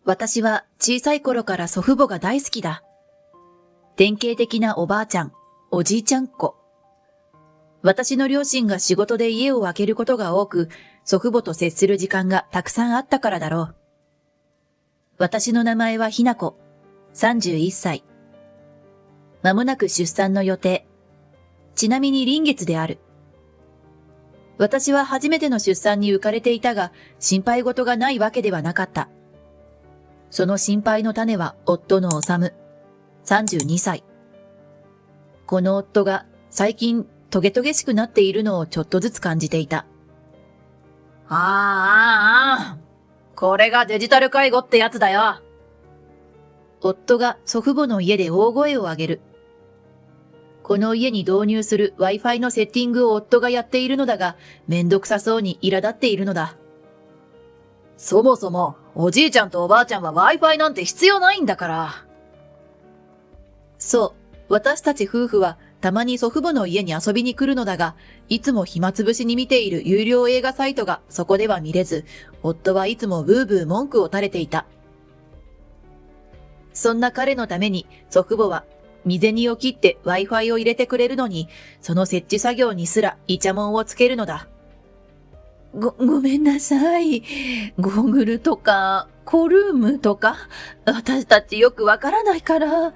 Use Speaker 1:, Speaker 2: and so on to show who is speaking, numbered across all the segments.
Speaker 1: 私は小さい頃から祖父母が大好きだ。典型的なおばあちゃん、おじいちゃんっ子。私の両親が仕事で家を空けることが多く、祖父母と接する時間がたくさんあったからだろう。私の名前はひなこ、31歳。まもなく出産の予定。ちなみに臨月である。私は初めての出産に浮かれていたが、心配事がないわけではなかった。その心配の種は夫の修、32歳。この夫が最近トゲトゲしくなっているのをちょっとずつ感じていた。
Speaker 2: これがデジタル介護ってやつだよ。
Speaker 1: 夫が祖父母の家で大声を上げる。この家に導入する Wi-Fi のセッティングを夫がやっているのだが、めんどくさそうに苛立っているのだ。
Speaker 2: そもそも、おじいちゃんとおばあちゃんは Wi-Fi なんて必要ないんだから。
Speaker 1: そう、私たち夫婦はたまに祖父母の家に遊びに来るのだが、いつも暇つぶしに見ている有料映画サイトがそこでは見れず、夫はいつもブーブー文句を垂れていた。そんな彼のために祖父母は身銭を切って Wi-Fi を入れてくれるのに、その設置作業にすらイチャモンをつけるのだ。ごめんなさい。ゴーグルとか、コルームとか、私たちよくわからないから。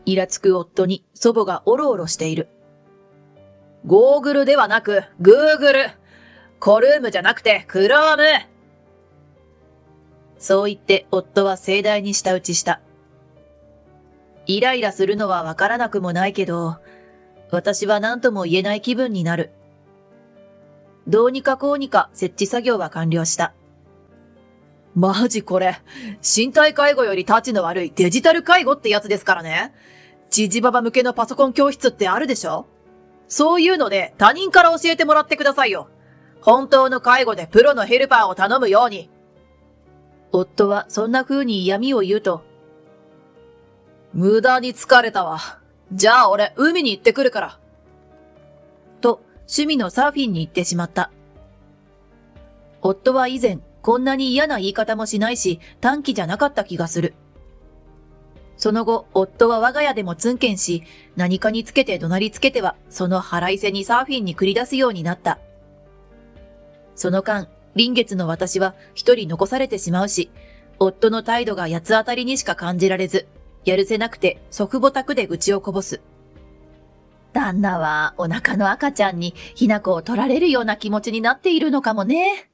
Speaker 1: イラつく夫に祖母がオロオロしている。
Speaker 2: ゴーグルではなく、グーグル。コルームじゃなくて、クローム。
Speaker 1: そう言って夫は盛大に舌打ちした。イライラするのはわからなくもないけど、私は何とも言えない気分になる。どうにかこうにか設置作業は完了した。
Speaker 2: マジこれ、身体介護より立ちの悪いデジタル介護ってやつですからね。ジジババ向けのパソコン教室ってあるでしょ？そういうので他人から教えてもらってくださいよ。本当の介護でプロのヘルパーを頼むように。
Speaker 1: 夫はそんな風に嫌味を言うと、
Speaker 2: 無駄に疲れたわ。じゃあ俺、海に行ってくるから。
Speaker 1: と、趣味のサーフィンに行ってしまった。夫は以前、こんなに嫌な言い方もしないし、短気じゃなかった気がする。その後、夫は我が家でもツンケンし、何かにつけて怒鳴りつけては、その腹いせにサーフィンに繰り出すようになった。その間、臨月の私は一人残されてしまうし、夫の態度が八つ当たりにしか感じられず、やるせなくて祖父母宅で愚痴をこぼす。旦那はお腹の赤ちゃんにひな子を取られるような気持ちになっているのかもね。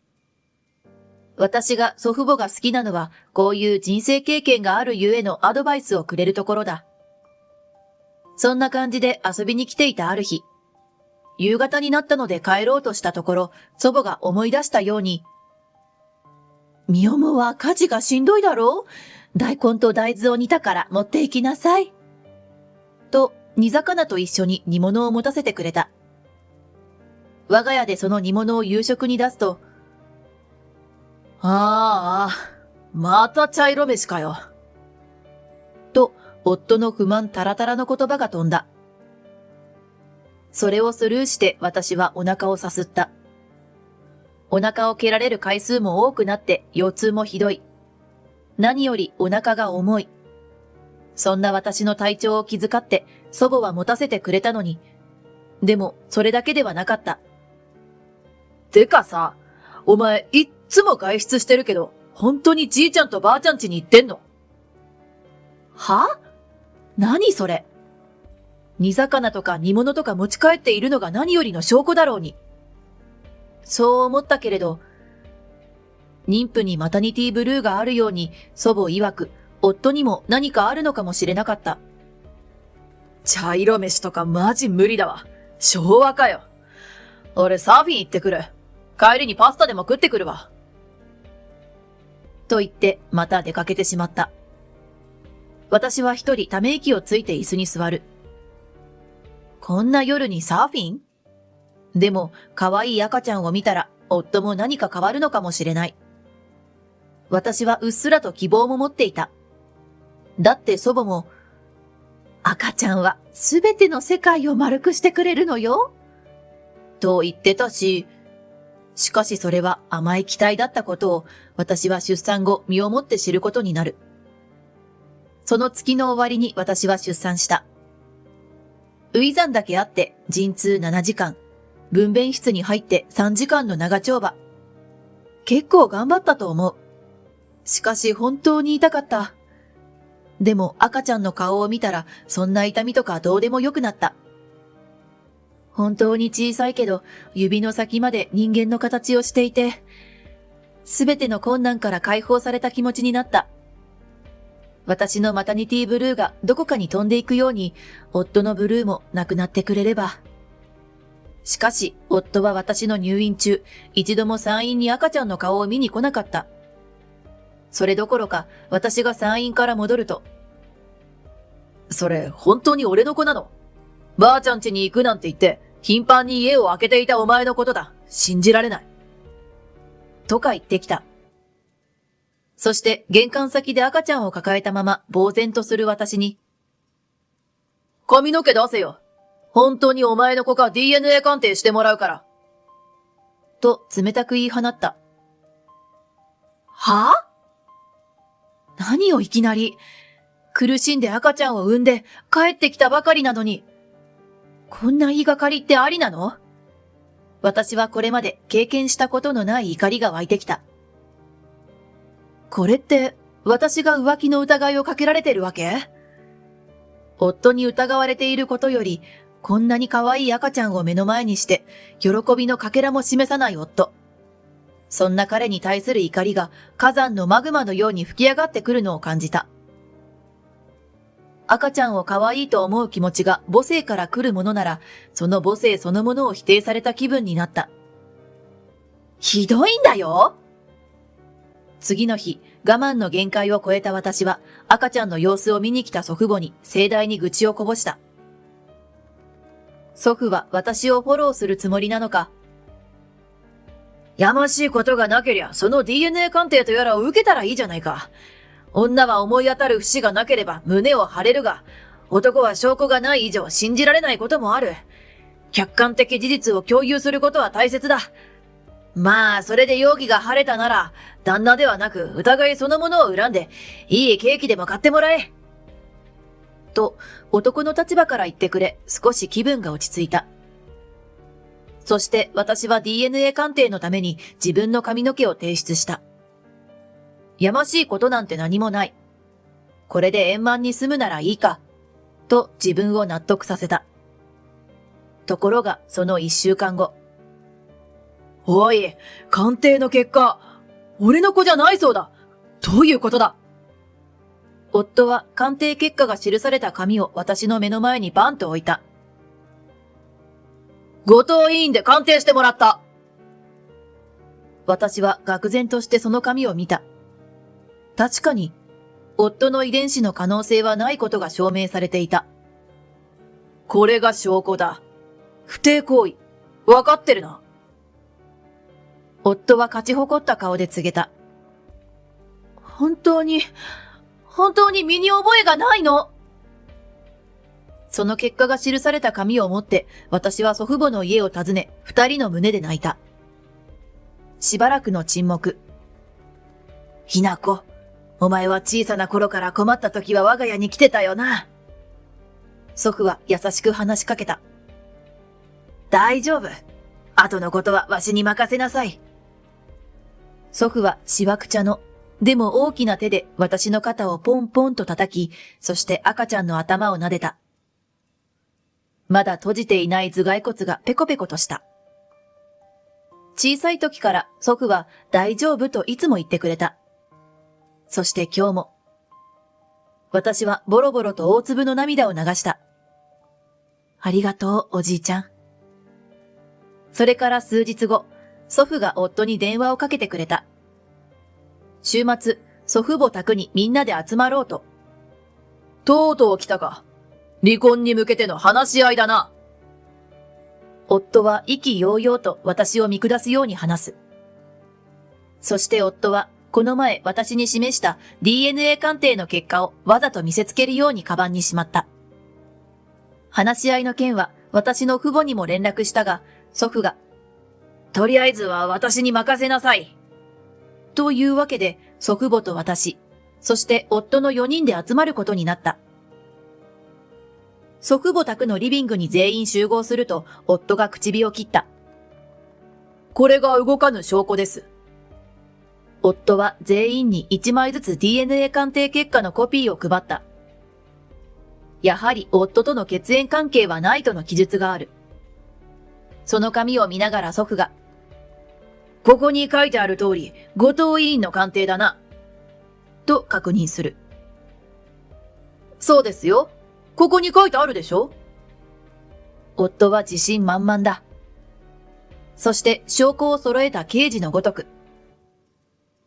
Speaker 1: 私が祖父母が好きなのは、こういう人生経験があるゆえのアドバイスをくれるところだ。そんな感じで遊びに来ていたある日、夕方になったので帰ろうとしたところ、祖母が思い出したように、みおもは家事がしんどいだろう？大根と大豆を煮たから持って行きなさい。と、煮魚と一緒に煮物を持たせてくれた。我が家でその煮物を夕食に出すと、
Speaker 2: また茶色飯かよ。
Speaker 1: と、夫の不満たらたらの言葉が飛んだ。それをスルーして私はお腹をさすった。お腹を蹴られる回数も多くなって腰痛もひどい。何よりお腹が重い。そんな私の体調を気遣って祖母は持たせてくれたのに。でもそれだけではなかった。
Speaker 2: てかさ、お前いっつも外出してるけど、本当にじいちゃんとばあちゃん家に行ってんの？
Speaker 1: は？何それ？煮魚とか煮物とか持ち帰っているのが何よりの証拠だろうに。そう思ったけれど、妊婦にマタニティブルーがあるように祖母曰く、夫にも何かあるのかもしれなかった。
Speaker 2: 茶色飯とかマジ無理だわ。昭和かよ。俺サーフィン行ってくる。帰りにパスタでも食ってくるわ。
Speaker 1: と言ってまた出かけてしまった。私は一人ため息をついて椅子に座る。こんな夜にサーフィン？でも可愛い赤ちゃんを見たら夫も何か変わるのかもしれない。私はうっすらと希望も持っていた。だって祖母も、赤ちゃんはすべての世界を丸くしてくれるのよ。と言ってたし、しかしそれは甘い期待だったことを私は出産後身をもって知ることになる。その月の終わりに私は出産した。初産だけあって陣痛7時間、分娩室に入って3時間の長丁場。結構頑張ったと思う。しかし本当に痛かった。でも赤ちゃんの顔を見たらそんな痛みとかどうでもよくなった。本当に小さいけど指の先まで人間の形をしていて、すべての困難から解放された気持ちになった。私のマタニティブルーがどこかに飛んでいくように、夫のブルーもなくなってくれれば。しかし、夫は私の入院中、一度も産院に赤ちゃんの顔を見に来なかった。それどころか、私が産院から戻ると、
Speaker 2: それ、本当に俺の子なの？ばあちゃん家に行くなんて言って、頻繁に家を空けていたお前のことだ。信じられない。
Speaker 1: とか言ってきた。そして玄関先で赤ちゃんを抱えたまま呆然とする私に、
Speaker 2: 髪の毛出せよ。本当にお前の子か DNA 鑑定してもらうから。
Speaker 1: と冷たく言い放った。
Speaker 2: はぁ？
Speaker 1: 何をいきなり。苦しんで赤ちゃんを産んで帰ってきたばかりなのに。こんな言いがかりってありなの？私はこれまで経験したことのない怒りが湧いてきた。これって私が浮気の疑いをかけられてるわけ？夫に疑われていることより、こんなに可愛い赤ちゃんを目の前にして、喜びのかけらも示さない夫。そんな彼に対する怒りが火山のマグマのように吹き上がってくるのを感じた。赤ちゃんを可愛いと思う気持ちが母性から来るものなら、その母性そのものを否定された気分になった。ひどいんだよ！次の日、我慢の限界を超えた私は、赤ちゃんの様子を見に来た祖父母に盛大に愚痴をこぼした。祖父は私をフォローするつもりなのか、
Speaker 2: やましいことがなけりゃ、その DNA 鑑定とやらを受けたらいいじゃないか。女は思い当たる節がなければ胸を張れるが、男は証拠がない以上信じられないこともある。客観的事実を共有することは大切だ。まあ、それで容疑が晴れたなら、旦那ではなく疑いそのものを恨んで、いいケーキでも買ってもらえ。
Speaker 1: と、男の立場から言ってくれ、少し気分が落ち着いた。そして私は DNA 鑑定のために自分の髪の毛を提出した。やましいことなんて何もない。これで円満に済むならいいか、と自分を納得させた。ところがその1週間後。
Speaker 2: おい、鑑定の結果、俺の子じゃないそうだ。どういうことだ？
Speaker 1: 夫は鑑定結果が記された紙を私の目の前にバンと置いた。
Speaker 2: 後藤委員で鑑定してもらった。
Speaker 1: 私は愕然としてその紙を見た。確かに、夫の遺伝子の可能性はないことが証明されていた。
Speaker 2: これが証拠だ。不貞行為。わかってるな。
Speaker 1: 夫は勝ち誇った顔で告げた。本当に身に覚えがないの。その結果が記された紙を持って、私は祖父母の家を訪ね、二人の胸で泣いた。しばらくの沈黙。
Speaker 2: ひなこ、お前は小さな頃から困った時は我が家に来てたよな。
Speaker 1: 祖父は優しく話しかけた。
Speaker 2: 大丈夫。後のことはわしに任せなさい。
Speaker 1: 祖父はしわくちゃの、でも大きな手で私の肩をポンポンと叩き、そして赤ちゃんの頭を撫でた。まだ閉じていない頭蓋骨がペコペコとした。小さい時から祖父は大丈夫といつも言ってくれた。そして今日も。私はボロボロと大粒の涙を流した。ありがとう、おじいちゃん。それから数日後、祖父が夫に電話をかけてくれた。週末、祖父母宅にみんなで集まろうと。
Speaker 2: とうとう来たか。離婚に向けての話し合いだな。
Speaker 1: 夫は意気揚々と私を見下すように話す。そして夫は、この前私に示した DNA 鑑定の結果をわざと見せつけるようにカバンにしまった。話し合いの件は私の父母にも連絡したが、祖父が、とりあえずは私に任せなさい。というわけで、祖父母と私、そして夫の4人で集まることになった。祖父母宅のリビングに全員集合すると、夫が口火を切った。
Speaker 2: これが動かぬ証拠です。
Speaker 1: 夫は全員に1枚ずつ DNA 鑑定結果のコピーを配った。やはり夫との血縁関係はないとの記述がある。その紙を見ながら祖父が、ここに書いてある通り、後藤委員の鑑定だな。と確認する。
Speaker 2: そうですよ。ここに書いてあるでしょ？
Speaker 1: 夫は自信満々だ。そして証拠を揃えた刑事のごとく。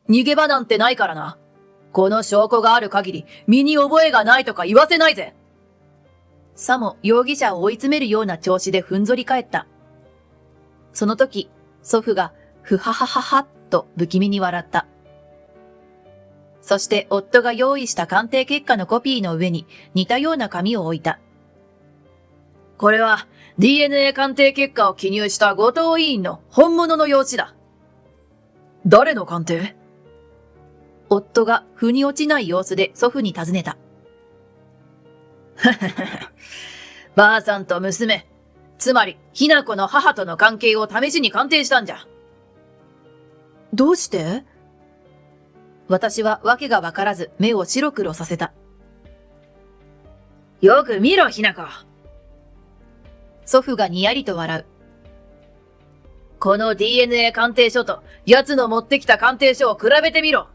Speaker 2: 逃げ場なんてないからな。この証拠がある限り、身に覚えがないとか言わせないぜ。
Speaker 1: さも容疑者を追い詰めるような調子でふんぞり返った。その時、祖父が、ふははははっと不気味に笑った。そして夫が用意した鑑定結果のコピーの上に似たような紙を置いた。
Speaker 2: これは DNA 鑑定結果を記入した後藤委員の本物の用紙だ。誰の鑑定？
Speaker 1: 夫が腑に落ちない様子で祖父に尋ねた。
Speaker 2: ばあさんと娘、つまりひな子の母との関係を試しに鑑定したんじゃ。
Speaker 1: どうして？私はわけがわからず目を白黒させた。
Speaker 2: よく見ろ、ひな子。
Speaker 1: 祖父がにやりと笑う。
Speaker 2: この DNA 鑑定書と奴の持ってきた鑑定書を比べてみろ。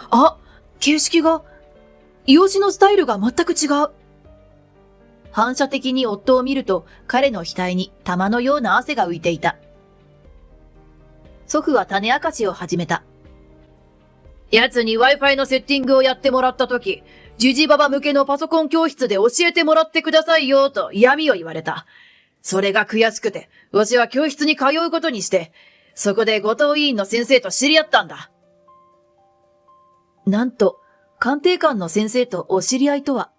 Speaker 1: あ、形式が、用紙のスタイルが全く違う。反射的に夫を見ると彼の額に玉のような汗が浮いていた。祖父は種明かしを始めた。
Speaker 2: 奴に Wi-Fi のセッティングをやってもらったとき、ジジババ向けのパソコン教室で教えてもらってくださいよと嫌味を言われた。それが悔しくて、わしは教室に通うことにして、そこで後藤委員の先生と知り合ったんだ。
Speaker 1: なんと、鑑定官の先生とお知り合いとは。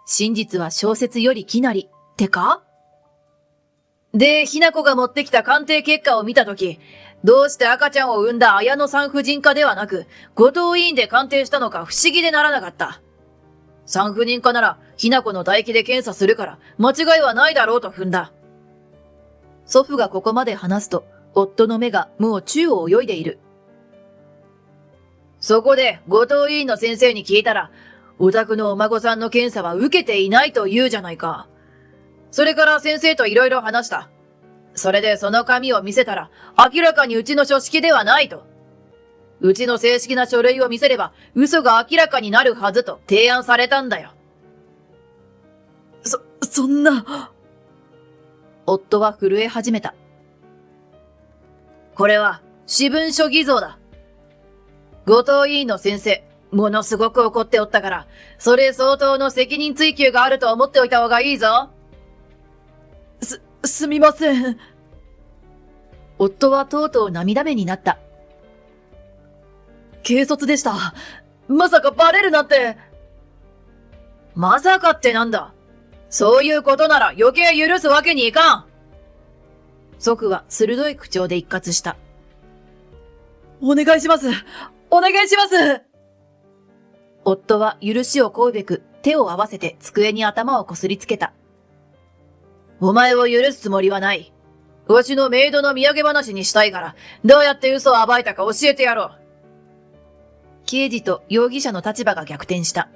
Speaker 1: 真実は小説よりきなり、ってか？
Speaker 2: で、ひな子が持ってきた鑑定結果を見たとき、どうして赤ちゃんを産んだ綾野産婦人科ではなく、後藤委員で鑑定したのか不思議でならなかった。産婦人科なら、ひな子の唾液で検査するから、間違いはないだろうと踏んだ。
Speaker 1: 祖父がここまで話すと、夫の目がもう宙を泳いでいる。
Speaker 2: そこで、後藤委員の先生に聞いたら、お宅のお孫さんの検査は受けていないと言うじゃないか。それから先生といろいろ話した。それでその紙を見せたら、明らかにうちの書式ではないと。うちの正式な書類を見せれば、嘘が明らかになるはずと提案されたんだよ。
Speaker 1: そんな。夫は震え始めた。
Speaker 2: これは、私文書偽造だ。後藤委員の先生、ものすごく怒っておったから、それ相当の責任追及があると思っておいた方がいいぞ。
Speaker 1: すみません。夫はとうとう涙目になった。軽率でした。まさかバレるなんて。
Speaker 2: まさかってなんだ。そういうことなら余計許すわけにいかん。
Speaker 1: 祖父は鋭い口調で一喝した。
Speaker 2: お願いします。お願いします。
Speaker 1: 夫は許しを請うべく手を合わせて机に頭をこすりつけた。
Speaker 2: お前を許すつもりはない。わしのメイドの土産話にしたいから、どうやって嘘を暴いたか教えてやろう。
Speaker 1: 刑事と容疑者の立場が逆転した。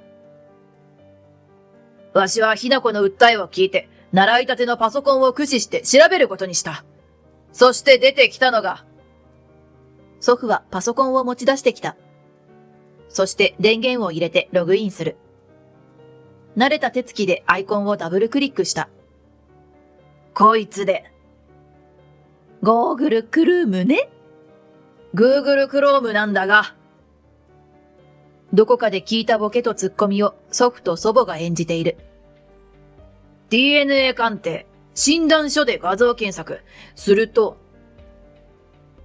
Speaker 2: わしはひな子の訴えを聞いて、習いたてのパソコンを駆使して調べることにした。そして出てきたのが、
Speaker 1: 祖父はパソコンを持ち出してきた。そして電源を入れてログインする。慣れた手つきでアイコンをダブルクリックした。
Speaker 2: こいつで。
Speaker 1: Google Chrome ね。
Speaker 2: Google Chrome なんだが。
Speaker 1: どこかで聞いたボケとツッコミを祖父と祖母が演じている。
Speaker 2: DNA 鑑定、診断書で画像検索。すると、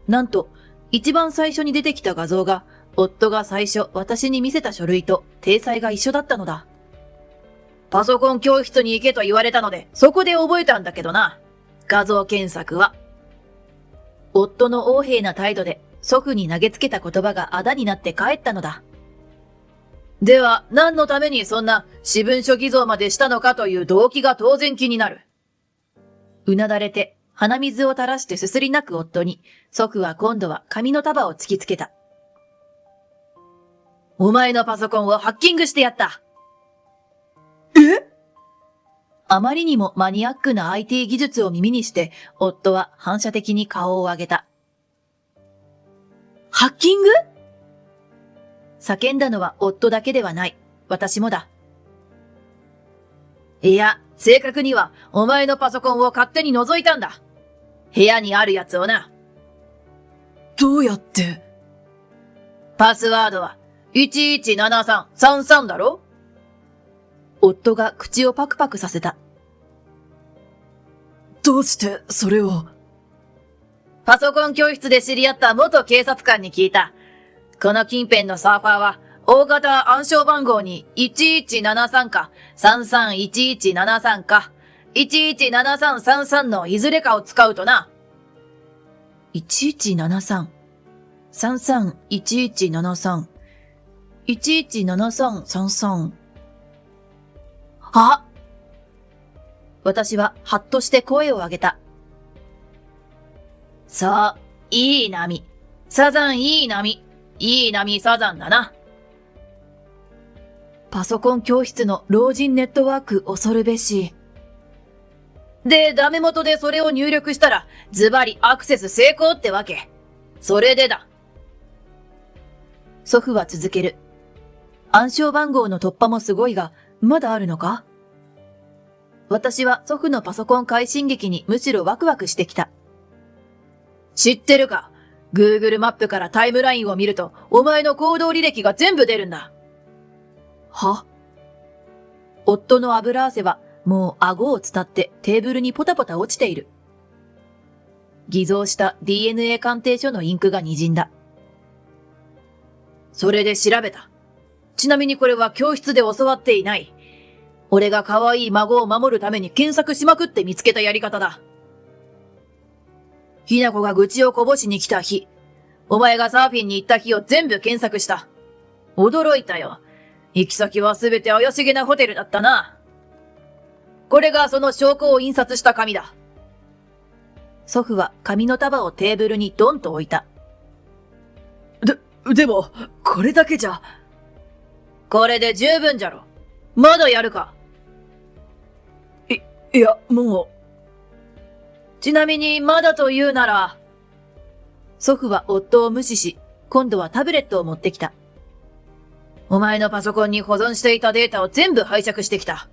Speaker 1: なんと、一番最初に出てきた画像が、夫が最初私に見せた書類と体裁が一緒だったのだ。
Speaker 2: パソコン教室に行けと言われたので、そこで覚えたんだけどな。画像検索は、
Speaker 1: 夫の横柄な態度で祖父に投げつけた言葉があだになって帰ったのだ。
Speaker 2: では、何のためにそんな私文書偽造までしたのかという動機が当然気になる。
Speaker 1: うなだれて鼻水を垂らしてすすり泣く夫に、祖父は今度は紙の束を突きつけた。
Speaker 2: お前のパソコンをハッキングしてやった。
Speaker 1: え？あまりにもマニアックな IT 技術を耳にして、夫は反射的に顔を上げた。
Speaker 2: ハッキング？
Speaker 1: 叫んだのは夫だけではない。私もだ。
Speaker 2: いや、正確にはお前のパソコンを勝手に覗いたんだ。部屋にあるやつをな。
Speaker 1: どうやって？
Speaker 2: パスワードは117333だろ？
Speaker 1: 夫が口をパクパクさせた。
Speaker 2: どうしてそれを？パソコン教室で知り合った元警察官に聞いた。この近辺のサーファーは大型暗証番号に1173か331173か117333のいずれかを使うとな。
Speaker 1: 1173 331173 117333。
Speaker 2: あ！
Speaker 1: 私はハッとして声を上げた。
Speaker 2: そう、いい波。サザンいい波。いい波サザンだな。
Speaker 1: パソコン教室の老人ネットワーク恐るべし。
Speaker 2: で、ダメ元でそれを入力したら、ズバリアクセス成功ってわけ。それでだ。
Speaker 1: 祖父は続ける。暗証番号の突破もすごいが、まだあるのか？私は祖父のパソコン快進撃にむしろワクワクしてきた。
Speaker 2: 知ってるか？ Google マップからタイムラインを見ると、お前の行動履歴が全部出るんだ。
Speaker 1: は？夫の油汗はもう顎を伝ってテーブルにポタポタ落ちている。偽造した DNA 鑑定書のインクが滲んだ。
Speaker 2: それで調べた。ちなみにこれは教室で教わっていない。俺が可愛い孫を守るために検索しまくって見つけたやり方だ。ひなこが愚痴をこぼしに来た日、お前がサーフィンに行った日を全部検索した。驚いたよ。行き先はすべて怪しげなホテルだったな。これがその証拠を印刷した紙だ。
Speaker 1: 祖父は紙の束をテーブルにドンと置いた。
Speaker 2: でも、これだけじゃ。これで十分じゃろ。まだやるか？いや、もう。ちなみに、まだと言うなら。
Speaker 1: 祖父は夫を無視し、今度はタブレットを持ってきた。
Speaker 2: お前のパソコンに保存していたデータを全部拝借してきた。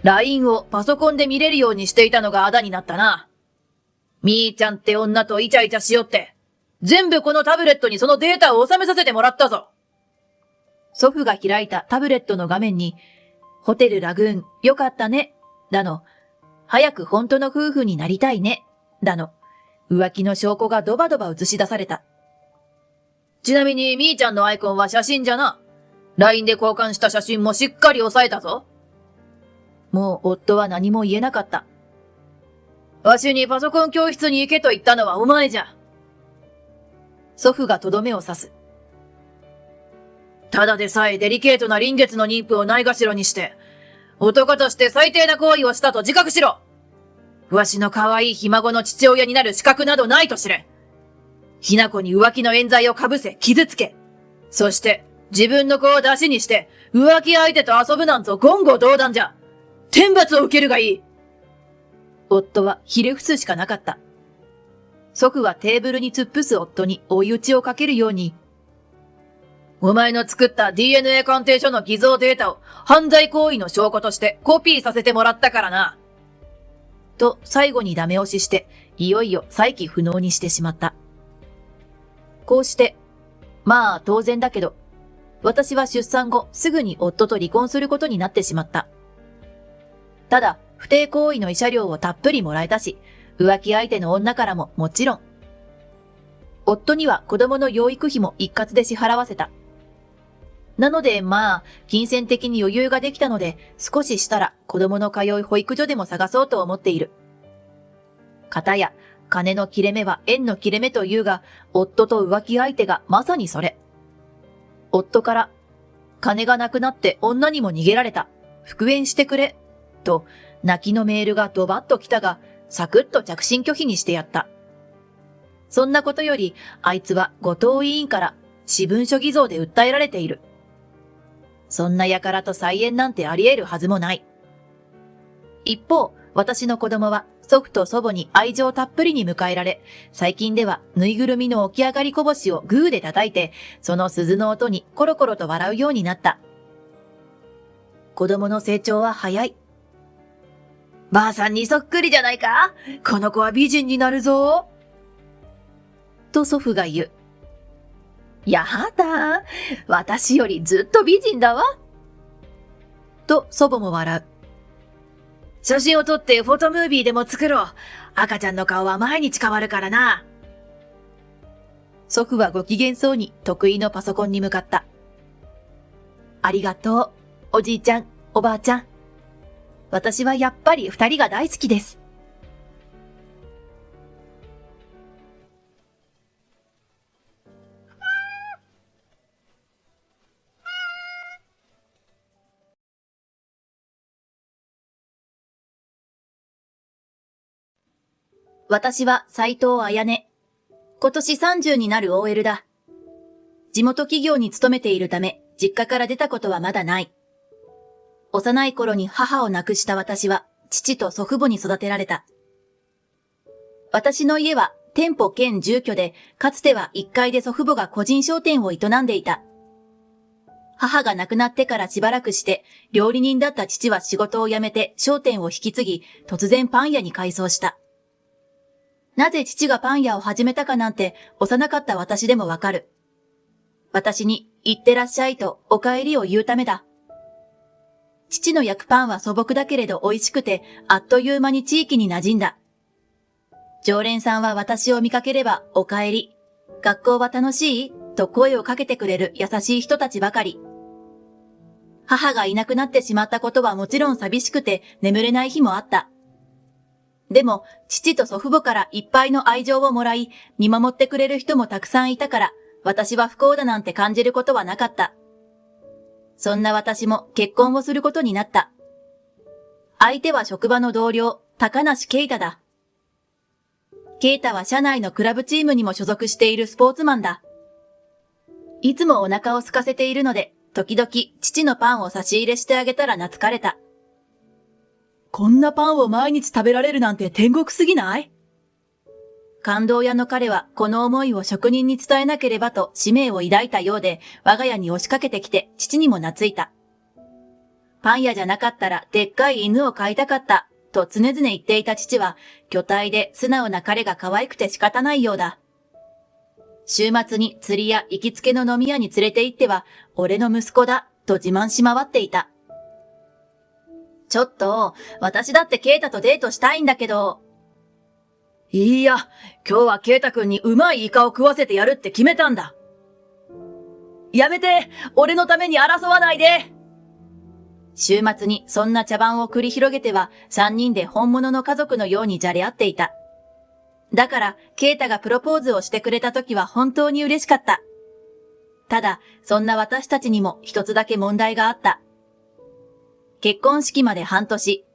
Speaker 2: LINE をパソコンで見れるようにしていたのがあだになったな。みーちゃんって女とイチャイチャしよって、全部このタブレットにそのデータを収めさせてもらったぞ。
Speaker 1: 祖父が開いたタブレットの画面に、ホテルラグーン、よかったね、だの、早く本当の夫婦になりたいね、だの、浮気の証拠がドバドバ映し出された。
Speaker 2: ちなみにみーちゃんのアイコンは写真じゃな。LINE で交換した写真もしっかり押さえたぞ。
Speaker 1: もう夫は何も言えなかった。
Speaker 2: わしにパソコン教室に行けと言ったのはお前じゃ。
Speaker 1: 祖父がとどめを刺す。
Speaker 2: ただでさえデリケートな臨月の妊婦をないがしろにして、男として最低な行為をしたと自覚しろ。わしの可愛いひ孫の父親になる資格などないと知れ。ひな子に浮気の冤罪をかぶせ、傷つけ。そして、自分の子を出しにして、浮気相手と遊ぶなんぞ言語道断じゃ。天罰を受けるがいい。
Speaker 1: 夫はひれ伏すしかなかった。祖父はテーブルに突っ伏す夫に追い打ちをかけるように、
Speaker 2: お前の作った DNA 鑑定書の偽造データを犯罪行為の証拠としてコピーさせてもらったからな。
Speaker 1: と最後にダメ押しして、いよいよ再起不能にしてしまった。こうして、まあ当然だけど、私は出産後すぐに夫と離婚することになってしまった。ただ、不貞行為の慰謝料をたっぷりもらえたし、浮気相手の女からももちろん。夫には子供の養育費も一括で支払わせた。なのでまあ、金銭的に余裕ができたので、少ししたら子供の通う保育所でも探そうと思っている。かたや、金の切れ目は縁の切れ目というが、夫と浮気相手がまさにそれ。夫から、金がなくなって女にも逃げられた。復縁してくれ。と、泣きのメールがドバッと来たが、サクッと着信拒否にしてやった。そんなことより、あいつは後藤委員から私文書偽造で訴えられている。そんな輩と再縁なんてあり得るはずもない。一方、私の子供は祖父と祖母に愛情たっぷりに迎えられ、最近ではぬいぐるみの起き上がりこぼしをグーで叩いて、その鈴の音にコロコロと笑うようになった。子供の成長は早い。
Speaker 2: ばあさんにそっくりじゃないか？この子は美人になるぞ。
Speaker 1: と祖父が言う。
Speaker 2: やだ、私よりずっと美人だわ。
Speaker 1: と祖母も笑う。
Speaker 2: 写真を撮ってフォトムービーでも作ろう。赤ちゃんの顔は毎日変わるからな。
Speaker 1: 祖父はご機嫌そうに得意のパソコンに向かった。ありがとう、おじいちゃん、おばあちゃん。私はやっぱり二人が大好きです。私は斉藤彩音。今年30になる OL だ。地元企業に勤めているため、実家から出たことはまだない。幼い頃に母を亡くした私は、父と祖父母に育てられた。私の家は店舗兼住居で、かつては1階で祖父母が個人商店を営んでいた。母が亡くなってからしばらくして、料理人だった父は仕事を辞めて商店を引き継ぎ、突然パン屋に改装した。なぜ父がパン屋を始めたかなんて幼かった私でもわかる。私に行ってらっしゃいとお帰りを言うためだ。父の焼くパンは素朴だけれど美味しくて、あっという間に地域に馴染んだ。常連さんは私を見かければお帰り、学校は楽しいと声をかけてくれる優しい人たちばかり。母がいなくなってしまったことはもちろん寂しくて眠れない日もあった。でも、父と祖父母からいっぱいの愛情をもらい、見守ってくれる人もたくさんいたから、私は不幸だなんて感じることはなかった。そんな私も結婚をすることになった。相手は職場の同僚、高梨啓太だ。啓太は社内のクラブチームにも所属しているスポーツマンだ。いつもお腹を空かせているので、時々父のパンを差し入れしてあげたら懐かれた。
Speaker 2: こんなパンを毎日食べられるなんて天国すぎない？
Speaker 1: 感動屋の彼はこの思いを職人に伝えなければと使命を抱いたようで、我が家に押しかけてきて父にも懐いた。パン屋じゃなかったらでっかい犬を飼いたかったと常々言っていた父は、巨体で素直な彼が可愛くて仕方ないようだ。週末に釣りや行きつけの飲み屋に連れて行っては、俺の息子だと自慢し回っていた。ちょっと、私だってケイタとデートしたいんだけど。
Speaker 2: いいや、今日はケイタ君にうまいイカを食わせてやるって決めたんだ。やめて、俺のために争わないで。
Speaker 1: 週末にそんな茶番を繰り広げては、三人で本物の家族のようにじゃれ合っていた。だから、ケイタがプロポーズをしてくれた時は本当に嬉しかった。ただ、そんな私たちにも一つだけ問題があった。結婚式まで半年。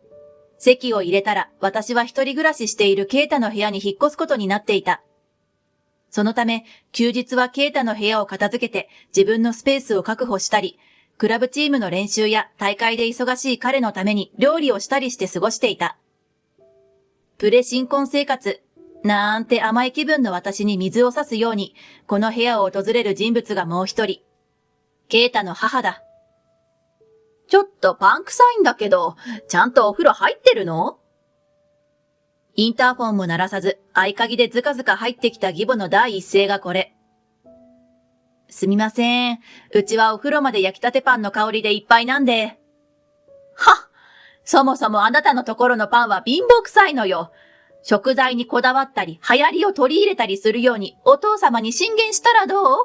Speaker 1: 籍を入れたら私は一人暮らししているケイタの部屋に引っ越すことになっていた。そのため、休日はケイタの部屋を片付けて自分のスペースを確保したり、クラブチームの練習や大会で忙しい彼のために料理をしたりして過ごしていた。プレ新婚生活、なんて甘い気分の私に水を差すように、この部屋を訪れる人物がもう一人。ケイタの母だ。ちょっとパン臭いんだけど、ちゃんとお風呂入ってるの？インターフォンも鳴らさず、合鍵でずかずか入ってきた義母の第一声がこれ。すみません。うちはお風呂まで焼きたてパンの香りでいっぱいなんで。はっ！そもそもあなたのところのパンは貧乏臭いのよ。食材にこだわったり、流行りを取り入れたりするようにお父様に進言したらどう？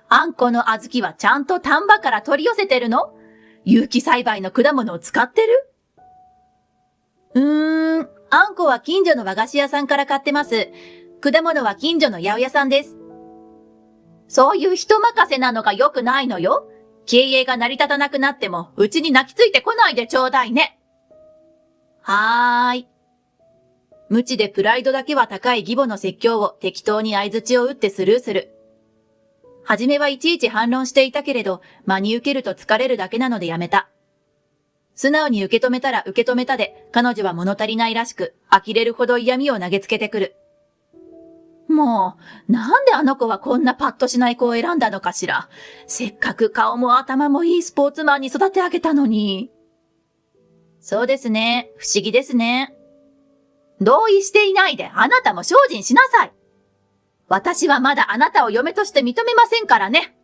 Speaker 1: あんこの小豆はちゃんと丹波から取り寄せてるの？有機栽培の果物を使ってる？あんこは近所の和菓子屋さんから買ってます。果物は近所の八百屋さんです。そういう人任せなのが良くないのよ。経営が成り立たなくなっても、うちに泣きついてこないでちょうだいね。はーい。無知でプライドだけは高い義母の説教を適当に相槌を打ってスルーする。はじめはいちいち反論していたけれど、真に受けると疲れるだけなのでやめた。素直に受け止めたら受け止めたで、彼女は物足りないらしく、呆れるほど嫌味を投げつけてくる。もう、なんであの子はこんなパッとしない子を選んだのかしら。せっかく顔も頭もいいスポーツマンに育て上げたのに。そうですね。不思議ですね。同意していないであなたも精進しなさい。私はまだあなたを嫁として認めませんからね。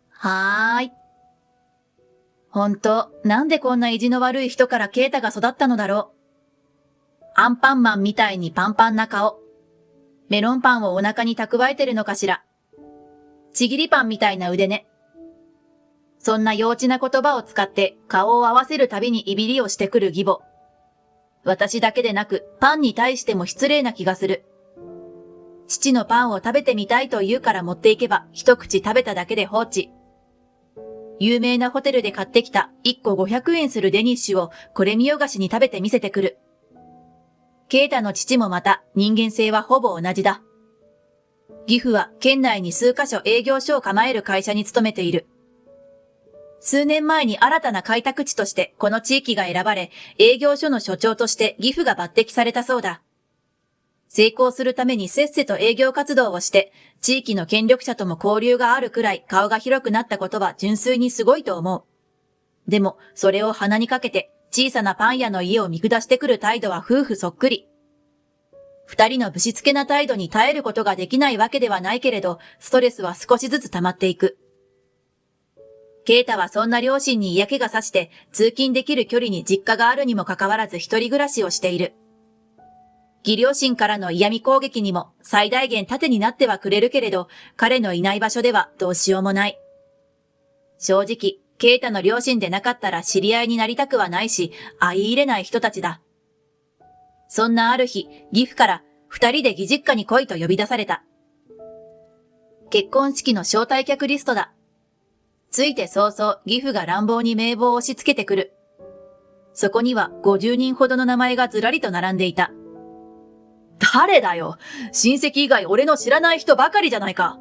Speaker 1: はーい。ほんと、なんでこんな意地の悪い人からケイタが育ったのだろう。アンパンマンみたいにパンパンな顔。メロンパンをお腹に蓄えてるのかしら。ちぎりパンみたいな腕ね。そんな幼稚な言葉を使って顔を合わせるたびにいびりをしてくる義母。私だけでなくパンに対しても失礼な気がする。父のパンを食べてみたいと言うから持っていけば一口食べただけで放置。有名なホテルで買ってきた1個500円するデニッシュをこれ見よがしに食べてみせてくる。ケイタの父もまた人間性はほぼ同じだ。義父は県内に数カ所営業所を構える会社に勤めている。数年前に新たな開拓地としてこの地域が選ばれ、営業所の所長として義父が抜擢されたそうだ。成功するためにせっせと営業活動をして、地域の権力者とも交流があるくらい顔が広くなったことは純粋にすごいと思う。でも、それを鼻にかけて、小さなパン屋の家を見下してくる態度は夫婦そっくり。二人のぶしつけな態度に耐えることができないわけではないけれど、ストレスは少しずつ溜まっていく。ケイタはそんな両親に嫌気がさして、通勤できる距離に実家があるにもかかわらず一人暮らしをしている。義両親からの嫌味攻撃にも最大限盾になってはくれるけれど、彼のいない場所ではどうしようもない。正直、ケイタの両親でなかったら知り合いになりたくはないし、相入れない人たちだ。そんなある日、義父から二人で義実家に来いと呼び出された。結婚式の招待客リストだ。ついて早々、義父が乱暴に名簿を押し付けてくる。そこには50人ほどの名前がずらりと並んでいた。誰だよ。親戚以外俺の知らない人ばかりじゃないか。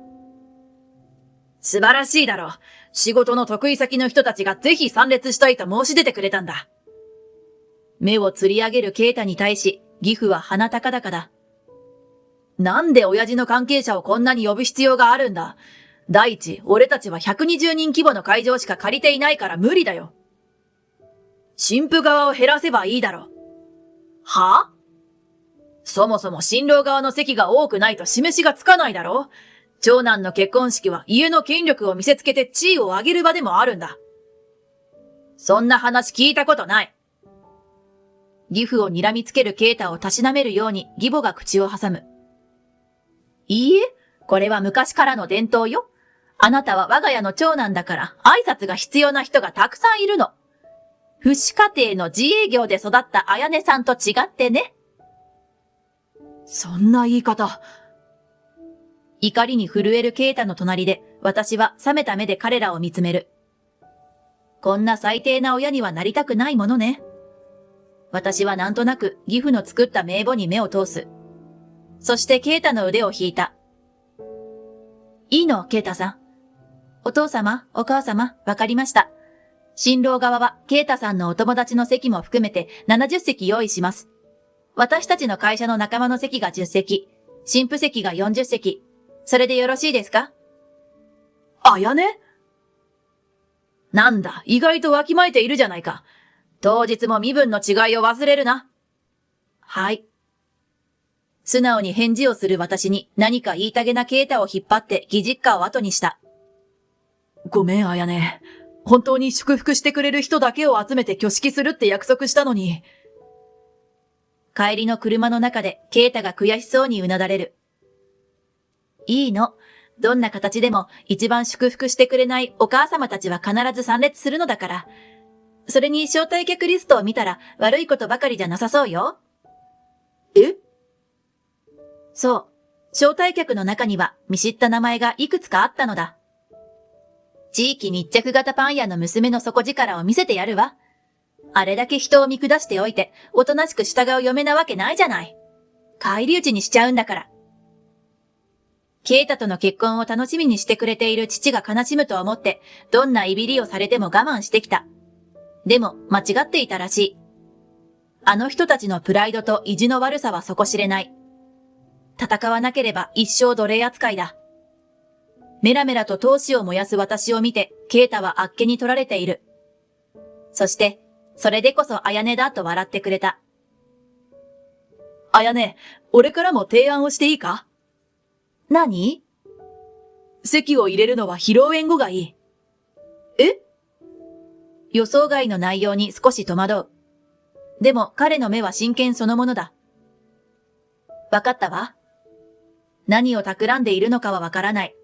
Speaker 1: 素晴らしいだろう。仕事の得意先の人たちがぜひ参列したいと申し出てくれたんだ。目をつり上げるケイタに対し、義父は鼻高々だ。なんで親父の関係者をこんなに呼ぶ必要があるんだ。第一、俺たちは120人規模の会場しか借りていないから無理だよ。新婦側を減らせばいいだろう。はぁ？そもそも新郎側の席が多くないと示しがつかないだろう。長男の結婚式は家の権力を見せつけて地位を上げる場でもあるんだ。そんな話聞いたことない。義父を睨みつけるケイタをたしなめるように義母が口を挟む。いいえ、これは昔からの伝統よ。あなたは我が家の長男だから挨拶が必要な人がたくさんいるの。父子家庭の自営業で育った綾音さんと違ってね。そんな言い方。怒りに震えるケイタの隣で、私は冷めた目で彼らを見つめる。こんな最低な親にはなりたくないものね。私はなんとなく義父の作った名簿に目を通す。そしてケイタの腕を引いた。いいの、ケイタさん。お父様、お母様、わかりました。新郎側はケイタさんのお友達の席も含めて70席用意します。私たちの会社の仲間の席が10席、新婦席が40席。それでよろしいですか？あやね？なんだ、意外とわきまえているじゃないか。当日も身分の違いを忘れるな。はい。素直に返事をする私に何か言いたげなケイタを引っ張って義実家を後にした。ごめん、あやね。本当に祝福してくれる人だけを集めて挙式するって約束したのに。帰りの車の中でケイタが悔しそうにうなだれる。いいの。どんな形でも一番祝福してくれないお母様たちは必ず参列するのだから。それに招待客リストを見たら悪いことばかりじゃなさそうよ。
Speaker 2: え？
Speaker 1: そう。招待客の中には見知った名前がいくつかあったのだ。地域密着型パン屋の娘の底力を見せてやるわ。あれだけ人を見下しておいて、おとなしく従う嫁なわけないじゃない。返り討ちにしちゃうんだから。ケイタとの結婚を楽しみにしてくれている父が悲しむと思って、どんないびりをされても我慢してきた。でも、間違っていたらしい。あの人たちのプライドと意地の悪さは底知れない。戦わなければ一生奴隷扱いだ。メラメラと闘志を燃やす私を見て、ケイタはあっけに取られている。そして、それでこそあやねだと笑ってくれた。
Speaker 2: あやね、俺からも提案をしていいか？
Speaker 1: 何？
Speaker 2: 籍を入れるのは披露宴後がいい。え？
Speaker 1: 予想外の内容に少し戸惑う。でも彼の目は真剣そのものだ。わかったわ。何を企んでいるのかはわからない。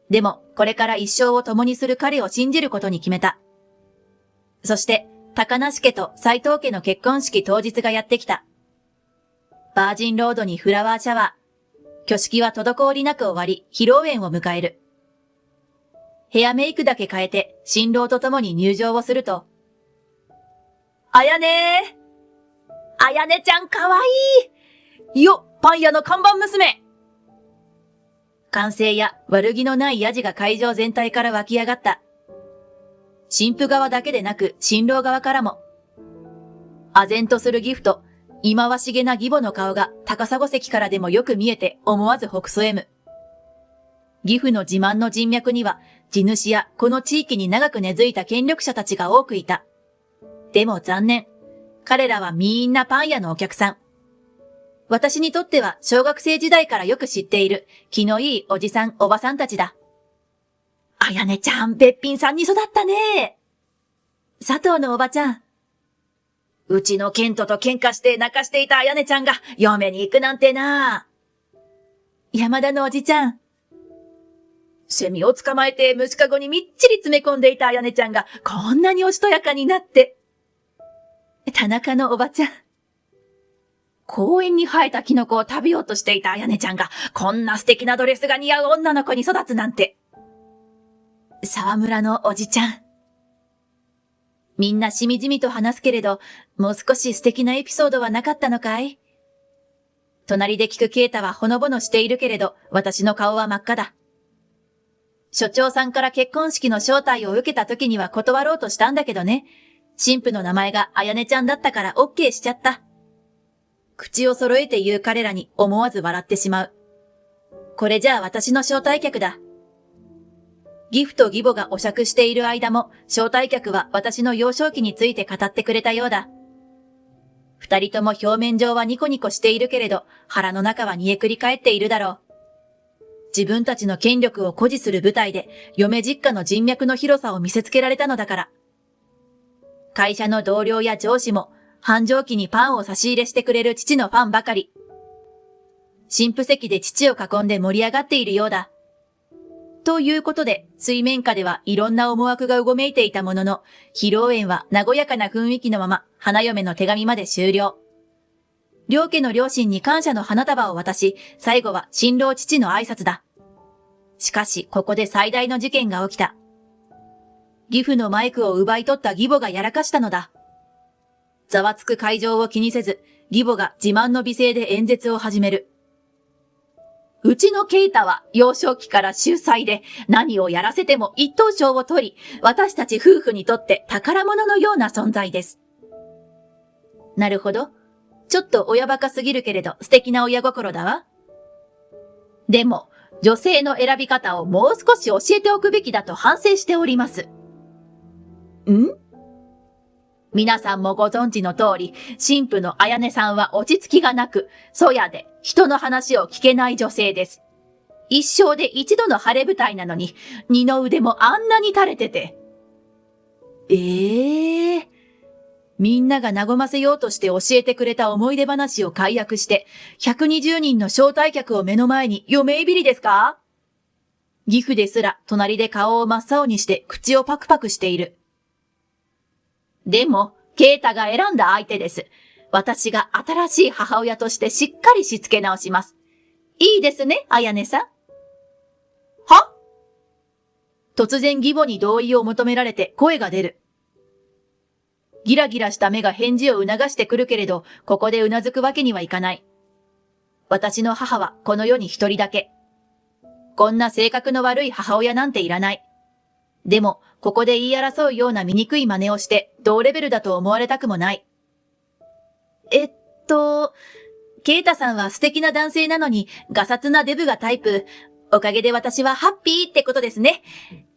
Speaker 1: でも、これから一生を共にする彼を信じることに決めた。そして、高梨家と斉藤家の結婚式当日がやってきた。バージンロードにフラワーシャワー。挙式は滞りなく終わり、披露宴を迎える。ヘアメイクだけ変えて、新郎と共に入場をすると、
Speaker 2: あやね
Speaker 1: あやねちゃんかわい
Speaker 2: いよ、パン屋の看板娘。
Speaker 1: 歓声や悪気のないヤジが会場全体から湧き上がった。新婦側だけでなく新郎側からも。唖然とするギフと、忌まわしげな義母の顔が高砂席からでもよく見えて思わずほくそ笑む。義父の自慢の人脈には地主やこの地域に長く根付いた権力者たちが多くいた。でも残念。彼らはみんなパン屋のお客さん。私にとっては小学生時代からよく知っている気のいいおじさんおばさんたちだ。あやねちゃん、べっぴんさんに育ったね。佐藤のおばちゃん。うちのケントと喧嘩して泣かしていたあやねちゃんが嫁に行くなんてな。山田のおじちゃん。セミを捕まえて虫かごにみっちり詰め込んでいたあやねちゃんがこんなにおしとやかになって。田中のおばちゃん。公園に生えたキノコを食べようとしていたあやねちゃんがこんな素敵なドレスが似合う女の子に育つなんて。沢村のおじちゃん。みんなしみじみと話すけれど、もう少し素敵なエピソードはなかったのかい？隣で聞くケイタはほのぼのしているけれど、私の顔は真っ赤だ。所長さんから結婚式の招待を受けた時には断ろうとしたんだけどね。新婦の名前があやねちゃんだったから OK しちゃった。口を揃えて言う彼らに思わず笑ってしまう。これじゃあ私の招待客だ。ギフと義母がお酌している間も、招待客は私の幼少期について語ってくれたようだ。二人とも表面上はニコニコしているけれど、腹の中は煮えくり返っているだろう。自分たちの権力を誇示する舞台で、嫁実家の人脈の広さを見せつけられたのだから。会社の同僚や上司も、繁盛期にパンを差し入れしてくれる父のファンばかり。新婦席で父を囲んで盛り上がっているようだ。ということで、水面下ではいろんな思惑がうごめいていたものの、披露宴は和やかな雰囲気のまま、花嫁の手紙まで終了。両家の両親に感謝の花束を渡し、最後は新郎父の挨拶だ。しかし、ここで最大の事件が起きた。義父のマイクを奪い取った義母がやらかしたのだ。ざわつく会場を気にせず、義母が自慢の美声で演説を始める。うちのケイタは幼少期から秀才で何をやらせても一等賞を取り、私たち夫婦にとって宝物のような存在です。なるほど。ちょっと親バカすぎるけれど素敵な親心だわ。でも、女性の選び方をもう少し教えておくべきだと反省しております。皆さんもご存知の通り、新婦のあやねさんは落ち着きがなく、そやで人の話を聞けない女性です。一生で一度の晴れ舞台なのに、二の腕もあんなに垂れてて。みんなが和ませようとして教えてくれた思い出話を解約して、120人の招待客を目の前に嫁いびりですか？義父ですら隣で顔を真っ青にして口をパクパクしている。でも、ケイタが選んだ相手です。私が新しい母親としてしっかりしつけ直します。いいですね、あやねさん。
Speaker 2: は？
Speaker 1: 突然義母に同意を求められて声が出る。ギラギラした目が返事を促してくるけれど、ここでうなずくわけにはいかない。私の母はこの世に一人だけ。こんな性格の悪い母親なんていらない。でも、ここで言い争うような醜い真似をして、同レベルだと思われたくもない。ケイタさんは素敵な男性なのに、ガサツなデブがタイプ。おかげで私はハッピーってことですね。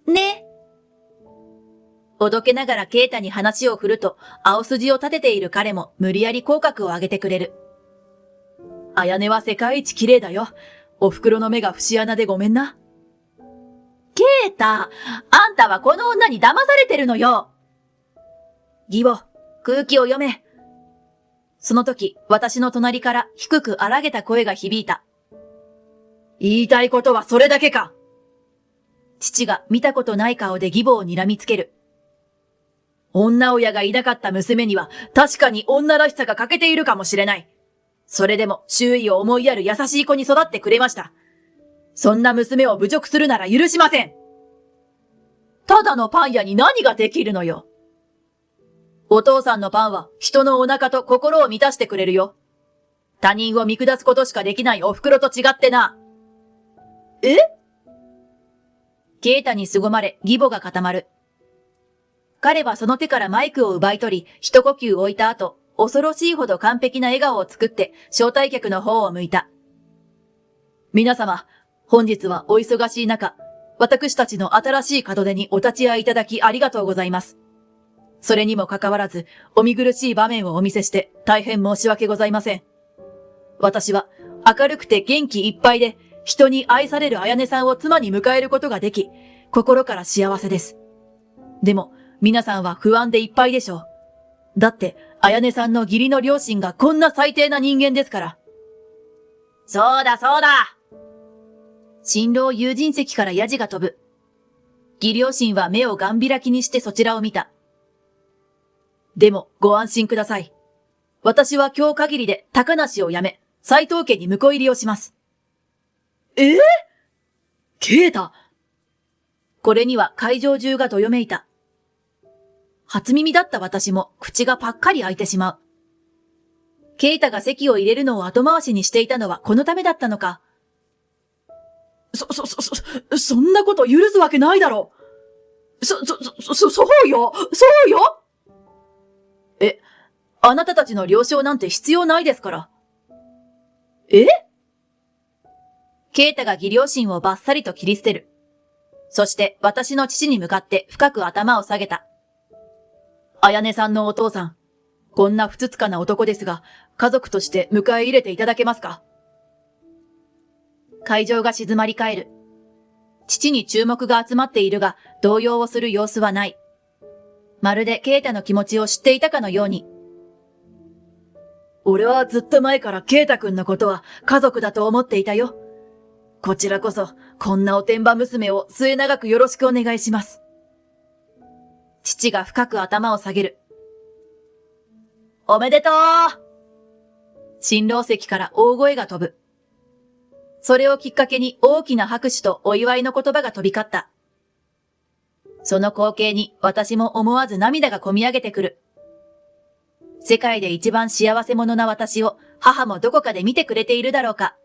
Speaker 1: ね。おどけながらケイタに話を振ると、青筋を立てている彼も無理やり口角を上げてくれる。
Speaker 2: あやねは世界一綺麗だよ。お袋の目が節穴でごめんな。
Speaker 1: ケイタ、あんたはこの女に騙されてるのよ。
Speaker 2: 義母、空気を読め。その時、私の隣から低く荒げた声が響いた。言いたいことはそれだけか。父が見たことない顔で義母を睨みつける。女親がいなかった娘には確かに女らしさが欠けているかもしれない。それでも周囲を思いやる優しい子に育ってくれました。そんな娘を侮辱するなら許しません。
Speaker 1: ただのパン屋に何ができるのよ。
Speaker 2: お父さんのパンは人のお腹と心を満たしてくれるよ。他人を見下すことしかできないお袋と違ってな。
Speaker 1: え？
Speaker 2: ケイタに凄まれ義母が固まる。彼はその手からマイクを奪い取り、一呼吸置いた後、恐ろしいほど完璧な笑顔を作って招待客の方を向いた。皆様、本日はお忙しい中、私たちの新しい門出にお立ち会いいただきありがとうございます。それにもかかわらず、お見苦しい場面をお見せして大変申し訳ございません。私は明るくて元気いっぱいで、人に愛されるあやねさんを妻に迎えることができ、心から幸せです。でも、皆さんは不安でいっぱいでしょう。だって、あやねさんの義理の両親がこんな最低な人間ですから。
Speaker 1: そうだそうだ。
Speaker 2: 新郎友人席からヤジが飛ぶ。義両親は目をガン開きにしてそちらを見た。でも、ご安心ください。私は今日限りで高梨を辞め、斉藤家に婿入りをします。ケイタ。これには会場中がどよめいた。初耳だった私も口がパッカリ開いてしまう。ケイタが席を入れるのを後回しにしていたのはこのためだったのか。そんなこと許すわけないだろう。そうよ。あなたたちの了承なんて必要ないですから。ケイタが義両親をバッサリと切り捨てる。そして私の父に向かって深く頭を下げた。あやねさんのお父さん、こんなふつつかな男ですが、家族として迎え入れていただけますか？会場が静まり返る。父に注目が集まっているが、動揺をする様子はない。まるでケイタの気持ちを知っていたかのように。俺はずっと前からケイタ君のことは家族だと思っていたよ。こちらこそ、こんなおてんば娘を末永くよろしくお願いします。父が深く頭を下げる。おめでとう！新郎席から大声が飛ぶ。それをきっかけに大きな拍手とお祝いの言葉が飛び交った。その光景に私も思わず涙がこみ上げてくる。世界で一番幸せ者な私を母もどこかで見てくれているだろうか。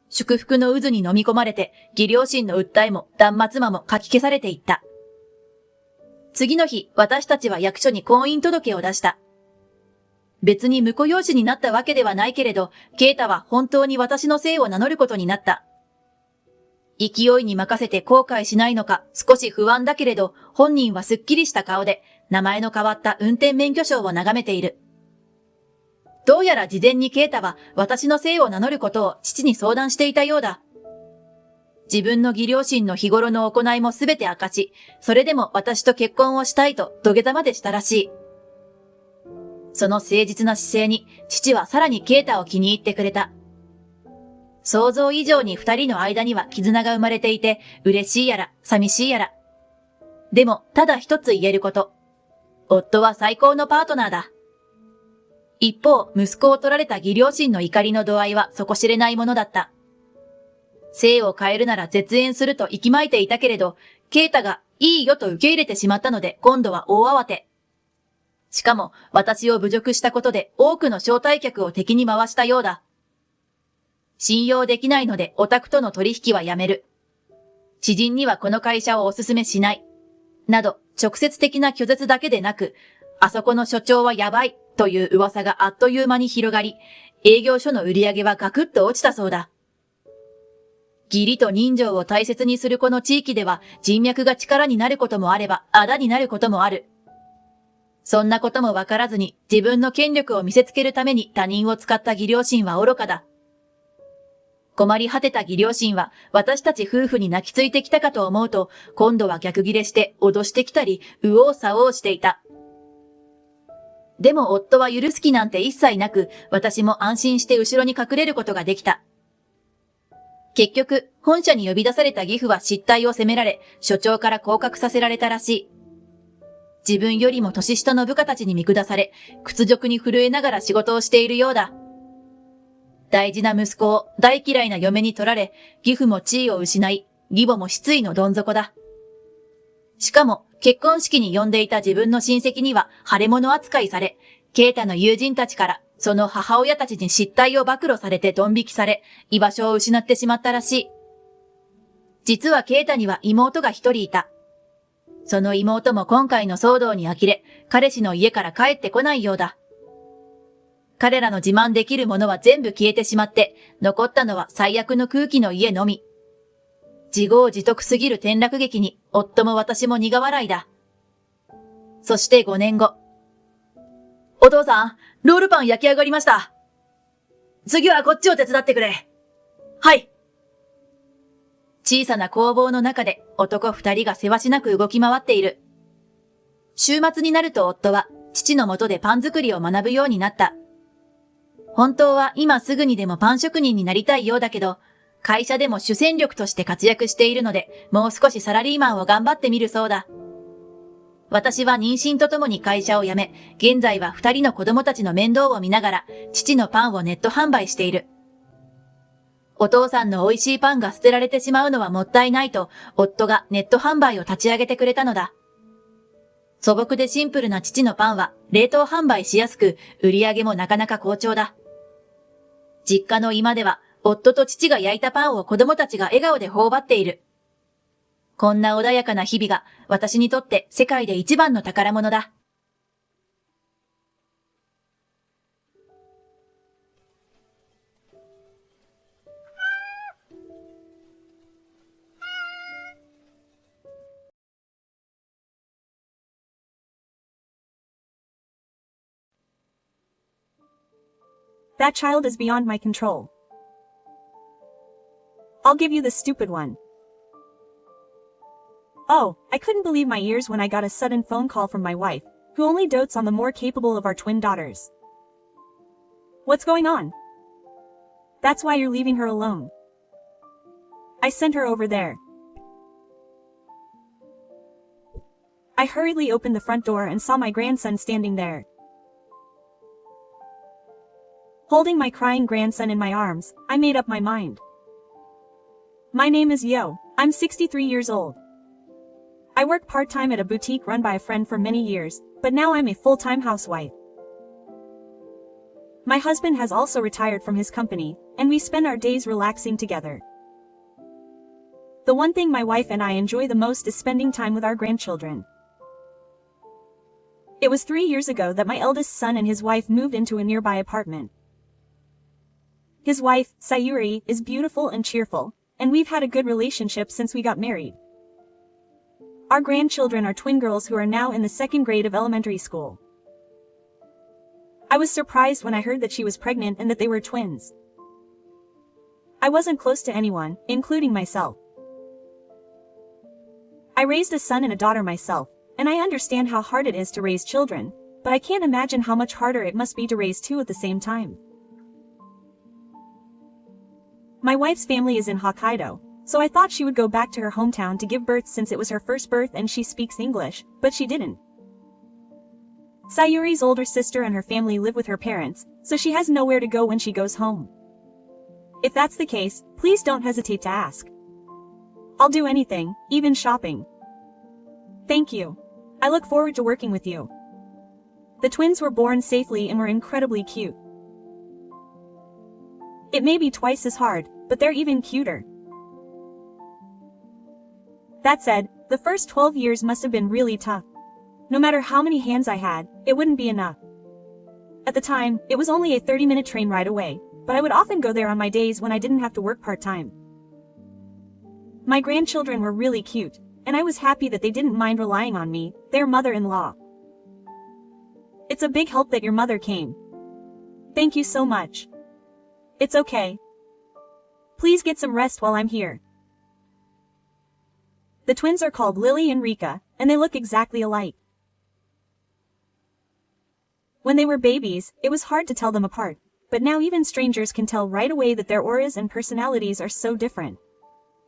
Speaker 2: 祝福の渦に飲み込まれて、義両親の訴えも断末魔もかき消されていった。次の日、私たちは役所に婚姻届を出した。別に婿養子になったわけではないけれど、ケイタは本当に私の姓を名乗ることになった。勢いに任せて後悔しないのか少し不安だけれど、本人はすっきりした顔で、名前の変わった運転免許証を眺めている。どうやら事前にケイタは私の姓を名乗ることを父に相談していたようだ。自分の義両親の日頃の行いもすべて明かし、それでも私と結婚をしたいと土下座までしたらしい。その誠実な姿勢に父はさらにケイタを気に入ってくれた。想像以上に二人の間には絆が生まれていて、嬉しいやら寂しいやら。でもただ一つ言えること。夫は最高のパートナーだ。
Speaker 1: 一方、息子を取られた義両親の怒りの度合いは底知れないものだった。姓を変えるなら絶縁すると息巻いていたけれど、ケイタがいいよと受け入れてしまったので今度は大慌て。しかも私を侮辱したことで多くの招待客を敵に回したようだ。信用できないのでオタクとの取引はやめる。知人にはこの会社をお勧めしない。など直接的な拒絶だけでなく、あそこの所長はやばいという噂があっという間に広がり、営業所の売り上げはガクッと落ちたそうだ。義理と人情を大切にするこの地域では人脈が力になることもあれば仇になることもある。そんなこともわからずに自分の権力を見せつけるために他人を使った義両親は愚かだ。困り果てた義両親は私たち夫婦に泣きついてきたかと思うと、今度は逆ギレして脅してきたり、右往左往していた。でも夫は許す気なんて一切なく、私も安心して後ろに隠れることができた。結局、本社に呼び出された義父は失態を責められ、所長から降格させられたらしい。自分よりも年下の部下たちに見下され、屈辱に震えながら仕事をしているようだ。大事な息子を大嫌いな嫁に取られ、義父も地位を失い、義母も失意のどん底だ。しかも、結婚式に呼んでいた自分の親戚には腫れ物扱いされ、ケイタの友人たちから、その母親たちに失態を暴露されてドン引きされ、居場所を失ってしまったらしい。実はケイタには妹が一人いた。その妹も今回の騒動に呆れ、彼氏の家から帰ってこないようだ。彼らの自慢できるものは全部消えてしまって、残ったのは最悪の空気の家のみ。自業自得すぎる転落劇に、夫も私も苦笑いだ。そして5年後。お父さん、ロールパン焼き上がりました。次はこっちを手伝ってくれ。はい。小さな工房の中で男2人がせわしなく動き回っている。週末になると夫は父の下でパン作りを学ぶようになった。本当は今すぐにでもパン職人になりたいようだけど、会社でも主戦力として活躍しているので、もう少しサラリーマンを頑張ってみるそうだ。私は妊娠とともに会社を辞め、現在は2人の子供たちの面倒を見ながら、父のパンをネット販売している。お父さんの美味しいパンが捨てられてしまうのはもったいないと、夫がネット販売を立ち上げてくれたのだ。素朴でシンプルな父のパンは冷凍販売しやすく、売り上げもなかなか好調だ。実家の居間では、夫と父が焼いたパンを子供たちが笑顔で頬張っている。こんな穏やかな日々が私にとって世界で一番の宝物だ。
Speaker 3: That child is beyond my control. I'll give you the stupid one. Oh, I couldn't believe my ears when I got a sudden phone call from my wife, who only dotes on the more capable of our twin daughters. What's going on? That's why you're leaving her alone. I sent her over there. I hurriedly opened the front door and saw my grandson standing there. Holding my crying grandson in my arms, I made up my mind. My name is Yo. I'm 63 years old. I worked part-time at a boutique run by a friend for many years, but now I'm a full-time housewife. My husband has also retired from his company, and we spend our days relaxing together. The one thing my wife and I enjoy the most is spending time with our grandchildren. It was 3 years ago that my eldest son and his wife moved into a nearby apartment. His wife, Sayuri, is beautiful and cheerful, and we've had a good relationship since we got married. Our grandchildren are twin girls who are now in the 2nd grade of elementary school. I was surprised when I heard that she was pregnant and that they were twins. I wasn't close to anyone, including myself. I raised a son and a daughter myself, and I understand how hard it is to raise children, but I can't imagine how much harder it must be to raise two at the same time. My wife's family is in Hokkaido, so I thought she would go back to her hometown to give birth since it was her first birth and she speaks English, but she didn't. Sayuri's older sister and her family live with her parents, so she has nowhere to go when she goes home. If that's the case, please don't hesitate to ask. I'll do anything, even shopping. Thank you. I look forward to working with you. The twins were born safely and were incredibly cute. It may be twice as hard, but they're even cuter. That said, the first 12 years must have been really tough. No matter how many hands I had, it wouldn't be enough. At the time, it was only a 30-minute train ride away, but I would often go there on my days when I didn't have to work part-time. My grandchildren were really cute, and I was happy that they didn't mind relying on me, their mother-in-law. It's a big help that your mother came. Thank you so much. It's okay. Please get some rest while I'm here. The twins are called Lily and Rika, and they look exactly alike. When they were babies, it was hard to tell them apart, but now even strangers can tell right away that their auras and personalities are so different.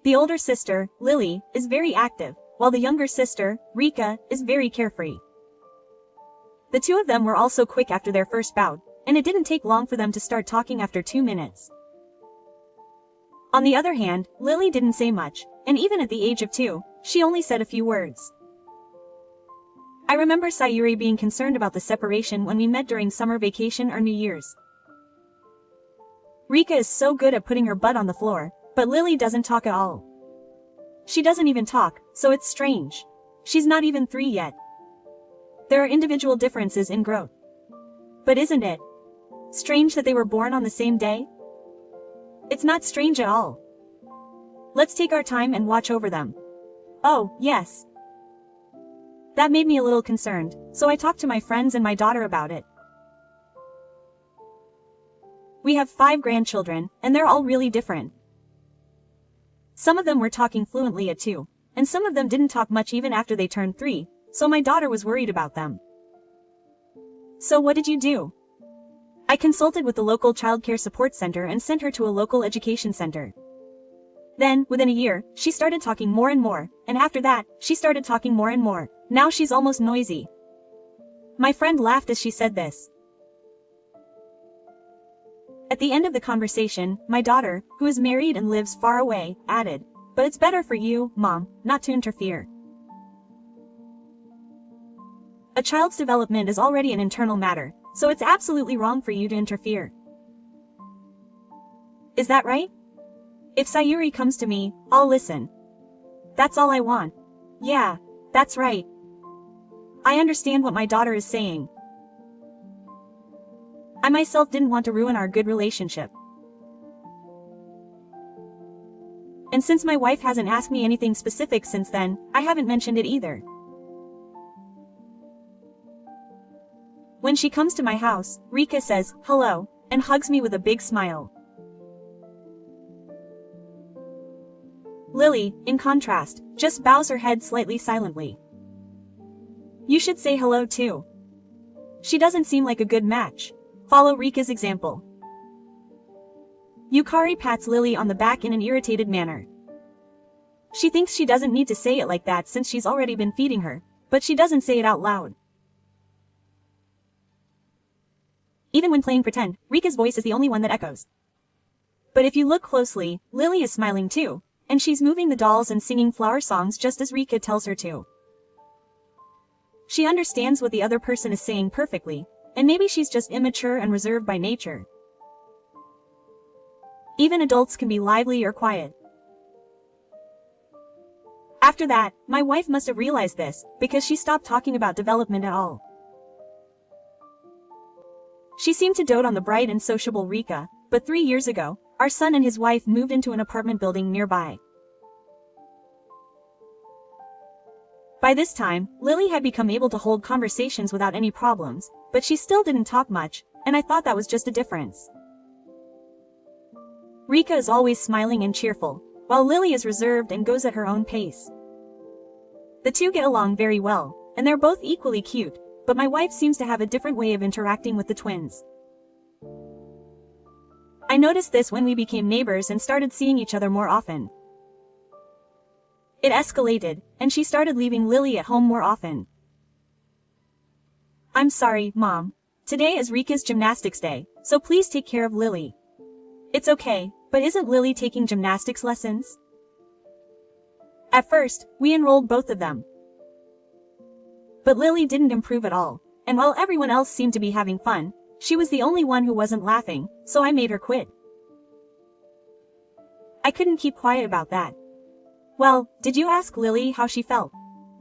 Speaker 3: The older sister, Lily, is very active, while the younger sister, Rika, is very carefree. The two of them were also quick after their first bout, and it didn't take long for them to start talking after 2 minutes. On the other hand, Lily didn't say much, and even at the age of 2, she only said a few words. I remember Sayuri being concerned about the separation when we met during summer vacation or New Year's. Rika is so good at putting her butt on the floor, but Lily doesn't talk at all. She doesn't even talk, so it's strange. She's not even 3 yet. There are individual differences in growth. But isn't it strange that they were born on the same day? It's not strange at all. Let's take our time and watch over them. Oh, yes. That made me a little concerned, so I talked to my friends and my daughter about it. We have 5 grandchildren, and they're all really different. Some of them were talking fluently at 2, and some of them didn't talk much even after they turned 3, so my daughter was worried about them. So what did you do? I consulted with the local childcare support center and sent her to a local education center. Then, within a year, she started talking more and more, and after that, she started talking more and more. Now she's almost noisy. My friend laughed as she said this. At the end of the conversation, my daughter, who is married and lives far away, added, "But it's better for you, Mom, not to interfere. A child's development is already an internal matter, so it's absolutely wrong for you to interfere." Is that right? If Sayuri comes to me, I'll listen. That's all I want. Yeah, that's right. I understand what my daughter is saying. I myself didn't want to ruin our good relationship. And since my wife hasn't asked me anything specific since then, I haven't mentioned it either. When she comes to my house, Rika says, "Hello," and hugs me with a big smile. Lily, in contrast, just bows her head slightly silently. You should say hello too. She doesn't seem like a good match. Follow Rika's example. Yukari pats Lily on the back in an irritated manner. She thinks she doesn't need to say it like that since she's already been feeding her, but she doesn't say it out loud. Even when playing pretend, Rika's voice is the only one that echoes. But if you look closely, Lily is smiling too, and she's moving the dolls and singing flower songs just as Rika tells her to. She understands what the other person is saying perfectly, and maybe she's just immature and reserved by nature. Even adults can be lively or quiet. After that, my wife must have realized this, because she stopped talking about development at all. She seemed to dote on the bright and sociable Rika, but 3 years ago, our son and his wife moved into an apartment building nearby. By this time, Lily had become able to hold conversations without any problems, but she still didn't talk much, and I thought that was just a difference. Rika is always smiling and cheerful, while Lily is reserved and goes at her own pace. The two get along very well, and they're both equally cute, but my wife seems to have a different way of interacting with the twins. I noticed this when we became neighbors and started seeing each other more often. It escalated, and she started leaving Lily at home more often. I'm sorry, Mom. Today is Rika's gymnastics day, so please take care of Lily. It's okay, but isn't Lily taking gymnastics lessons? At first, we enrolled both of them. But Lily didn't improve at all, and while everyone else seemed to be having fun, she was the only one who wasn't laughing, so I made her quit. I couldn't keep quiet about that. Well, did you ask Lily how she felt?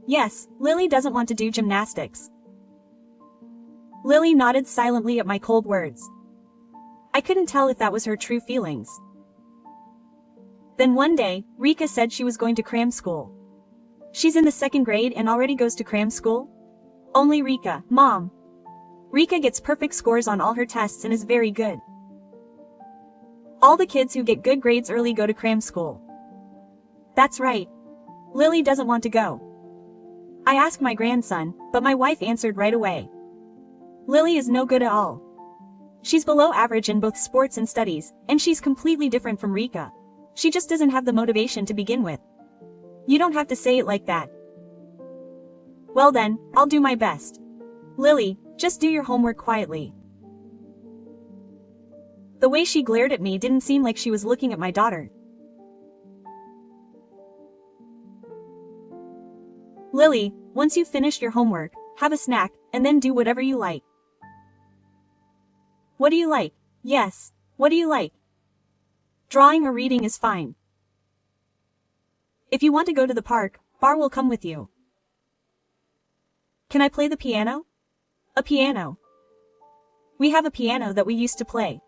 Speaker 3: Yes, Lily doesn't want to do gymnastics. Lily nodded silently at my cold words. I couldn't tell if that was her true feelings. Then one day, Rika said she was going to cram school. She's in the 2nd grade and already goes to cram school? Only Rika, Mom. Rika gets perfect scores on all her tests and is very good. All the kids who get good grades early go to cram school. That's right. Lily doesn't want to go. I asked my grandson, but my wife answered right away. Lily is no good at all. She's below average in both sports and studies, and she's completely different from Rika. She just doesn't have the motivation to begin with. You don't have to say it like that. Well then, I'll do my best. Lily, just do your homework quietly. The way she glared at me didn't seem like she was looking at my daughter. Lily, once you've finished your homework, have a snack, and then do whatever you like. What do you like? Yes, what do you like? Drawing or reading is fine. If you want to go to the park, Bar will come with you. Can I play the piano? A piano. We have a piano that we used to play.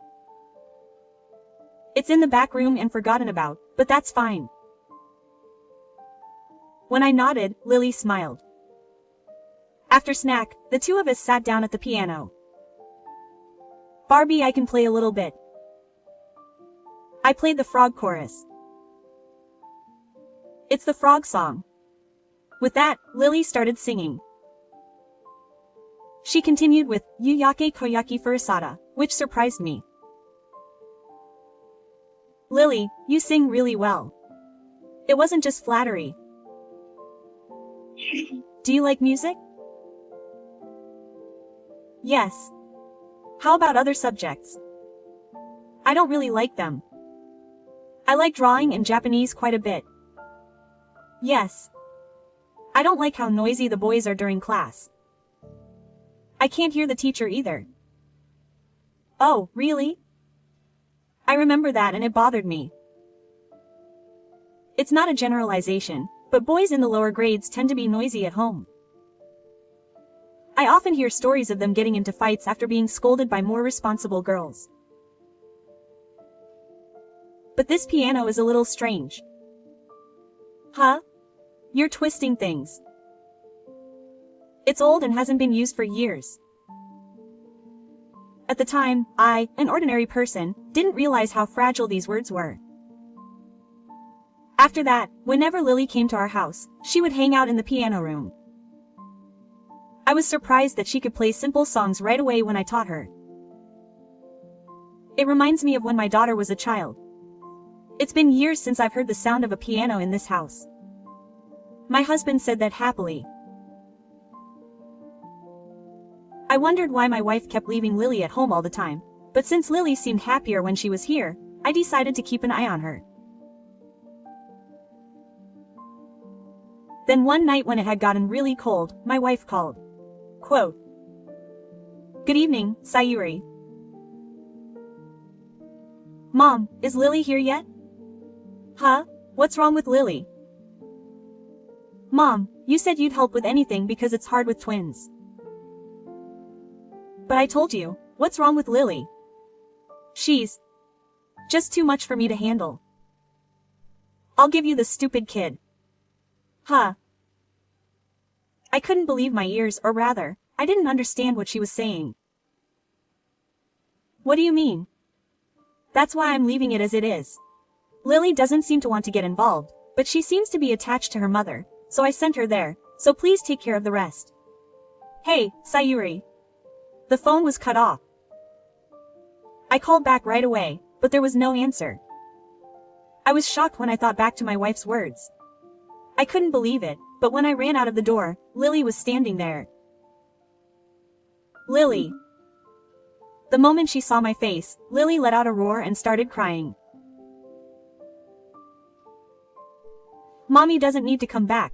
Speaker 3: It's in the back room and forgotten about, but that's fine. When I nodded, Lily smiled. After snack, the two of us sat down at the piano. Barbie, I can play a little bit. I played the frog chorus. It's the frog song. With that, Lily started singing. She continued with Yuyake Koyaki Furusada, which surprised me. Lily, you sing really well. It wasn't just flattery. Do you like music? Yes. How about other subjects? I don't really like them. I like drawing and Japanese quite a bit. Yes. I don't like how noisy the boys are during class. I can't hear the teacher either. Oh, really? I remember that and it bothered me. It's not a generalization, but boys in the lower grades tend to be noisy at home. I often hear stories of them getting into fights after being scolded by more responsible girls. But this piano is a little strange. Huh? You're twisting things. It's old and hasn't been used for years. At the time, I, an ordinary person, didn't realize how fragile these words were. After that, whenever Lily came to our house, she would hang out in the piano room. I was surprised that she could play simple songs right away when I taught her. It reminds me of when my daughter was a child. It's been years since I've heard the sound of a piano in this house. My husband said that happily. I wondered why my wife kept leaving Lily at home all the time, but since Lily seemed happier when she was here, I decided to keep an eye on her. Then one night when it had gotten really cold, my wife called. Quote, "Good evening, Sayuri. Mom, is Lily here yet? Huh? What's wrong with Lily? Mom, you said you'd help with anything because it's hard with twins. But I told you, what's wrong with Lily? She's just too much for me to handle. I'll give you the stupid kid. Huh?" I couldn't believe my ears, or rather, I didn't understand what she was saying. What do you mean? That's why I'm leaving it as it is. Lily doesn't seem to want to get involved, but she seems to be attached to her mother, so I sent her there, so please take care of the rest. Hey, Sayuri. The phone was cut off. I called back right away, but there was no answer. I was shocked when I thought back to my wife's words. I couldn't believe it, but when I ran out of the door, Lily was standing there. Lily. The moment she saw my face, Lily let out a roar and started crying. Mommy doesn't need to come back.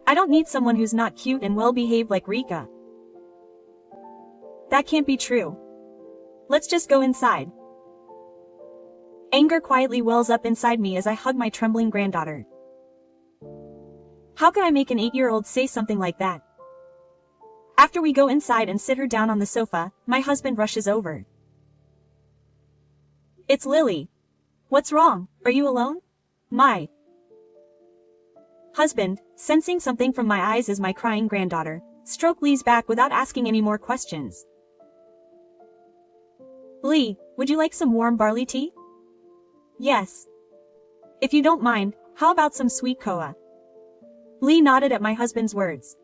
Speaker 3: I don't need someone who's not cute and well-behaved like Rika. That can't be true. Let's just go inside. Anger quietly wells up inside me as I hug my trembling granddaughter. How could I make an 8-year-old say something like that? After we go inside and sit her down on the sofa, my husband rushes over. It's Lily. What's wrong? Are you alone? My husband, sensing something from my eyes as my crying granddaughter, stroked Lee's back without asking any more questions. Lee, would you like some warm barley tea? Yes. If you don't mind, how about some sweet koa? Lee nodded at my husband's words.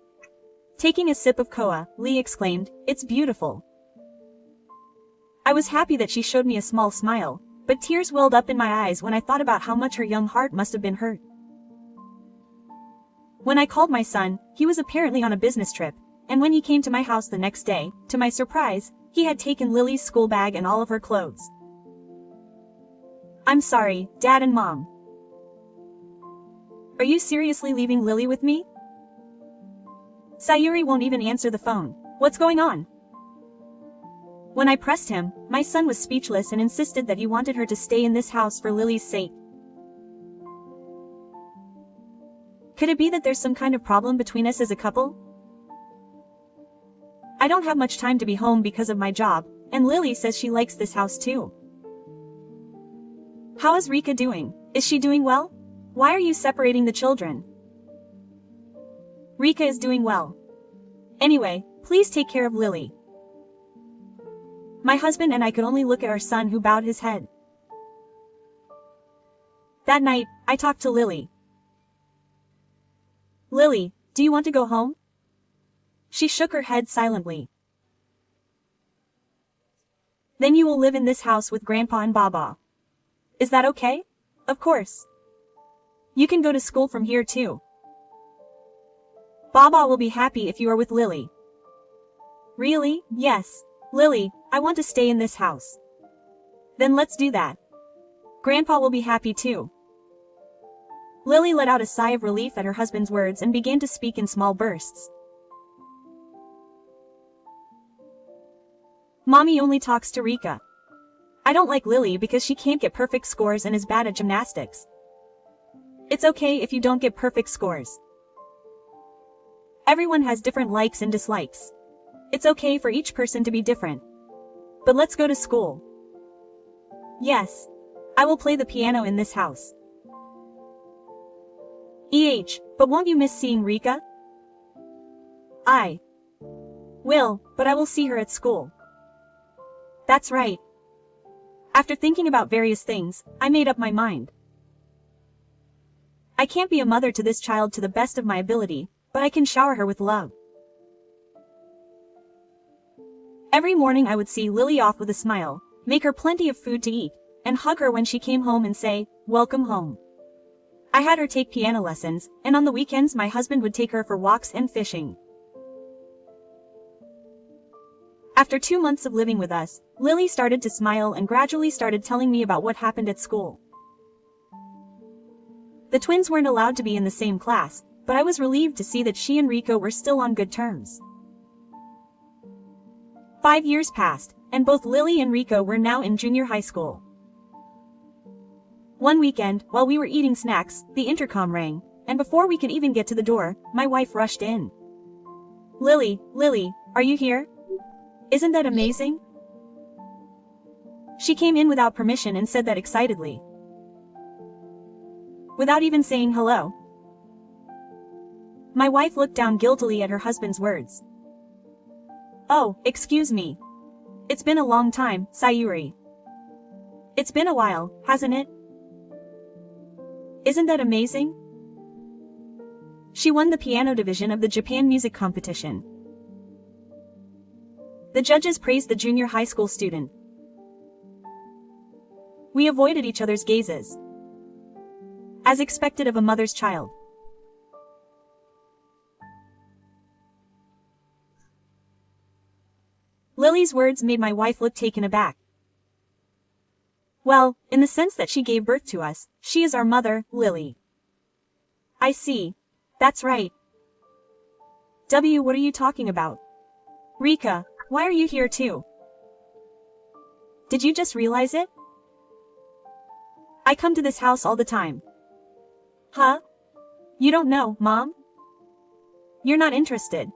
Speaker 3: Taking a sip of koa, Lee exclaimed, "It's beautiful." I was happy that she showed me a small smile, but tears welled up in my eyes when I thought about how much her young heart must have been hurt. When I called my son, he was apparently on a business trip, and when he came to my house the next day, to my surprise, he had taken Lily's school bag and all of her clothes. I'm sorry, Dad and Mom. Are you seriously leaving Lily with me? Sayuri won't even answer the phone. What's going on? When I pressed him, my son was speechless and insisted that he wanted her to stay in this house for Lily's sake. Could it be that there's some kind of problem between us as a couple? I don't have much time to be home because of my job, and Lily says she likes this house too. How is Rika doing? Is she doing well? Why are you separating the children? Rika is doing well. Anyway, please take care of Lily. My husband and I could only look at our son who bowed his head. That night, I talked to Lily. Lily, do you want to go home? She shook her head silently. Then you will live in this house with Grandpa and Baba. Is that okay? Of course. You can go to school from here too. Baba will be happy if you are with Lily. Really? Yes. Lily, I want to stay in this house. Then let's do that. Grandpa will be happy too. Lily let out a sigh of relief at her husband's words and began to speak in small bursts. Mommy only talks to Rika. I don't like Lily because she can't get perfect scores and is bad at gymnastics. It's okay if you don't get perfect scores. Everyone has different likes and dislikes. It's okay for each person to be different. But let's go to school. Yes. I will play the piano in this house. But won't you miss seeing Rika? I will, but I will see her at school. That's right. After thinking about various things, I made up my mind. I can't be a mother to this child to the best of my ability, but I can shower her with love. Every morning I would see Lily off with a smile, make her plenty of food to eat, and hug her when she came home and say, "Welcome home." I had her take piano lessons, and on the weekends my husband would take her for walks and fishing. After 2 months of living with us, Lily started to smile and gradually started telling me about what happened at school. The twins weren't allowed to be in the same class, but I was relieved to see that she and Rico were still on good terms. 5 years passed, and both Lily and Rico were now in junior high school. One weekend, while we were eating snacks, the intercom rang, and before we could even get to the door, my wife rushed in. Lily, are you here? Isn't that amazing? She came in without permission and said that excitedly. Without even saying hello. My wife looked down guiltily at her husband's words. Oh, excuse me. It's been a long time, Sayuri. It's been a while, hasn't it? Isn't that amazing? She won the piano division of the Japan music competition. The judges praised the junior high school student. We avoided each other's gazes. As expected of a mother's child. Lily's words made my wife look taken aback. Well, in the sense that she gave birth to us, she is our mother, Lily. I see. That's right. W, what are you talking about? Rika, why are you here too? Did you just realize it? I come to this house all the time. Huh? You don't know, Mom? You're not interested.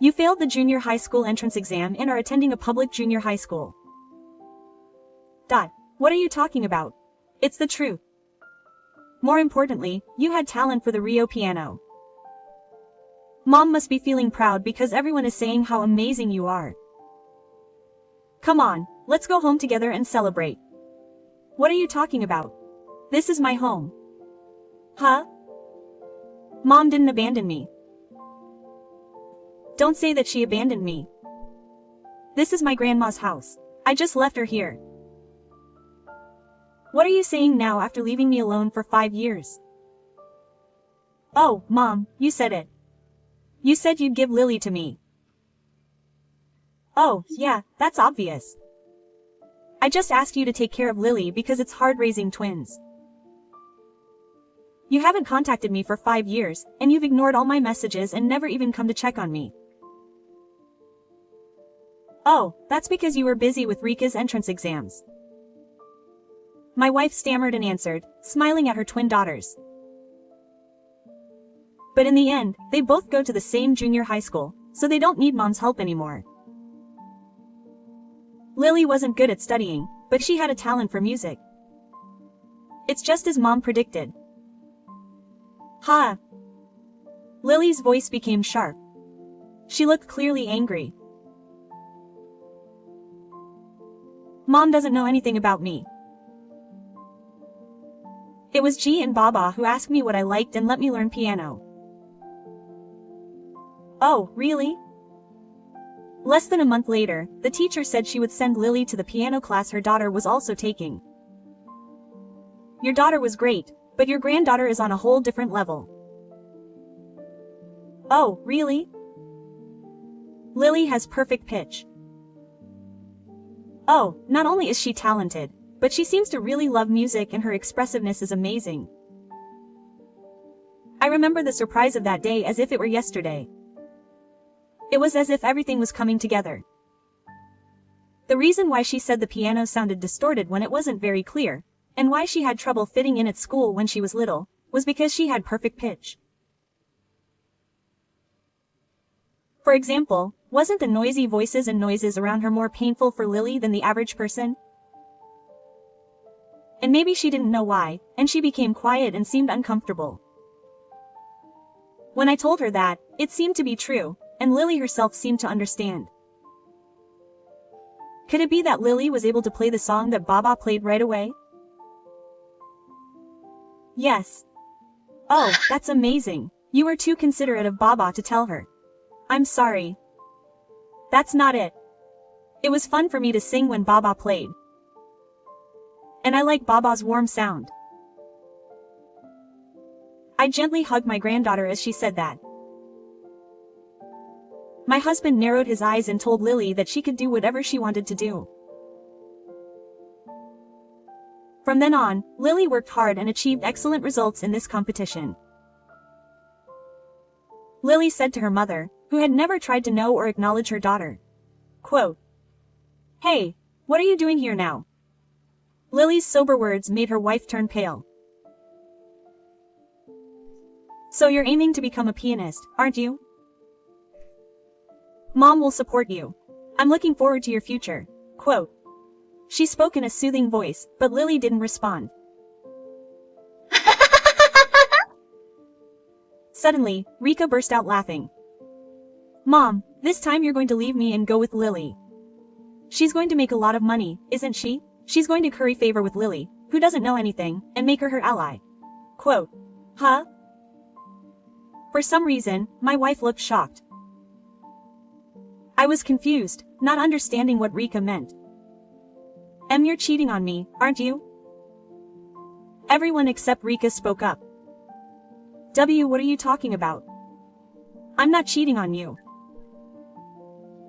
Speaker 3: You failed the junior high school entrance exam and are attending a public junior high school. What are you talking about? It's the truth. More importantly, you had talent for the Rio piano. Mom must be feeling proud because everyone is saying how amazing you are. Come on, let's go home together and celebrate. What are you talking about? This is my home. Huh? Mom didn't abandon me. Don't say that she abandoned me. This is my grandma's house. I just left her here. What are you saying now after leaving me alone for 5 years? Oh, Mom, you said it. You said you'd give Lily to me. Oh, yeah, that's obvious. I just asked you to take care of Lily because it's hard raising twins. You haven't contacted me for 5 years, and you've ignored all my messages and never even come to check on me. Oh, that's because you were busy with Rika's entrance exams. My wife stammered and answered, smiling at her twin daughters. But in the end, they both go to the same junior high school, so they don't need Mom's help anymore. Lily wasn't good at studying, but she had a talent for music. It's just as Mom predicted. Ha! Lily's voice became sharp. She looked clearly angry. Mom doesn't know anything about me. It was G and Baba who asked me what I liked and let me learn piano. Oh, really? Less than a month later, the teacher said she would send Lily to the piano class her daughter was also taking. Your daughter was great, but your granddaughter is on a whole different level. Oh, really? Lily has perfect pitch. Oh, not only is she talented, but she seems to really love music and her expressiveness is amazing. I remember the surprise of that day as if it were yesterday. It was as if everything was coming together. The reason why she said the piano sounded distorted when it wasn't very clear, and why she had trouble fitting in at school when she was little, was because she had perfect pitch. For example, wasn't the noisy voices and noises around her more painful for Lily than the average person? And maybe she didn't know why, and she became quiet and seemed uncomfortable. When I told her that, it seemed to be true, and Lily herself seemed to understand. Could it be that Lily was able to play the song that Baba played right away? Yes. Oh, that's amazing. You were too considerate of Baba to tell her. I'm sorry. That's not it. It was fun for me to sing when Baba played. And I like Baba's warm sound. I gently hugged my granddaughter as she said that. My husband narrowed his eyes and told Lily that she could do whatever she wanted to do. From then on, Lily worked hard and achieved excellent results in this competition. Lily said to her mother, who had never tried to know or acknowledge her daughter, quote, "Hey, what are you doing here now?" Lily's sober words made her wife turn pale. So you're aiming to become a pianist, aren't you? Mom will support you. I'm looking forward to your future, quote. She spoke in a soothing voice, but Lily didn't respond. Suddenly, Rika burst out laughing. Mom, this time you're going to leave me and go with Lily. She's going to make a lot of money, isn't she? She's going to curry favor with Lily, who doesn't know anything, and make her ally. Quote. Huh? For some reason, my wife looked shocked. I was confused, not understanding what Rika meant. You're cheating on me, aren't you? Everyone except Rika spoke up. W, what are you talking about? I'm not cheating on you.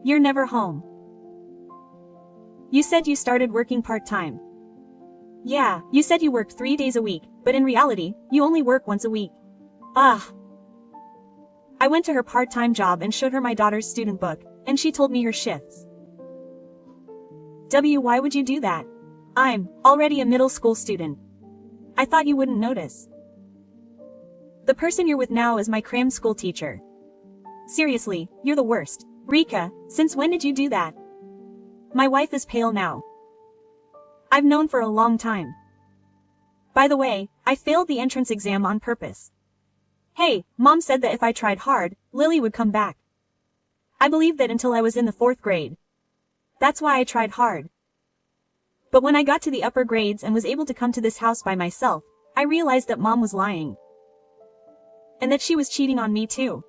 Speaker 3: You're never home. You said you started working part-time. Yeah, you said you worked 3 days a week, but in reality, you only work once a week. Ah. I went to her part-time job and showed her my daughter's student book, and she told me her shifts. Why would you do that? I'm already a middle school student. I thought you wouldn't notice. The person you're with now is my cram school teacher. Seriously, you're the worst. Rika, since when did you do that? My wife is pale now. I've known for a long time. By the way, I failed the entrance exam on purpose. Hey, Mom said that if I tried hard, Lily would come back. I believed that until I was in the 4th grade. That's why I tried hard. But when I got to the upper grades and was able to come to this house by myself, I realized that Mom was lying. And that she was cheating on me too.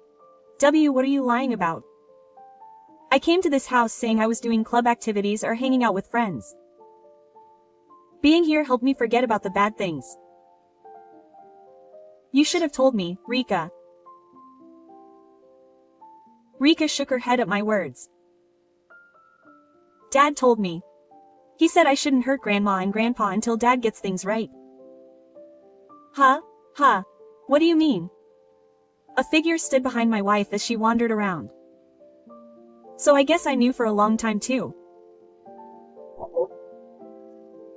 Speaker 3: What are you lying about? I came to this house saying I was doing club activities or hanging out with friends. Being here helped me forget about the bad things. You should have told me, Rika. Rika shook her head at my words. Dad told me. He said I shouldn't hurt Grandma and Grandpa until Dad gets things right. Huh? What do you mean? A figure stood behind my wife as she wandered around. So I guess I knew for a long time too.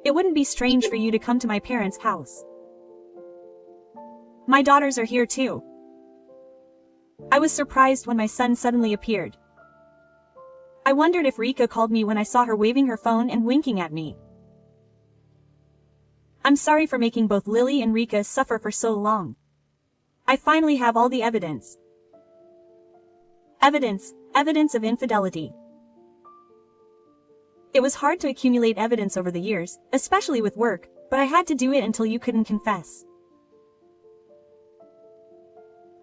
Speaker 3: It wouldn't be strange for you to come to my parents' house. My daughters are here too. I was surprised when my son suddenly appeared. I wondered if Rika called me when I saw her waving her phone and winking at me. I'm sorry for making both Lily and Rika suffer for so long. I finally have all the evidence. Evidence of infidelity. It was hard to accumulate evidence over the years, especially with work, but I had to do it until you couldn't confess.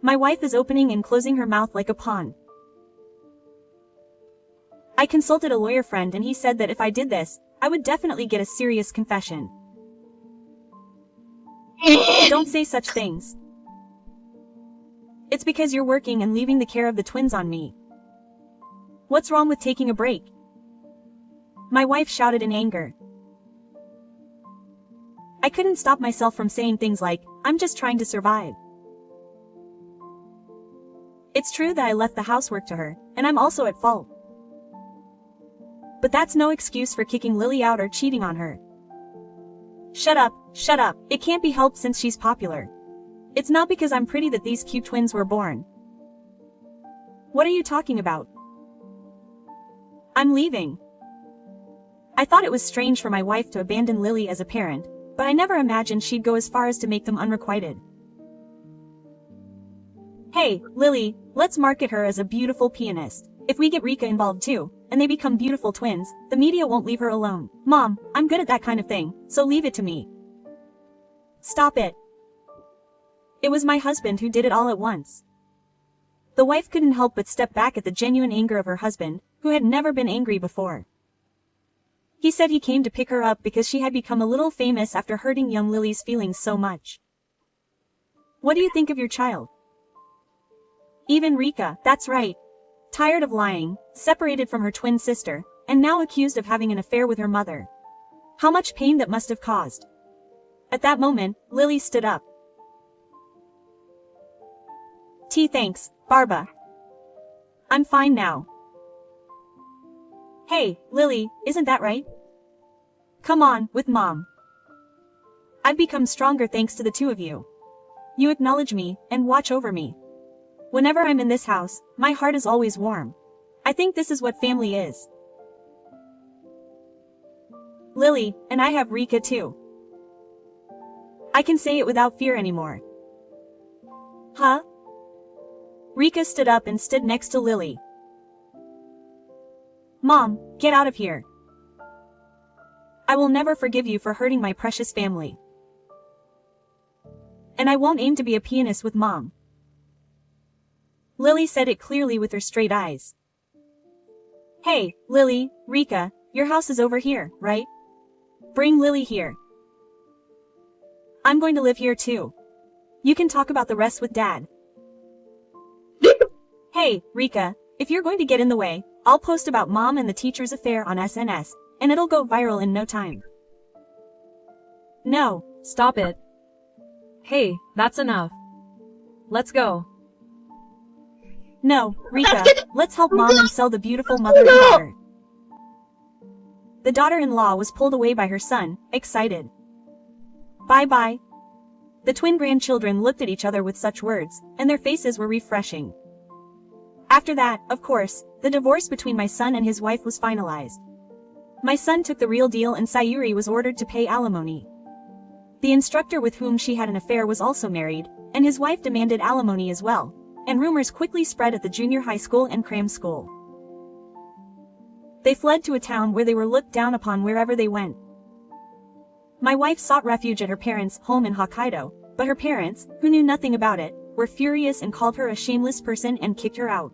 Speaker 3: My wife is opening and closing her mouth like a pawn. I consulted a lawyer friend and he said that if I did this, I would definitely get a serious confession. Don't say such things. It's because you're working and leaving the care of the twins on me. What's wrong with taking a break? My wife shouted in anger. I couldn't stop myself from saying things like, I'm just trying to survive. It's true that I left the housework to her, and I'm also at fault. But that's no excuse for kicking Lily out or cheating on her. Shut up. It can't be helped since she's popular. It's not because I'm pretty that these cute twins were born. What are you talking about? I'm leaving. I thought it was strange for my wife to abandon Lily as a parent, but I never imagined she'd go as far as to make them unrequited. Hey, Lily, let's market her as a beautiful pianist. If we get Rika involved too, and they become beautiful twins, the media won't leave her alone. Mom, I'm good at that kind of thing, so leave it to me. Stop it. It was my husband who did it all at once. The wife couldn't help but step back at the genuine anger of her husband, who had never been angry before. He said he came to pick her up because she had become a little famous after hurting young Lily's feelings so much. What do you think of your child? Even Rika, that's right. Tired of lying, separated from her twin sister, and now accused of having an affair with her mother. How much pain that must have caused. At that moment, Lily stood up. Thanks, Barba. I'm fine now. Hey, Lily, isn't that right? Come on, with Mom. I've become stronger thanks to the two of you. You acknowledge me, and watch over me. Whenever I'm in this house, my heart is always warm. I think this is what family is. Lily, and I have Rika too. I can say it without fear anymore. Huh? Rika stood up and stood next to Lily. Mom, get out of here. I will never forgive you for hurting my precious family. And I won't aim to be a pianist with Mom. Lily said it clearly with her straight eyes. Hey, Lily, Rika, your house is over here, right? Bring Lily here. I'm going to live here too. You can talk about the rest with Dad. Hey, Rika, if you're going to get in the way, I'll post about Mom and the teacher's affair on SNS, and it'll go viral in no time. No.
Speaker 4: Stop it. Hey, that's enough. Let's go.
Speaker 3: No, Rika, let's help mom and sell the beautiful mother and daughter. The daughter-in-law was pulled away by her son, excited. Bye-bye. The twin grandchildren looked at each other with such words, and their faces were refreshing. After that, of course, the divorce between my son and his wife was finalized. My son took the real deal and Sayuri was ordered to pay alimony. The instructor with whom she had an affair was also married, and his wife demanded alimony as well, and rumors quickly spread at the junior high school and cram school. They fled to a town where they were looked down upon wherever they went. My wife sought refuge at her parents' home in Hokkaido, but her parents, who knew nothing about it, were furious and called her a shameless person and kicked her out.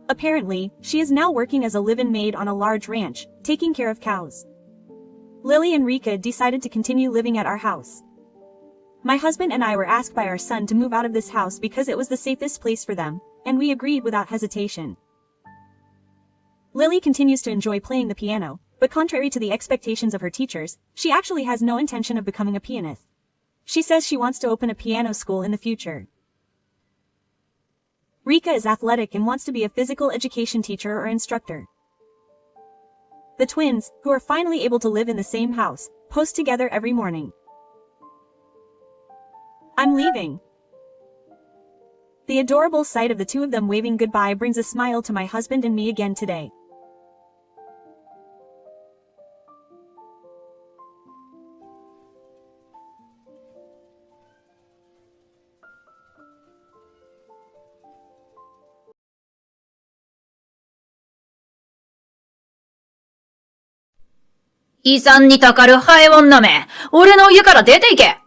Speaker 3: Apparently, she is now working as a live-in maid on a large ranch, taking care of cows. Lily and Rika decided to continue living at our house. My husband and I were asked by our son to move out of this house because it was the safest place for them, and we agreed without hesitation. Lily continues to enjoy playing the piano, but contrary to the expectations of her teachers, she actually has no intention of becoming a pianist. She says she wants to open a piano school in the future. Rika is athletic and wants to be a physical education teacher or instructor. The twins, who are finally able to live in the same house, post together every morning. I'm leaving. The adorable sight of the two of them waving goodbye brings a smile to my husband and me again today.
Speaker 1: 遺産にたかるハエ女め、俺の家から出て行け！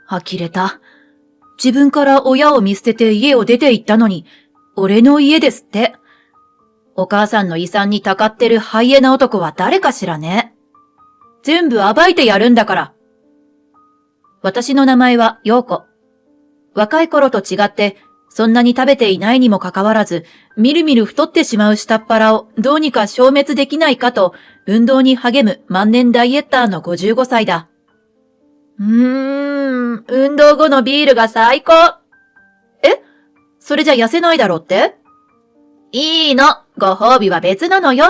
Speaker 1: 呆れた。自分から親を見捨てて家を出て行ったのに、俺の家ですって。お母さんの遺産にたかってるハイエナ男は誰かしらね。全部暴いてやるんだから。私の名前は陽子。若い頃と違って、そんなに食べていないにもかかわらず、みるみる太ってしまう下っ腹をどうにか消滅できないかと、運動に励む万年ダイエッターの55歳だ。運動後のビールが最高。え？それじゃ痩せないだろうって？いいの、ご褒美は別なのよ。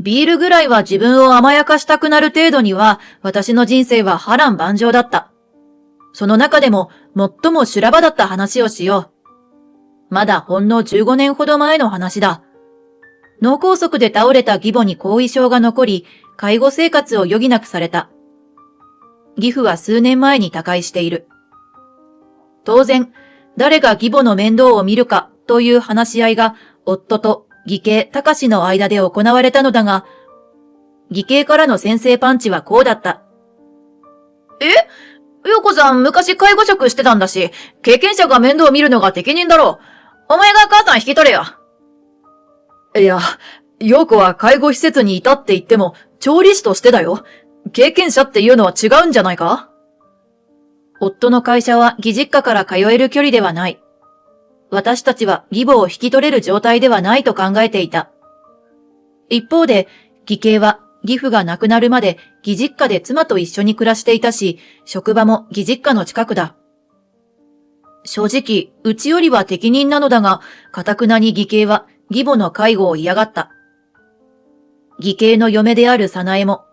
Speaker 1: ビールぐらいは自分を甘やかしたくなる程度には、私の人生は波乱万丈だった。その中でも最も修羅場だった話をしよう。まだほんの15年ほど前の話だ。脳梗塞で倒れた義母に後遺症が残り、介護生活を余儀なくされた。義父は数年前に他界している。当然、誰が義母の面倒を見るかという話し合いが夫と義兄隆の間で行われたのだが、義兄からの先制パンチはこうだった。陽子さん昔介護職してたんだし、経験者が面倒を見るのが適任だろう。お前が母さん引き取れよ。いや、陽子は介護施設にいたって言っても、調理師としてだよ。経験者っていうのは違うんじゃないか？夫の会社は義実家から通える距離ではない。私たちは義母を引き取れる状態ではないと考えていた。一方で、義兄は義父が亡くなるまで義実家で妻と一緒に暮らしていたし、職場も義実家の近くだ。正直、うちよりは適任なのだが、堅くなに義兄は義母の介護を嫌がった。義兄の嫁である早苗も、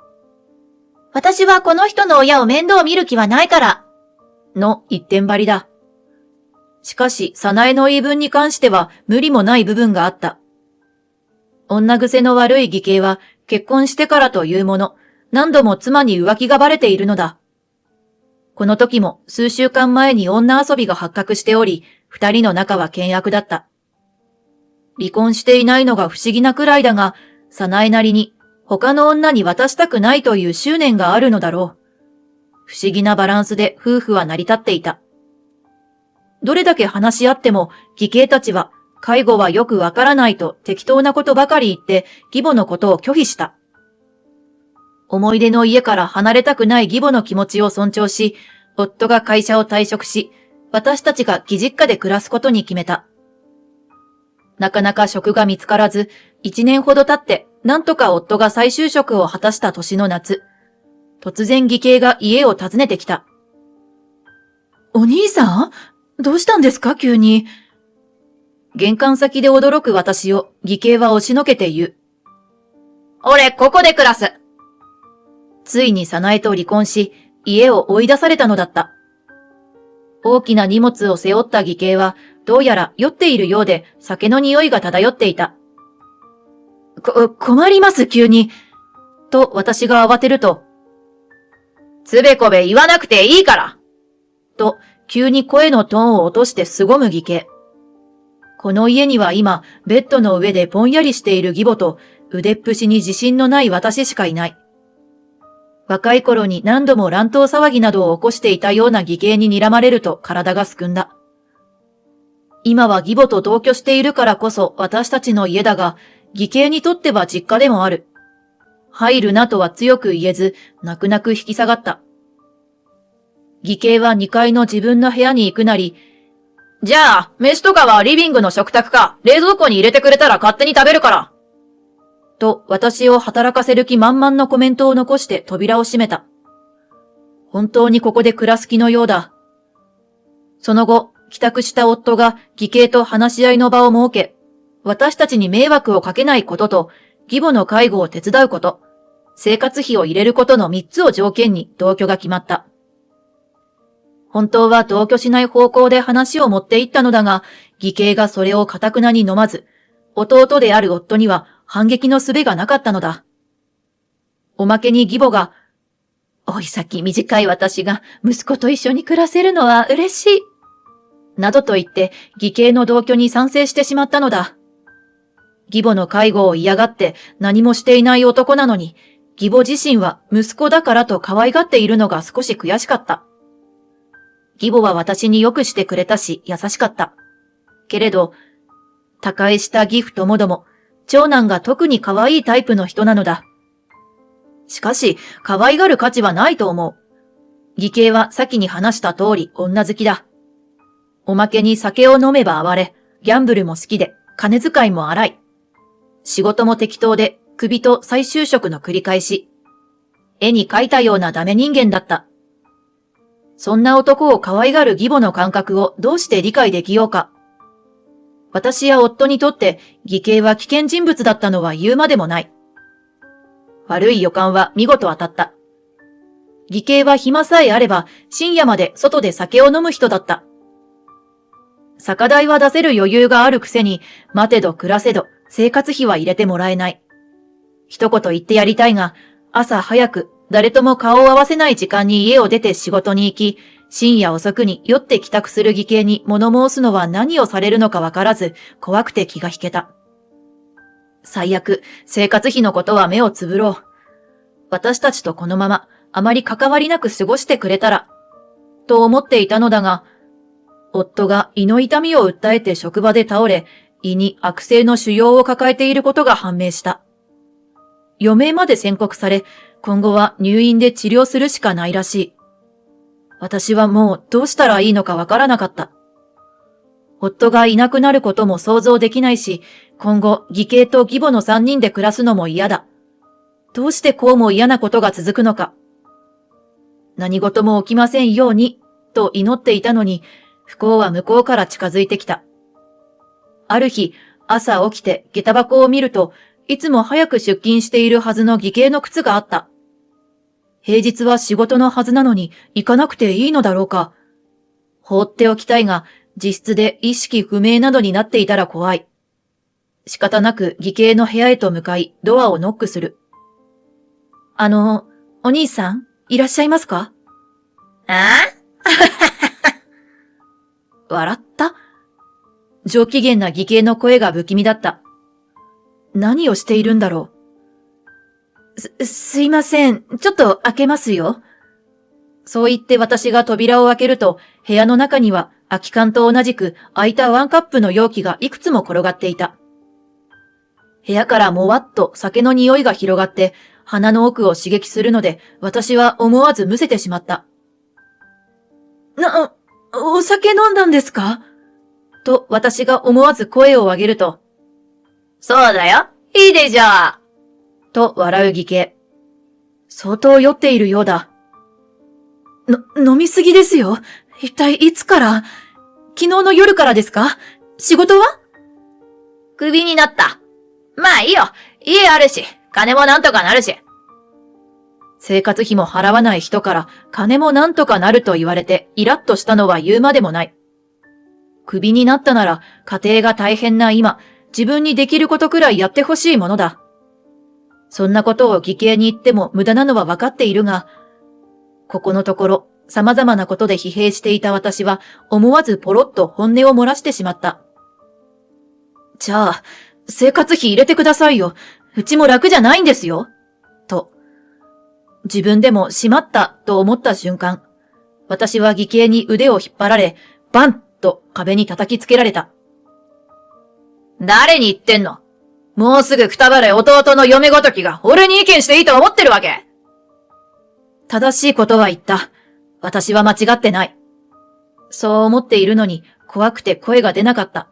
Speaker 1: 私はこの人の親を面倒見る気はないから、の一点張りだ。しかし、早苗の言い分に関しては無理もない部分があった。女癖の悪い義兄は結婚してからというもの、何度も妻に浮気がバレているのだ。この時も数週間前に女遊びが発覚しており、二人の仲は険悪だった。離婚していないのが不思議なくらいだが、早苗なりに他の女に渡したくないという執念があるのだろう。不思議なバランスで夫婦は成り立っていた。どれだけ話し合っても、義兄たちは介護はよくわからないと適当なことばかり言って義母のことを拒否した。思い出の家から離れたくない義母の気持ちを尊重し、夫が会社を退職し、私たちが義実家で暮らすことに決めた。なかなか職が見つからず、1年ほど経って、なんとか夫が再就職を果たした年の夏、突然義兄が家を訪ねてきた。
Speaker 2: お兄さん？どうしたんですか急に。
Speaker 1: 玄関先で驚く私を義兄は押しのけて言う。俺、ここで暮らす。ついに早苗と離婚し、家を追い出されたのだった。大きな荷物を背負った義兄は、どうやら酔っているようで酒の匂いが漂っていた。
Speaker 2: 困ります急に。
Speaker 1: と私が慌てると、つべこべ言わなくていいからと、急に声のトーンを落として凄む義兄。この家には今、ベッドの上でぼんやりしている義母と、腕っぷしに自信のない私しかいない。若い頃に何度も乱闘騒ぎなどを起こしていたような義兄に睨まれると体がすくんだ。今は義母と同居しているからこそ私たちの家だが、義兄にとっては実家でもある。入るなとは強く言えず、泣く泣く引き下がった。義兄は2階の自分の部屋に行くなり、じゃあ、飯とかはリビングの食卓か、冷蔵庫に入れてくれたら勝手に食べるから。と、私を働かせる気満々のコメントを残して扉を閉めた。本当にここで暮らす気のようだ。その後、帰宅した夫が義兄と話し合いの場を設け、私たちに迷惑をかけないことと、義母の介護を手伝うこと、生活費を入れることの3つを条件に同居が決まった。本当は同居しない方向で話を持っていったのだが、義兄がそれを堅くなに飲まず、弟である夫には反撃の術がなかったのだ。おまけに義母が、おい先短い私が息子と一緒に暮らせるのは嬉しい。などと言って義兄の同居に賛成してしまったのだ。義母の介護を嫌がって何もしていない男なのに、義母自身は息子だからと可愛がっているのが少し悔しかった。義母は私によくしてくれたし優しかった。けれど、他界した義父ともども、長男が特に可愛いタイプの人なのだ。しかし、可愛がる価値はないと思う。義兄は先に話した通り女好きだ。おまけに酒を飲めば暴れ、ギャンブルも好きで、金遣いも荒い。仕事も適当で、首と再就職の繰り返し。絵に描いたようなダメ人間だった。そんな男を可愛がる義母の感覚をどうして理解できようか。私や夫にとって義兄は危険人物だったのは言うまでもない。悪い予感は見事当たった。義兄は暇さえあれば深夜まで外で酒を飲む人だった。酒代は出せる余裕があるくせに、待てど暮らせど生活費は入れてもらえない。一言言ってやりたいが、朝早く誰とも顔を合わせない時間に家を出て仕事に行き、深夜遅くに酔って帰宅する義兄に物申すのは何をされるのかわからず、怖くて気が引けた。最悪、生活費のことは目をつぶろう。私たちとこのまま、あまり関わりなく過ごしてくれたら、と思っていたのだが、夫が胃の痛みを訴えて職場で倒れ、胃に悪性の腫瘍を抱えていることが判明した。余命まで宣告され、今後は入院で治療するしかないらしい。私はもうどうしたらいいのかわからなかった。夫がいなくなることも想像できないし、今後義兄と義母の3人で暮らすのも嫌だ。どうしてこうも嫌なことが続くのか。何事も起きませんように、と祈っていたのに、不幸は向こうから近づいてきた。ある日、朝起きて下駄箱を見ると、いつも早く出勤しているはずの義兄の靴があった。平日は仕事のはずなのに行かなくていいのだろうか。放っておきたいが、自室で意識不明などになっていたら怖い。仕方なく義兄の部屋へと向かい、ドアをノックする。お兄さん、いらっしゃいますか？笑った？上機嫌な義兄の声が不気味だった。何をしているんだろう。すいません。ちょっと開けますよ。そう言って私が扉を開けると、部屋の中には空き缶と同じく空いたワンカップの容器がいくつも転がっていた。部屋からもわっと酒の匂いが広がって、鼻の奥を刺激するので、私は思わずむせてしまった。お酒飲んだんですか？と私が思わず声を上げると、そうだよ。いいでしょう。と笑う義兄。相当酔っているようだ。
Speaker 2: 飲みすぎですよ。一体いつから？昨日の夜からですか？仕事は？
Speaker 1: クビになった。まあいいよ。家あるし、金もなんとかなるし。生活費も払わない人から金もなんとかなると言われてイラッとしたのは言うまでもない。クビになったなら家庭が大変な今、自分にできることくらいやってほしいものだ。そんなことを義兄に言っても無駄なのは分かっているが、ここのところ様々なことで疲弊していた私は思わずポロッと本音を漏らしてしまった。じゃあ、生活費入れてくださいよ。うちも楽じゃないんですよ。と。自分でもしまったと思った瞬間、私は義兄に腕を引っ張られ、バンと壁に叩きつけられた。誰に言ってんの？もうすぐくたばる弟の嫁ごときが俺に意見していいと思ってるわけ？正しいことは言った。私は間違ってない。そう思っているのに怖くて声が出なかった。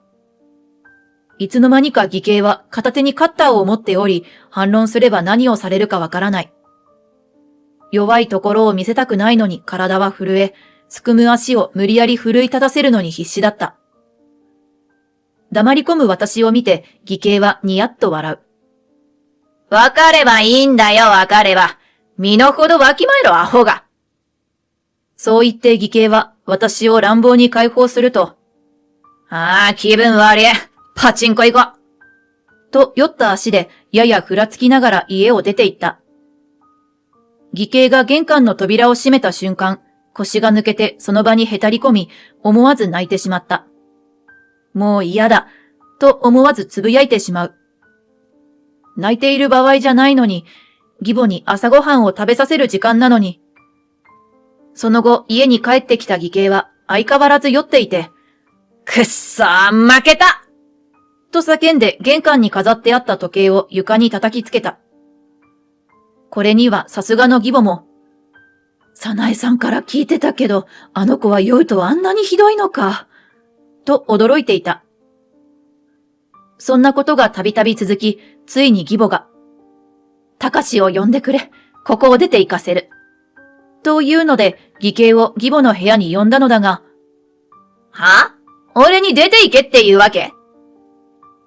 Speaker 1: いつの間にか義兄は片手にカッターを持っており、反論すれば何をされるかわからない。弱いところを見せたくないのに体は震え、すくむ足を無理やり奮い立たせるのに必死だった。黙り込む私を見て、義兄はニヤッと笑う。わかればいいんだよ、わかれば。身の程わきまえろ、アホが。そう言って義兄は私を乱暴に解放すると、気分悪い。パチンコ行こう。と酔った足でややふらつきながら家を出て行った。義兄が玄関の扉を閉めた瞬間、腰が抜けてその場にへたり込み、思わず泣いてしまった。もう嫌だ、と思わずつぶやいてしまう。泣いている場合じゃないのに、義母に朝ごはんを食べさせる時間なのに。その後、家に帰ってきた義兄は相変わらず酔っていて、くっそー、負けたと叫んで玄関に飾ってあった時計を床に叩きつけた。これにはさすがの義母も、早苗さんから聞いてたけど、あの子は酔うとあんなにひどいのか、と驚いていた。そんなことがたびたび続き、ついに義母が、たかしを呼んでくれ、ここを出て行かせる。というので、義兄を義母の部屋に呼んだのだが、は？俺に出て行けっていうわけ？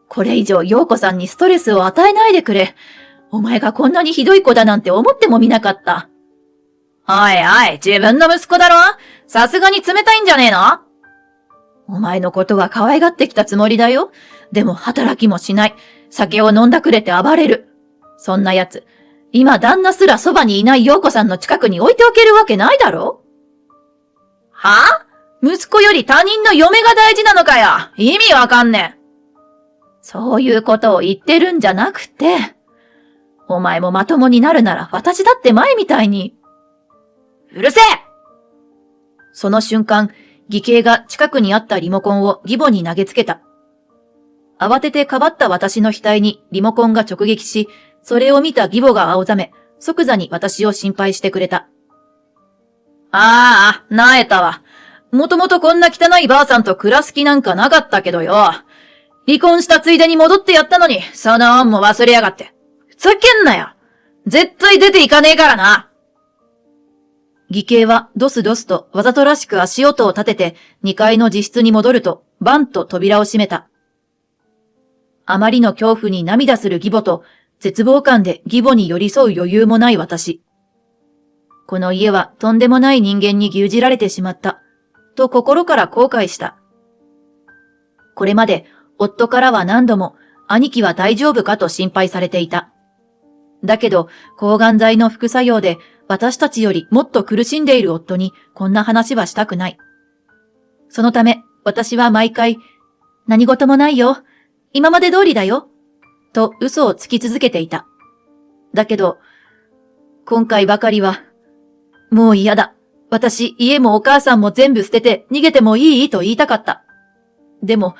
Speaker 1: これ以上陽子さんにストレスを与えないでくれ。お前がこんなにひどい子だなんて思ってもみなかった。おいおい、自分の息子だろ？さすがに冷たいんじゃねえの？お前のことは可愛がってきたつもりだよ。でも働きもしない。酒を飲んだくれて暴れる。そんな奴、今旦那すらそばにいない陽子さんの近くに置いておけるわけないだろ？はぁ？息子より他人の嫁が大事なのかよ。意味わかんねえ。そういうことを言ってるんじゃなくて、お前もまともになるなら私だって前みたいに。うるせえ！その瞬間、義兄が近くにあったリモコンを義母に投げつけた。慌ててかばった私の額にリモコンが直撃し、それを見た義母が青ざめ、即座に私を心配してくれた。ああ、なえたわ。もともとこんな汚いばあさんと暮らす気なんかなかったけどよ。離婚したついでに戻ってやったのに、その恩も忘れやがって。ふざけんなよ。絶対出ていかねえからな。義兄はドスドスとわざとらしく足音を立てて2階の自室に戻るとバンと扉を閉めた。あまりの恐怖に涙する義母と絶望感で義母に寄り添う余裕もない私。この家はとんでもない人間に牛耳られてしまった。と心から後悔した。これまで夫からは何度も兄貴は大丈夫かと心配されていた。だけど抗がん剤の副作用で私たちよりもっと苦しんでいる夫にこんな話はしたくない。そのため私は毎回何事もないよ。今まで通りだよ。と嘘をつき続けていた。だけど今回ばかりはもう嫌だ。私、家もお母さんも全部捨てて逃げてもいいと言いたかった。でも、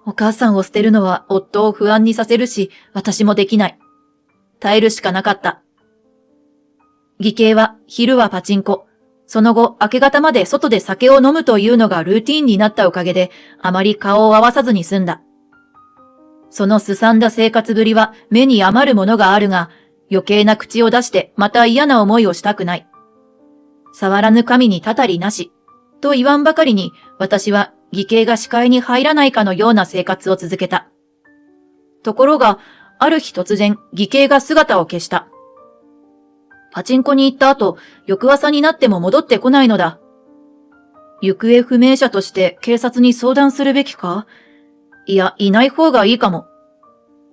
Speaker 1: お母さんを捨てるのは夫を不安にさせるし、私もできない。耐えるしかなかった。義兄は昼はパチンコ、その後明け方まで外で酒を飲むというのがルーティーンになったおかげで、あまり顔を合わさずに済んだ。そのすさんだ生活ぶりは目に余るものがあるが、余計な口を出してまた嫌な思いをしたくない。触らぬ神にたたりなし、と言わんばかりに私は義兄が視界に入らないかのような生活を続けた。ところが、ある日突然義兄が姿を消した。パチンコに行った後、翌朝になっても戻ってこないのだ。行方不明者として警察に相談するべきか？いや、いない方がいいかも。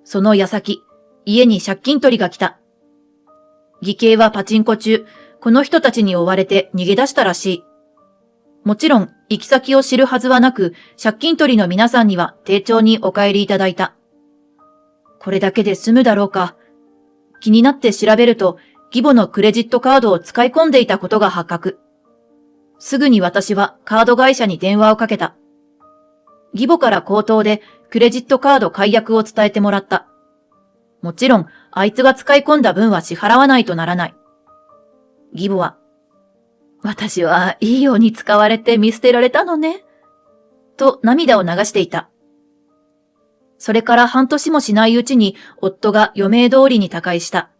Speaker 1: その矢先、家に借金取りが来た。義兄はパチンコ中、この人たちに追われて逃げ出したらしい。もちろん、行き先を知るはずはなく、借金取りの皆さんには丁重にお帰りいただいた。これだけで済むだろうか。気になって調べると、義母のクレジットカードを使い込んでいたことが発覚。すぐに私はカード会社に電話をかけた。義母から口頭でクレジットカード解約を伝えてもらった。もちろん、あいつが使い込んだ分は支払わないとならない。義母は、私はいいように使われて見捨てられたのね。と涙を流していた。それから半年もしないうちに夫が余命通りに他界した。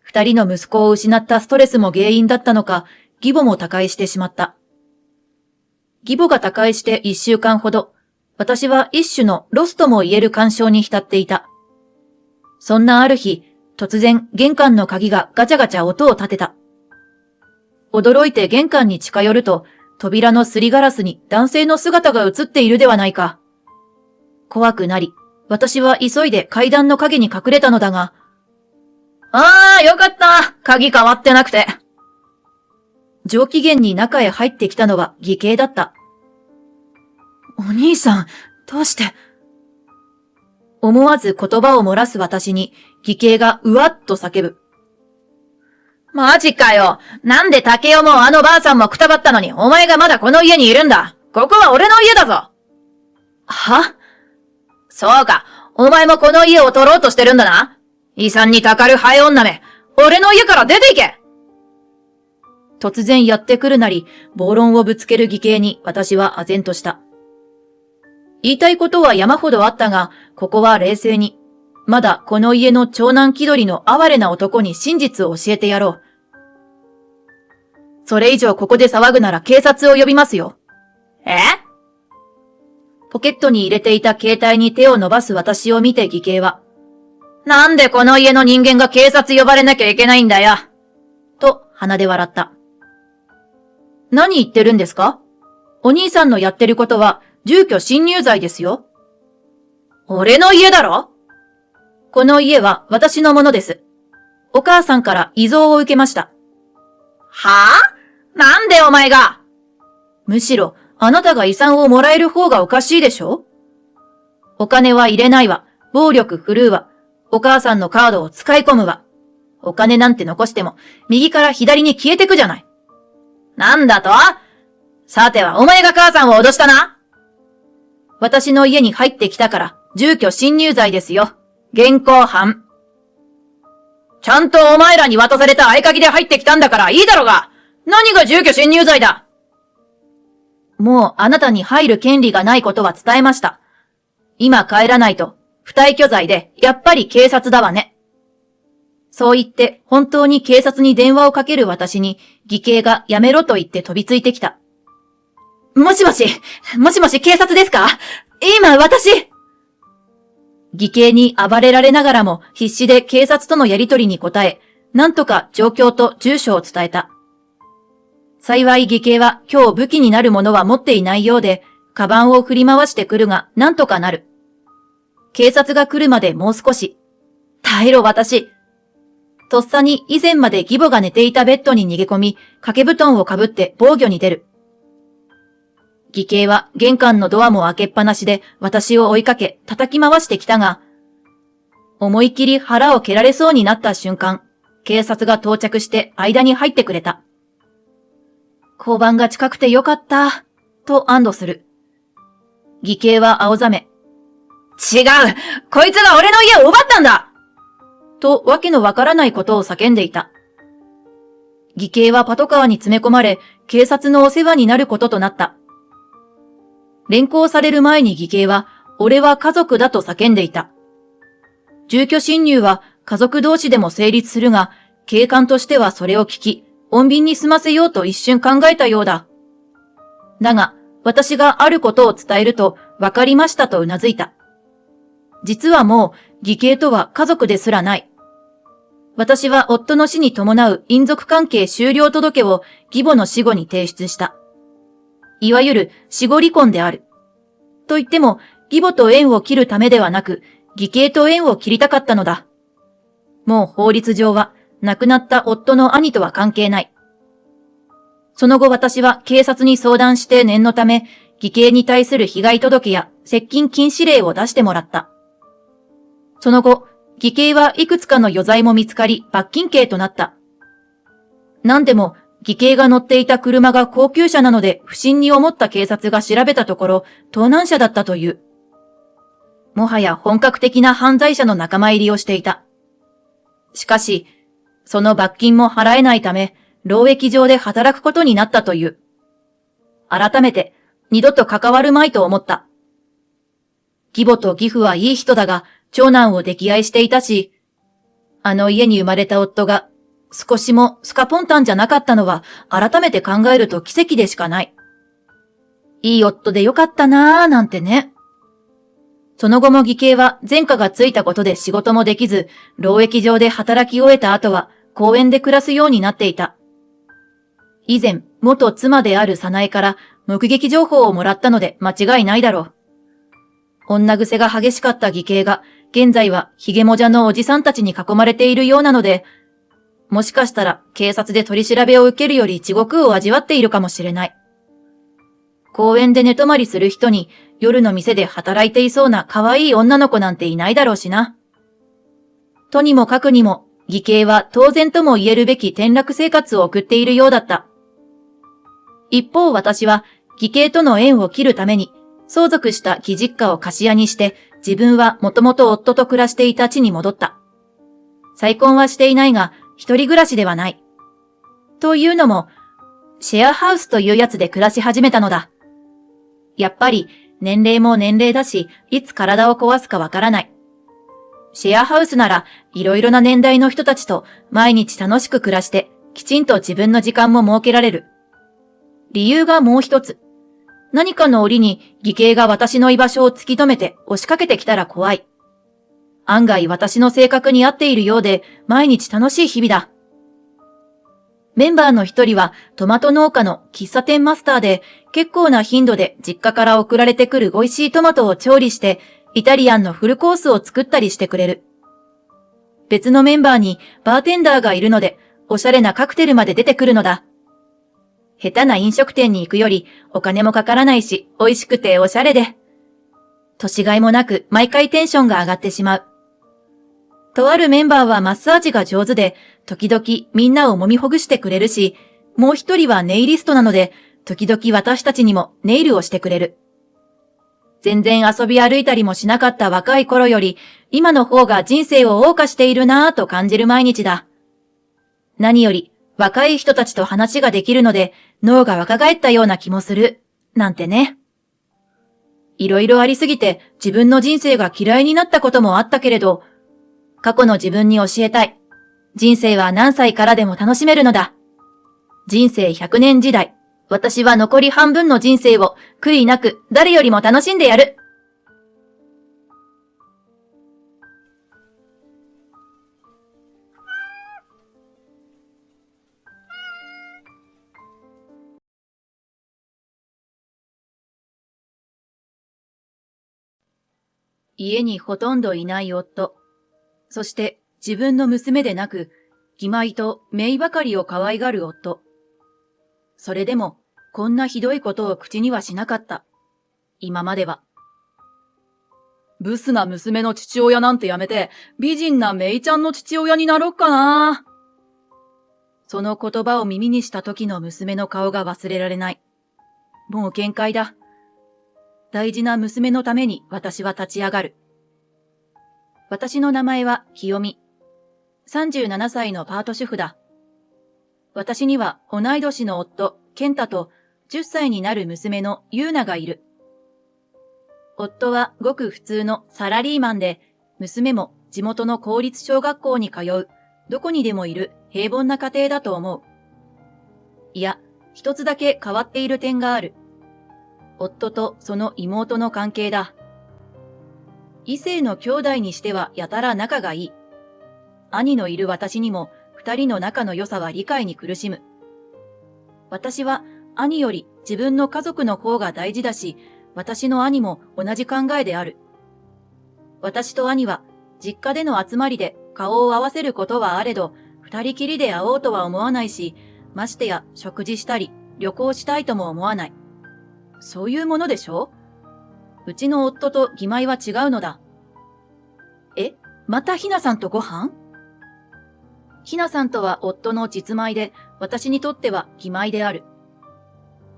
Speaker 1: 二人の息子を失ったストレスも原因だったのか、義母も他界してしまった。義母が他界して1週間ほど、私は一種のロスとも言える感傷に浸っていた。そんなある日、突然玄関の鍵がガチャガチャ音を立てた。驚いて玄関に近寄ると、扉のすりガラスに男性の姿が映っているではないか。怖くなり、私は急いで階段の影に隠れたのだが、よかった。鍵変わってなくて。上機嫌に中へ入ってきたのは義兄だった。お兄さん、どうして？思わず言葉を漏らす私に義兄がうわっと叫ぶ。マジかよ。なんで竹雄もあのばあさんもくたばったのにお前がまだこの家にいるんだ。ここは俺の家だぞ。は？そうか。お前もこの家を取ろうとしてるんだな。遺産にたかるハエ女め。俺の家から出て行け。突然やってくるなり、暴論をぶつける義兄に私は唖然とした。言いたいことは山ほどあったが、ここは冷静に。まだこの家の長男気取りの哀れな男に真実を教えてやろう。それ以上ここで騒ぐなら警察を呼びますよ。ポケットに入れていた携帯に手を伸ばす私を見て義兄は、なんでこの家の人間が警察呼ばれなきゃいけないんだよ。と鼻で笑った。何言ってるんですか？お兄さんのやってることは住居侵入罪ですよ。俺の家だろ？この家は私のものです。お母さんから遺贈を受けました。はぁ？なんでお前が？むしろあなたが遺産をもらえる方がおかしいでしょ？お金は入れないわ。暴力振るうわ。お母さんのカードを使い込むわ。お金なんて残しても右から左に消えてくじゃない。なんだと？さてはお前が母さんを脅したな。私の家に入ってきたから住居侵入罪ですよ。現行犯。ちゃんとお前らに渡された合鍵で入ってきたんだからいいだろうが。何が住居侵入罪だ。もうあなたに入る権利がないことは伝えました。今帰らないと不退去罪でやっぱり警察だわね。そう言って本当に警察に電話をかける私に義兄がやめろと言って飛びついてきた。もしもし警察ですか？今私。義兄に暴れられながらも必死で警察とのやりとりに答え、なんとか状況と住所を伝えた。幸い義兄は今日武器になるものは持っていないようで、カバンを振り回してくるがなんとかなる。警察が来るまでもう少し。耐えろ私。とっさに以前まで義母が寝ていたベッドに逃げ込み、掛け布団をかぶって防御に出る。義兄は玄関のドアも開けっぱなしで私を追いかけ叩き回してきたが、思い切り腹を蹴られそうになった瞬間、警察が到着して間に入ってくれた。交番が近くてよかった、と安堵する。義兄は青ざめ。違う！こいつが俺の家を奪ったんだ！とわけのわからないことを叫んでいた。義兄はパトカーに詰め込まれ、警察のお世話になることとなった。連行される前に義兄は、俺は家族だと叫んでいた。住居侵入は家族同士でも成立するが、警官としてはそれを聞き、穏便に済ませようと一瞬考えたようだ。だが、私があることを伝えると、わかりましたと頷いた。実はもう、義兄とは家族ですらない。私は夫の死に伴う姻族関係終了届を義母の死後に提出した。いわゆる死後離婚である。と言っても、義母と縁を切るためではなく、義兄と縁を切りたかったのだ。もう法律上は、亡くなった夫の兄とは関係ない。その後私は警察に相談して念のため、義兄に対する被害届や接近禁止令を出してもらった。その後、義兄はいくつかの余罪も見つかり罰金刑となった。なんでも、義兄が乗っていた車が高級車なので不審に思った警察が調べたところ、盗難車だったという。もはや本格的な犯罪者の仲間入りをしていた。しかし、その罰金も払えないため、労役上で働くことになったという。改めて、二度と関わるまいと思った。義母と義父はいい人だが、長男を溺愛していたし、あの家に生まれた夫が、少しもスカポンタンじゃなかったのは、改めて考えると奇跡でしかない。いい夫でよかったなぁ、なんてね。その後も義兄は前科がついたことで仕事もできず、労役上で働き終えた後は、公園で暮らすようになっていた。以前、元妻である早苗から目撃情報をもらったので間違いないだろう。女癖が激しかった義兄が、現在はヒゲモジャのおじさんたちに囲まれているようなので、もしかしたら警察で取り調べを受けるより地獄を味わっているかもしれない。公園で寝泊まりする人に夜の店で働いていそうな可愛い女の子なんていないだろうしな。とにもかくにも、義兄は当然とも言えるべき転落生活を送っているようだった。一方私は義兄との縁を切るために相続した義実家を貸家にして自分はもともと夫と暮らしていた地に戻った。再婚はしていないが一人暮らしではない。というのもシェアハウスというやつで暮らし始めたのだ。やっぱり年齢も年齢だしいつ体を壊すかわからない。シェアハウスならいろいろな年代の人たちと毎日楽しく暮らしてきちんと自分の時間も設けられる。理由がもう一つ。何かの折に義兄が私の居場所を突き止めて押しかけてきたら怖い。案外私の性格に合っているようで毎日楽しい日々だ。メンバーの一人はトマト農家の喫茶店マスターで結構な頻度で実家から送られてくる美味しいトマトを調理してイタリアンのフルコースを作ったりしてくれる。別のメンバーにバーテンダーがいるのでおしゃれなカクテルまで出てくるのだ。下手な飲食店に行くよりお金もかからないし美味しくておしゃれで。年がいもなく毎回テンションが上がってしまう。とあるメンバーはマッサージが上手で時々みんなを揉みほぐしてくれるし、もう一人はネイリストなので時々私たちにもネイルをしてくれる。全然遊び歩いたりもしなかった若い頃より今の方が人生を謳歌しているなぁと感じる毎日だ。何より若い人たちと話ができるので脳が若返ったような気もする。なんてね。いろいろありすぎて自分の人生が嫌いになったこともあったけれど、過去の自分に教えたい。人生は何歳からでも楽しめるのだ。人生100年時代。私は残り半分の人生を悔いなく誰よりも楽しんでやる。家にほとんどいない夫。そして自分の娘でなく、義妹と姪ばかりを可愛がる夫。それでも、こんなひどいことを口にはしなかった。今までは。
Speaker 2: ブスな娘の父親なんてやめて、美人なメイちゃんの父親になろっかな。
Speaker 1: その言葉を耳にした時の娘の顔が忘れられない。もう限界だ。大事な娘のために私は立ち上がる。私の名前は清美。37歳のパート主婦だ。私には同い年の夫、健太と10歳になる娘の優奈がいる。夫はごく普通のサラリーマンで、娘も地元の公立小学校に通う、どこにでもいる平凡な家庭だと思う。いや、一つだけ変わっている点がある。夫とその妹の関係だ。異性の兄弟にしてはやたら仲がいい。兄のいる私にも二人の仲の良さは理解に苦しむ。私は兄より自分の家族の方が大事だし、私の兄も同じ考えである。私と兄は実家での集まりで顔を合わせることはあれど、二人きりで会おうとは思わないし、ましてや食事したり旅行したいとも思わない。そういうものでしょ？うちの夫と義妹は違うのだ。またひなさんとご飯？ひなさんとは夫の実米で、私にとっては義妹である。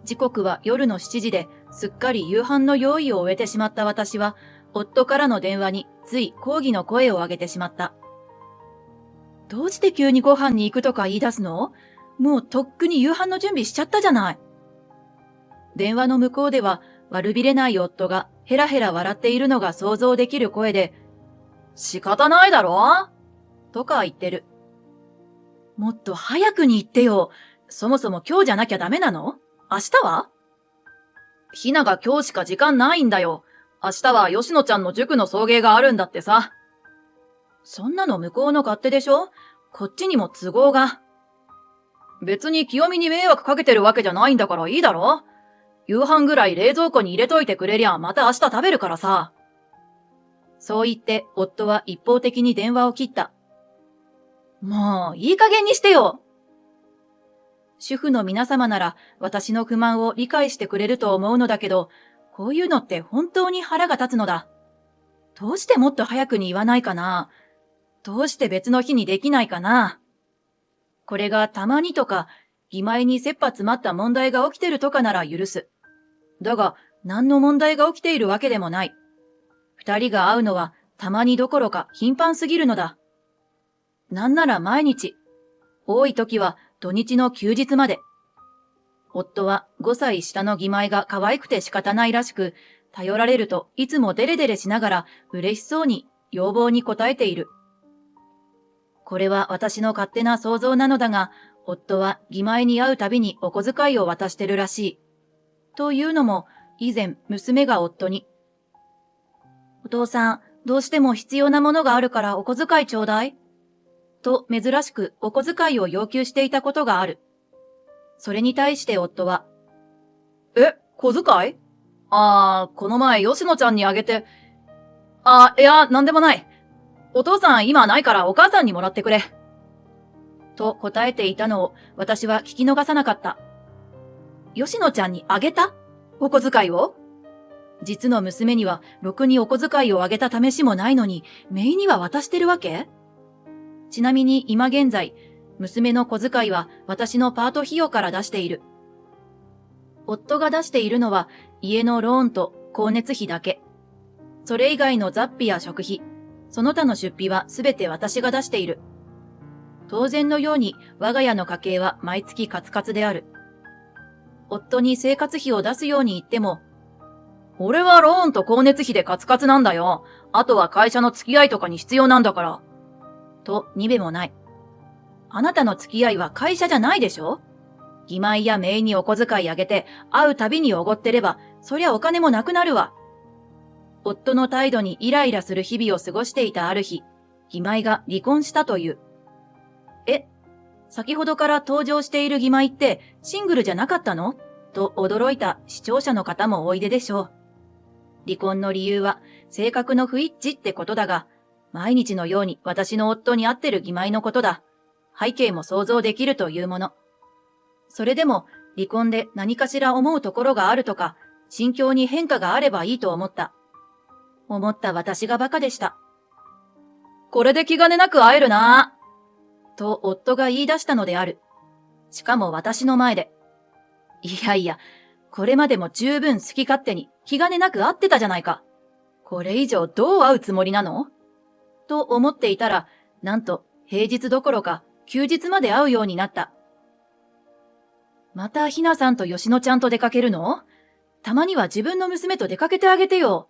Speaker 1: 時刻は夜の7時で、すっかり夕飯の用意を終えてしまった私は、夫からの電話につい抗議の声を上げてしまった。どうして急にご飯に行くとか言い出すの？もうとっくに夕飯の準備しちゃったじゃない。電話の向こうでは悪びれない夫がヘラヘラ笑っているのが想像できる声で、仕方ないだろ？とか言ってる。もっと早くに言ってよ。そもそも今日じゃなきゃダメなの？明日は？ひなが今日しか時間ないんだよ。明日は吉野ちゃんの塾の送迎があるんだってさ。そんなの向こうの勝手でしょ？こっちにも都合が。別に清美に迷惑かけてるわけじゃないんだからいいだろ？夕飯ぐらい冷蔵庫に入れといてくれりゃまた明日食べるからさ。そう言って夫は一方的に電話を切った。もういい加減にしてよ。主婦の皆様なら私の不満を理解してくれると思うのだけど、こういうのって本当に腹が立つのだ。どうしてもっと早くに言わないかな？どうして別の日にできないかな？これがたまにとか、義妹に切羽詰まった問題が起きてるとかなら許す。だが、何の問題が起きているわけでもない。二人が会うのはたまにどころか頻繁すぎるのだ。なんなら毎日。多い時は土日の休日まで。夫は5歳下の義妹が可愛くて仕方ないらしく、頼られるといつもデレデレしながら嬉しそうに要望に応えている。これは私の勝手な想像なのだが、夫は義妹に会うたびにお小遣いを渡してるらしい。というのも、以前娘が夫に、お父さん、どうしても必要なものがあるからお小遣いちょうだい。と珍しくお小遣いを要求していたことがある。それに対して夫は、小遣い？この前吉野ちゃんにあげて、いや、なんでもない。お父さん今ないからお母さんにもらってくれ。と答えていたのを私は聞き逃さなかった。吉野ちゃんにあげた？お小遣いを？実の娘にはろくにお小遣いをあげた試しもないのに、姪には渡してるわけ？ちなみに今現在、娘の小遣いは私のパート費用から出している。夫が出しているのは家のローンと光熱費だけ。それ以外の雑費や食費、その他の出費はすべて私が出している。当然のように我が家の家計は毎月カツカツである。夫に生活費を出すように言っても、俺はローンと光熱費でカツカツなんだよ。あとは会社の付き合いとかに必要なんだから。と、にべもない。あなたの付き合いは会社じゃないでしょ？義妹や姪にお小遣いあげて、会うたびにおごってれば、そりゃお金もなくなるわ。夫の態度にイライラする日々を過ごしていたある日、義妹が離婚したという。先ほどから登場している義妹ってシングルじゃなかったの？と驚いた視聴者の方もおいででしょう。離婚の理由は性格の不一致ってことだが、毎日のように私の夫に会ってる義妹のことだ。背景も想像できるというもの。それでも離婚で何かしら思うところがあるとか、心境に変化があればいいと思った。思った私がバカでした。これで気兼ねなく会えるなぁ。と夫が言い出したのである。しかも私の前で。いやいや、これまでも十分好き勝手に気兼ねなく会ってたじゃないか。これ以上どう会うつもりなの？と思っていたら、なんと平日どころか休日まで会うようになった。またひなさんと吉野ちゃんと出かけるの？たまには自分の娘と出かけてあげてよ。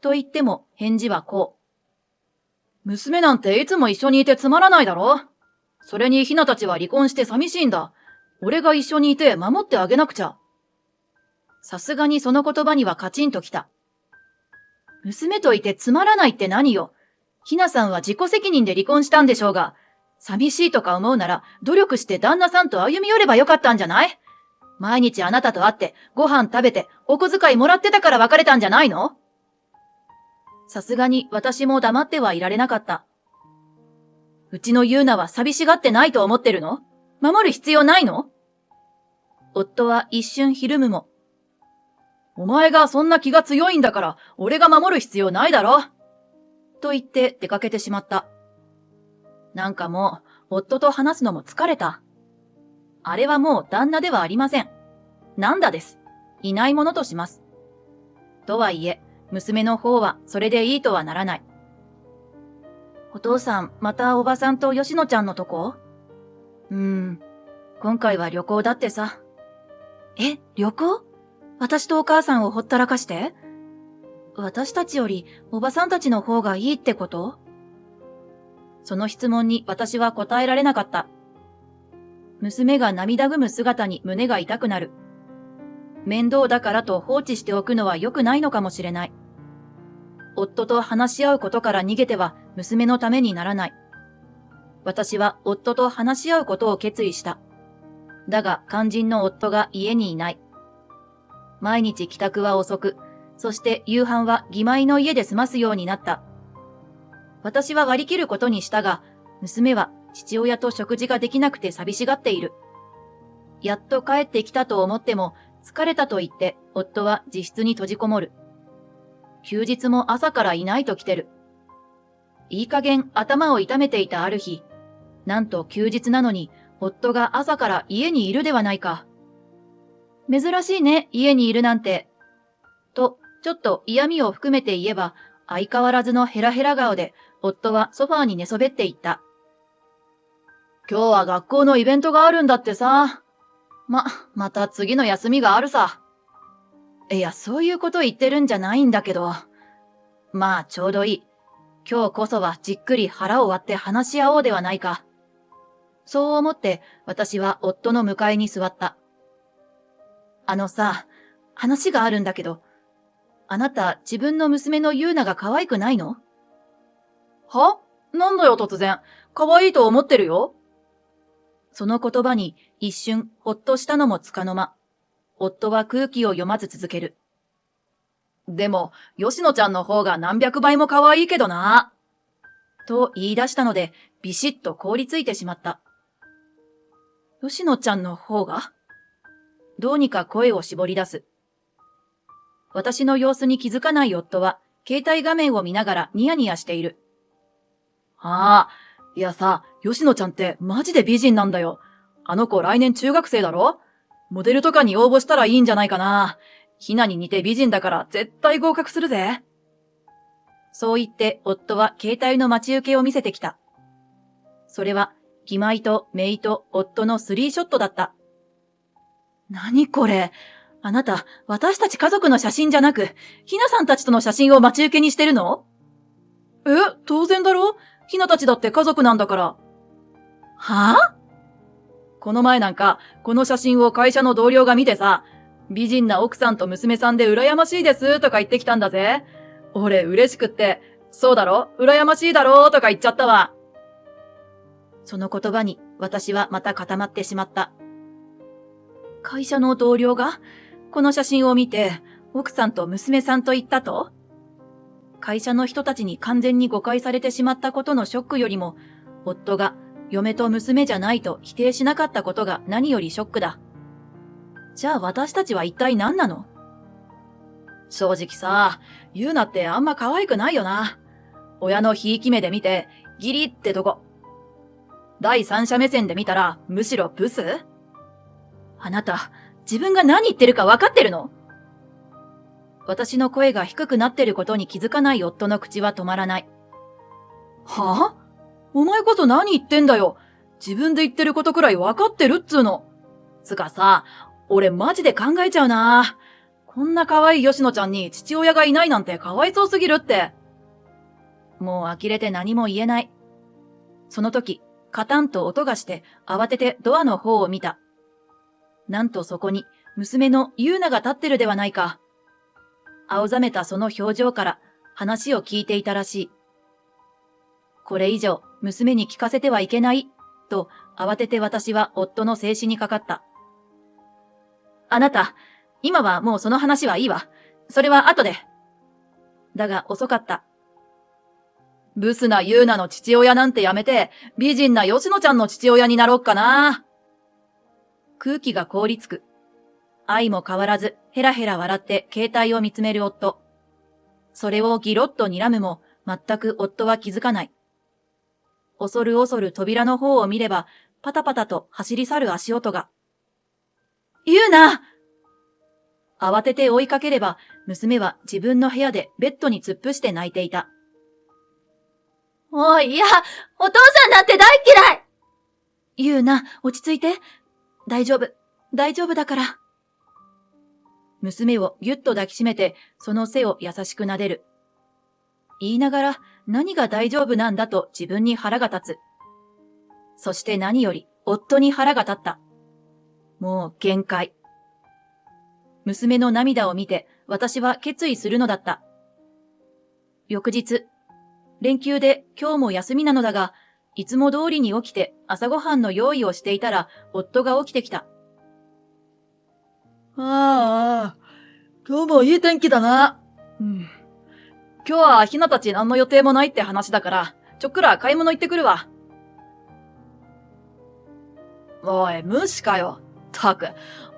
Speaker 1: と言っても返事はこう。
Speaker 2: 娘なんていつも一緒にいてつまらないだろ。それにひなたちは離婚して寂しいんだ。俺が一緒にいて守ってあげなくちゃ。
Speaker 1: さすがにその言葉にはカチンときた。娘といてつまらないって何よ。ひなさんは自己責任で離婚したんでしょうが、寂しいとか思うなら努力して旦那さんと歩み寄ればよかったんじゃない？毎日あなたと会ってご飯食べてお小遣いもらってたから別れたんじゃないの？さすがに私も黙ってはいられなかった。うちのユーナは寂しがってないと思ってるの？守る必要ないの？夫は一瞬ひるむも。
Speaker 2: お前がそんな気が強いんだから俺が守る必要ないだろ。
Speaker 1: と言って出かけてしまった。なんかもう夫と話すのも疲れた。あれはもう旦那ではありません。なんだです。いないものとします。とはいえ、娘の方はそれでいいとはならない。お父さん、またおばさんと吉野ちゃんのとこ？今回は旅行だってさ。え、旅行？私とお母さんをほったらかして？私たちよりおばさんたちの方がいいってこと？その質問に私は答えられなかった。娘が涙ぐむ姿に胸が痛くなる。面倒だからと放置しておくのは良くないのかもしれない。夫と話し合うことから逃げては娘のためにならない。私は夫と話し合うことを決意した。だが肝心の夫が家にいない。毎日帰宅は遅く、そして夕飯は義妹の家で済ますようになった。私は割り切ることにしたが、娘は父親と食事ができなくて寂しがっている。やっと帰ってきたと思っても、疲れたと言って夫は自室に閉じこもる。休日も朝からいないと来てる。いい加減頭を痛めていたある日、なんと休日なのに夫が朝から家にいるではないか。珍しいね、家にいるなんて。と、ちょっと嫌味を含めて言えば、相変わらずのヘラヘラ顔で、夫はソファーに寝そべっていった。
Speaker 2: 今日は学校のイベントがあるんだってさ。また次の休みがあるさ。
Speaker 1: いや、そういうこと言ってるんじゃないんだけど。まあ、ちょうどいい。今日こそはじっくり腹を割って話し合おうではないか。そう思って私は夫の迎えに座った。あのさ、話があるんだけど、あなた自分の娘のユーナが可愛くないの？
Speaker 2: は？なんだよ突然。可愛いと思ってるよ。
Speaker 1: その言葉に一瞬ほっとしたのもつかの間。夫は空気を読まず続ける。
Speaker 2: でも、吉野ちゃんの方が何百倍も可愛いけどな。
Speaker 1: と言い出したので、ビシッと凍りついてしまった。吉野ちゃんの方が？どうにか声を絞り出す。私の様子に気づかない夫は、携帯画面を見ながらニヤニヤしている。
Speaker 2: いやさ、吉野ちゃんってマジで美人なんだよ。あの子来年中学生だろ？モデルとかに応募したらいいんじゃないかな。ひなに似て美人だから絶対合格するぜ。
Speaker 1: そう言って夫は携帯の待ち受けを見せてきた。それは、義妹と姪と夫のスリーショットだった。何これ？あなた、私たち家族の写真じゃなく、ひなさんたちとの写真を待ち受けにしてるの？
Speaker 2: 当然だろ？ひなたちだって家族なんだから。
Speaker 1: はぁ？
Speaker 2: この前なんか、この写真を会社の同僚が見てさ、美人な奥さんと娘さんで羨ましいですとか言ってきたんだぜ。俺嬉しくって、そうだろ？羨ましいだろとか言っちゃったわ。
Speaker 1: その言葉に私はまた固まってしまった。会社の同僚がこの写真を見て奥さんと娘さんと言ったと？会社の人たちに完全に誤解されてしまったことのショックよりも、夫が嫁と娘じゃないと否定しなかったことが何よりショックだ。じゃあ私たちは一体何なの？
Speaker 2: 正直さ、ユーナってあんま可愛くないよな。親のひいき目で見て、ギリってとこ。第三者目線で見たら、むしろブス？
Speaker 1: あなた、自分が何言ってるか分かってるの？私の声が低くなってることに気づかない夫の口は止まらない。
Speaker 2: はぁ？お前こそ何言ってんだよ。自分で言ってることくらい分かってるっつーの。つかさ、俺マジで考えちゃうな。こんな可愛い吉野ちゃんに父親がいないなんてかわいそうすぎるって。
Speaker 1: もう呆れて何も言えない。その時、カタンと音がして慌ててドアの方を見た。なんとそこに娘のユーナが立ってるではないか。青ざめたその表情から話を聞いていたらしい。これ以上娘に聞かせてはいけない、と慌てて私は夫の制止にかかった。あなた、今はもうその話はいいわ。それは後で。だが遅かった。
Speaker 2: ブスなユーナの父親なんてやめて、美人な吉野ちゃんの父親になろっかな。
Speaker 1: 空気が凍りつく。愛も変わらず、ヘラヘラ笑って携帯を見つめる夫。それをギロッと睨むも、全く夫は気づかない。恐る恐る扉の方を見れば、パタパタと走り去る足音が。ユーナ！慌てて追いかければ、娘は自分の部屋でベッドに突っ伏して泣いていた。
Speaker 5: おい、いや、お父さんなんて大嫌い！
Speaker 1: ユーナ、落ち着いて。大丈夫だから。娘をぎゅっと抱きしめて、その背を優しく撫でる。言いながら、何が大丈夫なんだと自分に腹が立つ。そして何より、夫に腹が立った。もう限界。娘の涙を見て、私は決意するのだった。翌日、連休で今日も休みなのだが、いつも通りに起きて朝ごはんの用意をしていたら、夫が起きてきた。
Speaker 2: ああ、今日もいい天気だな。今日はひなたち何の予定もないって話だから、ちょっくら買い物行ってくるわ。おい、無視かよ。たく、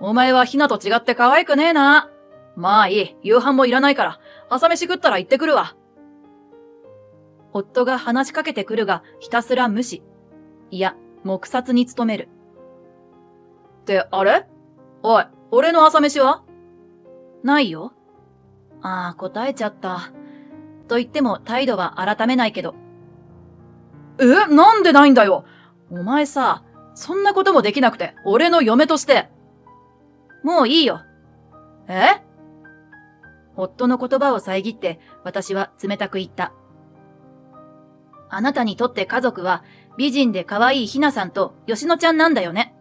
Speaker 2: お前はひなと違って可愛くねえな。まあいい、夕飯もいらないから、朝飯食ったら行ってくるわ。
Speaker 1: 夫が話しかけてくるが、ひたすら無視。いや、黙殺に努める。
Speaker 2: って、あれ？おい、俺の朝飯は？
Speaker 1: ないよ。ああ、答えちゃった。と言っても態度は改めないけど。
Speaker 2: なんでないんだよ。お前さ、そんなこともできなくて、俺の嫁として。
Speaker 1: もういいよ。
Speaker 2: え？
Speaker 1: 夫の言葉を遮って、私は冷たく言った。あなたにとって家族は、美人で可愛いひなさんと吉野ちゃんなんだよね。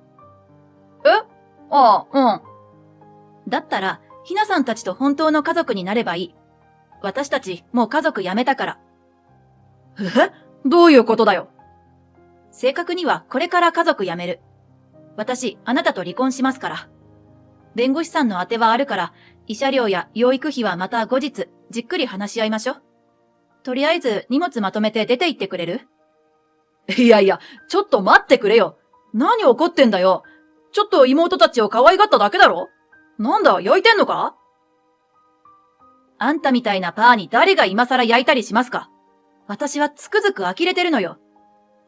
Speaker 2: ああ、
Speaker 1: だったら、ひなさんたちと本当の家族になればいい。私たち、もう家族辞めたから。
Speaker 2: どういうことだよ。
Speaker 1: 正確にはこれから家族辞める。私、あなたと離婚しますから。弁護士さんの当てはあるから、慰謝料や養育費はまた後日、じっくり話し合いましょう。とりあえず荷物まとめて出て行ってくれる？
Speaker 2: いやいや、ちょっと待ってくれよ。何怒ってんだよ。ちょっと妹たちを可愛がっただけだろ？なんだ、焼いてんのか？
Speaker 1: あんたみたいなパーに誰が今更焼いたりしますか？私はつくづく呆れてるのよ。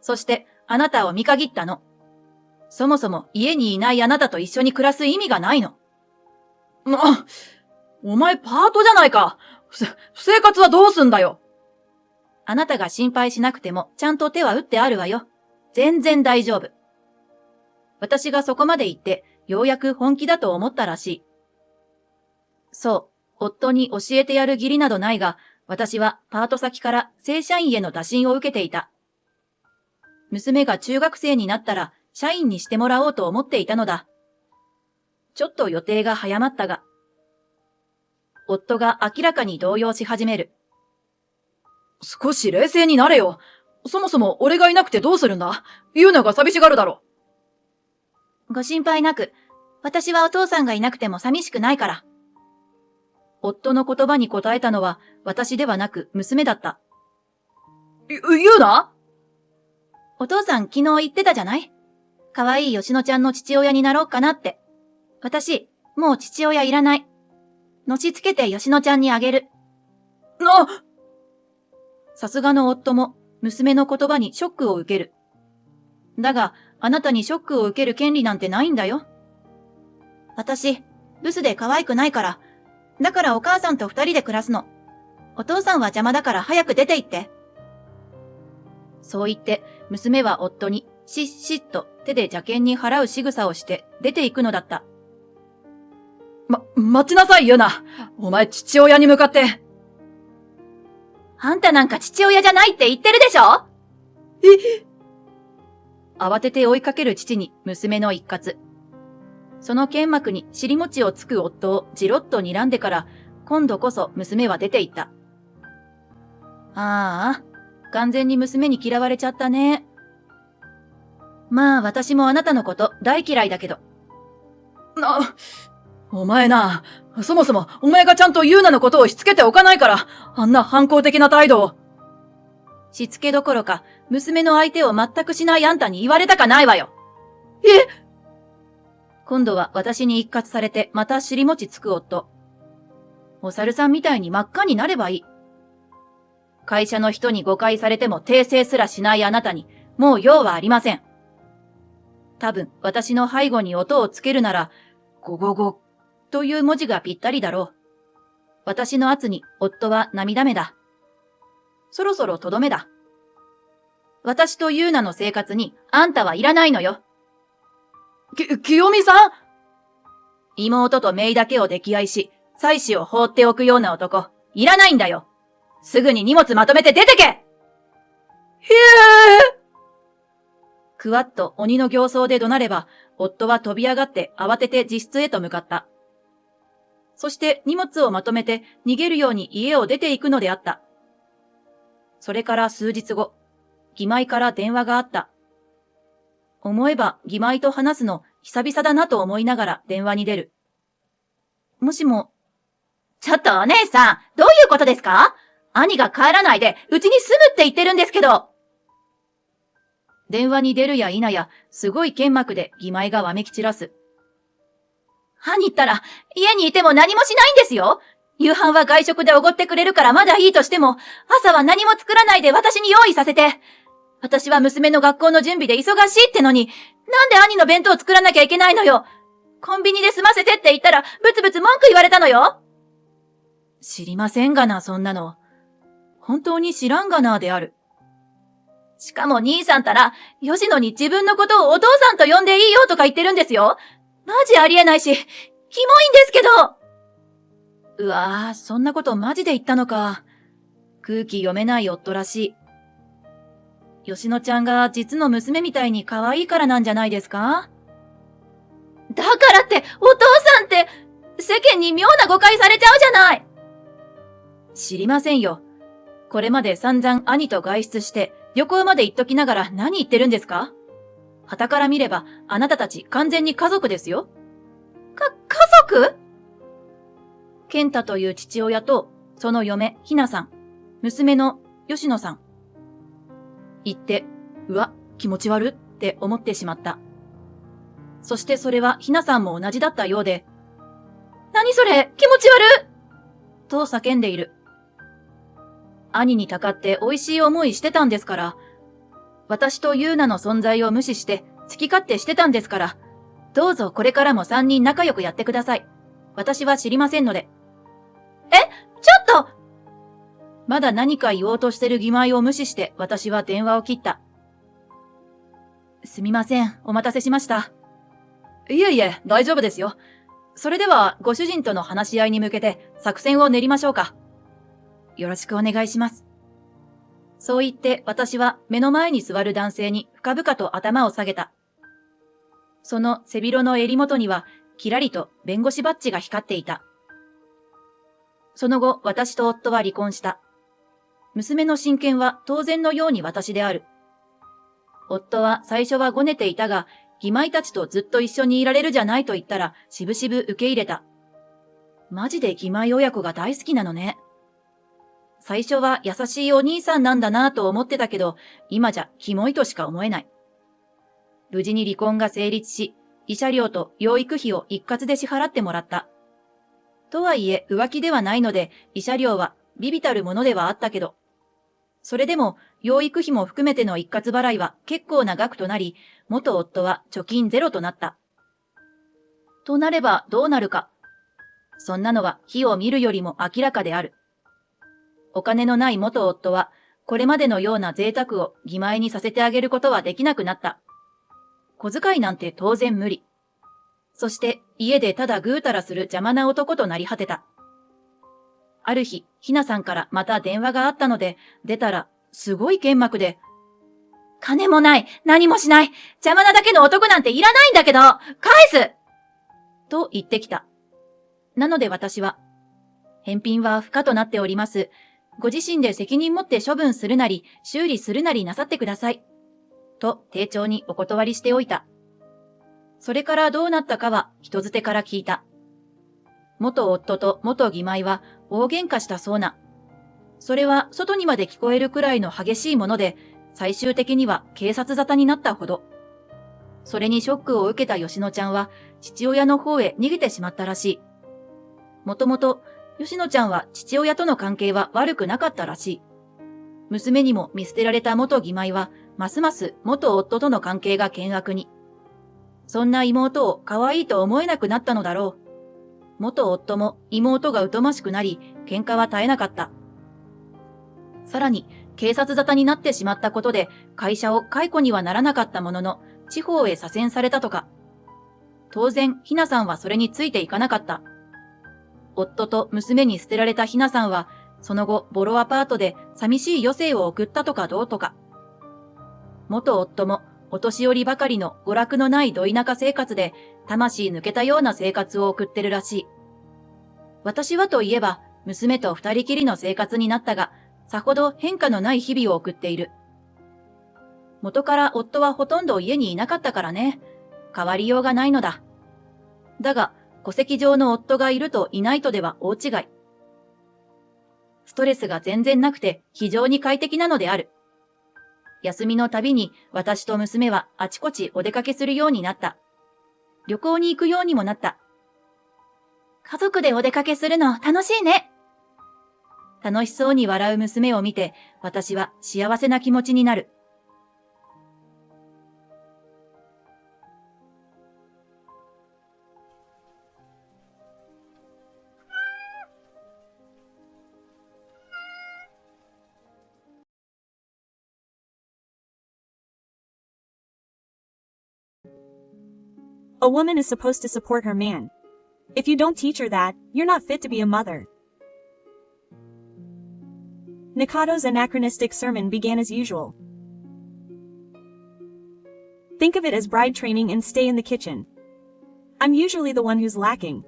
Speaker 1: そして、あなたを見限ったの。そもそも家にいないあなたと一緒に暮らす意味がないの。
Speaker 2: お前パートじゃないか。生活はどうすんだよ。
Speaker 1: あなたが心配しなくてもちゃんと手は打ってあるわよ。全然大丈夫。私がそこまで言ってようやく本気だと思ったらしい。そう、夫に教えてやる義理などないが、私はパート先から正社員への打診を受けていた。娘が中学生になったら社員にしてもらおうと思っていたのだ。ちょっと予定が早まったが、夫が明らかに動揺し始める。
Speaker 2: 少し冷静になれよ。そもそも俺がいなくてどうするんだ？ユーナが寂しがるだろ。
Speaker 1: ご心配なく、私はお父さんがいなくても寂しくないから。夫の言葉に答えたのは私ではなく娘だった。
Speaker 2: ユーナ？
Speaker 1: お父さん昨日言ってたじゃない？可愛い吉野ちゃんの父親になろうかなって。私、もう父親いらない。のしつけて吉野ちゃんにあげる。さすがの夫も娘の言葉にショックを受ける。だが、あなたにショックを受ける権利なんてないんだよ。私、ブスで可愛くないから。だからお母さんと二人で暮らすの。お父さんは邪魔だから早く出て行って。そう言って、娘は夫にしっしっと手で邪険に払う仕草をして出て行くのだった。
Speaker 2: 待ちなさい、ユナ。お前父親に向かって。
Speaker 5: あんたなんか父親じゃないって言ってるでしょ？
Speaker 1: 慌てて追いかける父に娘の一喝。その剣幕に尻餅をつく夫をじろっと睨んでから、今度こそ娘は出て行った。ああ、完全に娘に嫌われちゃったね。まあ私もあなたのこと大嫌いだけど。
Speaker 2: お前な、そもそもお前がちゃんとユーナのことをしつけておかないから、あんな反抗的な態度を。
Speaker 1: しつけどころか、娘の相手を全くしないあんたに言われたかないわよ。今度は私に一喝されてまた尻餅つく夫。お猿さんみたいに真っ赤になればいい。会社の人に誤解されても訂正すらしないあなたに、もう用はありません。多分、私の背後に音をつけるなら、ゴゴゴという文字がぴったりだろう。私の圧に夫は涙目だ。そろそろとどめだ。私とユーナの生活にあんたはいらないのよ。
Speaker 2: 清美さん？
Speaker 1: 妹と姪だけを溺愛し、妻子を放っておくような男、いらないんだよ。すぐに荷物まとめて出てけ！くわっと鬼の形相で怒鳴れば、夫は飛び上がって慌てて自室へと向かった。そして荷物をまとめて逃げるように家を出て行くのであった。それから数日後、義妹から電話があった。思えば義妹と話すの久々だなと思いながら電話に出る。もしも、
Speaker 5: ちょっとお姉さん、どういうことですか？兄が帰らないで、うちに住むって言ってるんですけど。
Speaker 1: 電話に出るや否や、すごい剣幕で義妹がわめき散らす。
Speaker 5: 兄ったら、家にいても何もしないんですよ。夕飯は外食でおごってくれるからまだいいとしても、朝は何も作らないで私に用意させて。私は娘の学校の準備で忙しいってのに、なんで兄の弁当を作らなきゃいけないのよ。コンビニで済ませてって言ったら、ブツブツ文句言われたのよ。
Speaker 1: 知りませんがな、そんなの。本当に知らんがなである。
Speaker 5: しかも兄さんたら、吉野に自分のことをお父さんと呼んでいいよとか言ってるんですよ。マジありえないし、キモいんですけど。
Speaker 1: うわぁ、そんなことマジで言ったのか。空気読めない夫らしい。吉野ちゃんが実の娘みたいに可愛いからなんじゃないですか？
Speaker 5: だからって、お父さんって、世間に妙な誤解されちゃうじゃない。
Speaker 1: 知りませんよ。これまで散々兄と外出して、旅行まで行っときながら何言ってるんですか？傍から見れば、あなたたち完全に家族ですよ。
Speaker 5: 家族？
Speaker 1: 健太という父親と、その嫁、ひなさん、娘の吉野さん。言って、うわ、気持ち悪って思ってしまった。そしてそれはひなさんも同じだったようで、
Speaker 5: 何それ、気持ち悪
Speaker 1: と叫んでいる。兄にたかって美味しい思いしてたんですから、私とユーナの存在を無視して好き勝手してたんですから、どうぞこれからも3人仲良くやってください。私は知りませんので。
Speaker 5: ちょっと！
Speaker 1: まだ何か言おうとしてる義妹を無視して私は電話を切った。すみません、お待たせしました。いえいえ、大丈夫ですよ。それではご主人との話し合いに向けて作戦を練りましょうか。よろしくお願いします。そう言って私は目の前に座る男性に深々と頭を下げた。その背広の襟元にはキラリと弁護士バッジが光っていた。その後、私と夫は離婚した。娘の親権は当然のように私である。夫は最初はごねていたが、義妹たちとずっと一緒にいられるじゃないと言ったら、しぶしぶ受け入れた。マジで義妹親子が大好きなのね。最初は優しいお兄さんなんだなぁと思ってたけど、今じゃキモいとしか思えない。無事に離婚が成立し、慰謝料と養育費を一括で支払ってもらった。とはいえ浮気ではないので、慰謝料は微々たるものではあったけど、それでも養育費も含めての一括払いは結構な額となり、元夫は貯金ゼロとなった。となればどうなるか。そんなのは火を見るよりも明らかである。お金のない元夫は、これまでのような贅沢を義妹にさせてあげることはできなくなった。小遣いなんて当然無理。そして家でただぐうたらする邪魔な男となり果てた。ある日、ひなさんからまた電話があったので、出たら、すごい剣幕で、
Speaker 5: 金もない、何もしない、邪魔なだけの男なんていらないんだけど、返す
Speaker 1: と言ってきた。なので私は、返品は不可となっております。ご自身で責任持って処分するなり、修理するなりなさってください。と、丁重にお断りしておいた。それからどうなったかは、人づてから聞いた。元夫と元義妹は大喧嘩したそうな。それは外にまで聞こえるくらいの激しいもので、最終的には警察沙汰になったほど。それにショックを受けた吉野ちゃんは、父親の方へ逃げてしまったらしい。もともと、吉野ちゃんは父親との関係は悪くなかったらしい。娘にも見捨てられた元義妹は、ますます元夫との関係が険悪に。そんな妹を可愛いと思えなくなったのだろう。元夫も妹が疎ましくなり、喧嘩は絶えなかった。さらに、警察沙汰になってしまったことで、会社を解雇にはならなかったものの、地方へ左遷されたとか。当然、ひなさんはそれについていかなかった。夫と娘に捨てられたひなさんは、その後、ボロアパートで寂しい余生を送ったとかどうとか。元夫も、お年寄りばかりの娯楽のないど田舎生活で、魂抜けたような生活を送ってるらしい。私はといえば、娘と二人きりの生活になったが、さほど変化のない日々を送っている。元から夫はほとんど家にいなかったからね。変わりようがないのだ。だが、戸籍上の夫がいるといないとでは大違い。ストレスが全然なくて非常に快適なのである。休みのたびに私と娘はあちこちお出かけするようになった。旅行に行くようにもなった。
Speaker 5: 家族でお出かけするの楽しいね。
Speaker 1: 楽しそうに笑う娘を見て、私は幸せな気持ちになる。
Speaker 3: A woman is supposed to support her man. If you don't teach her that, you're not fit to be a mother. Nikado's anachronistic sermon began as usual. Think of it as bride training and stay in the kitchen. I'm usually the one who's lacking.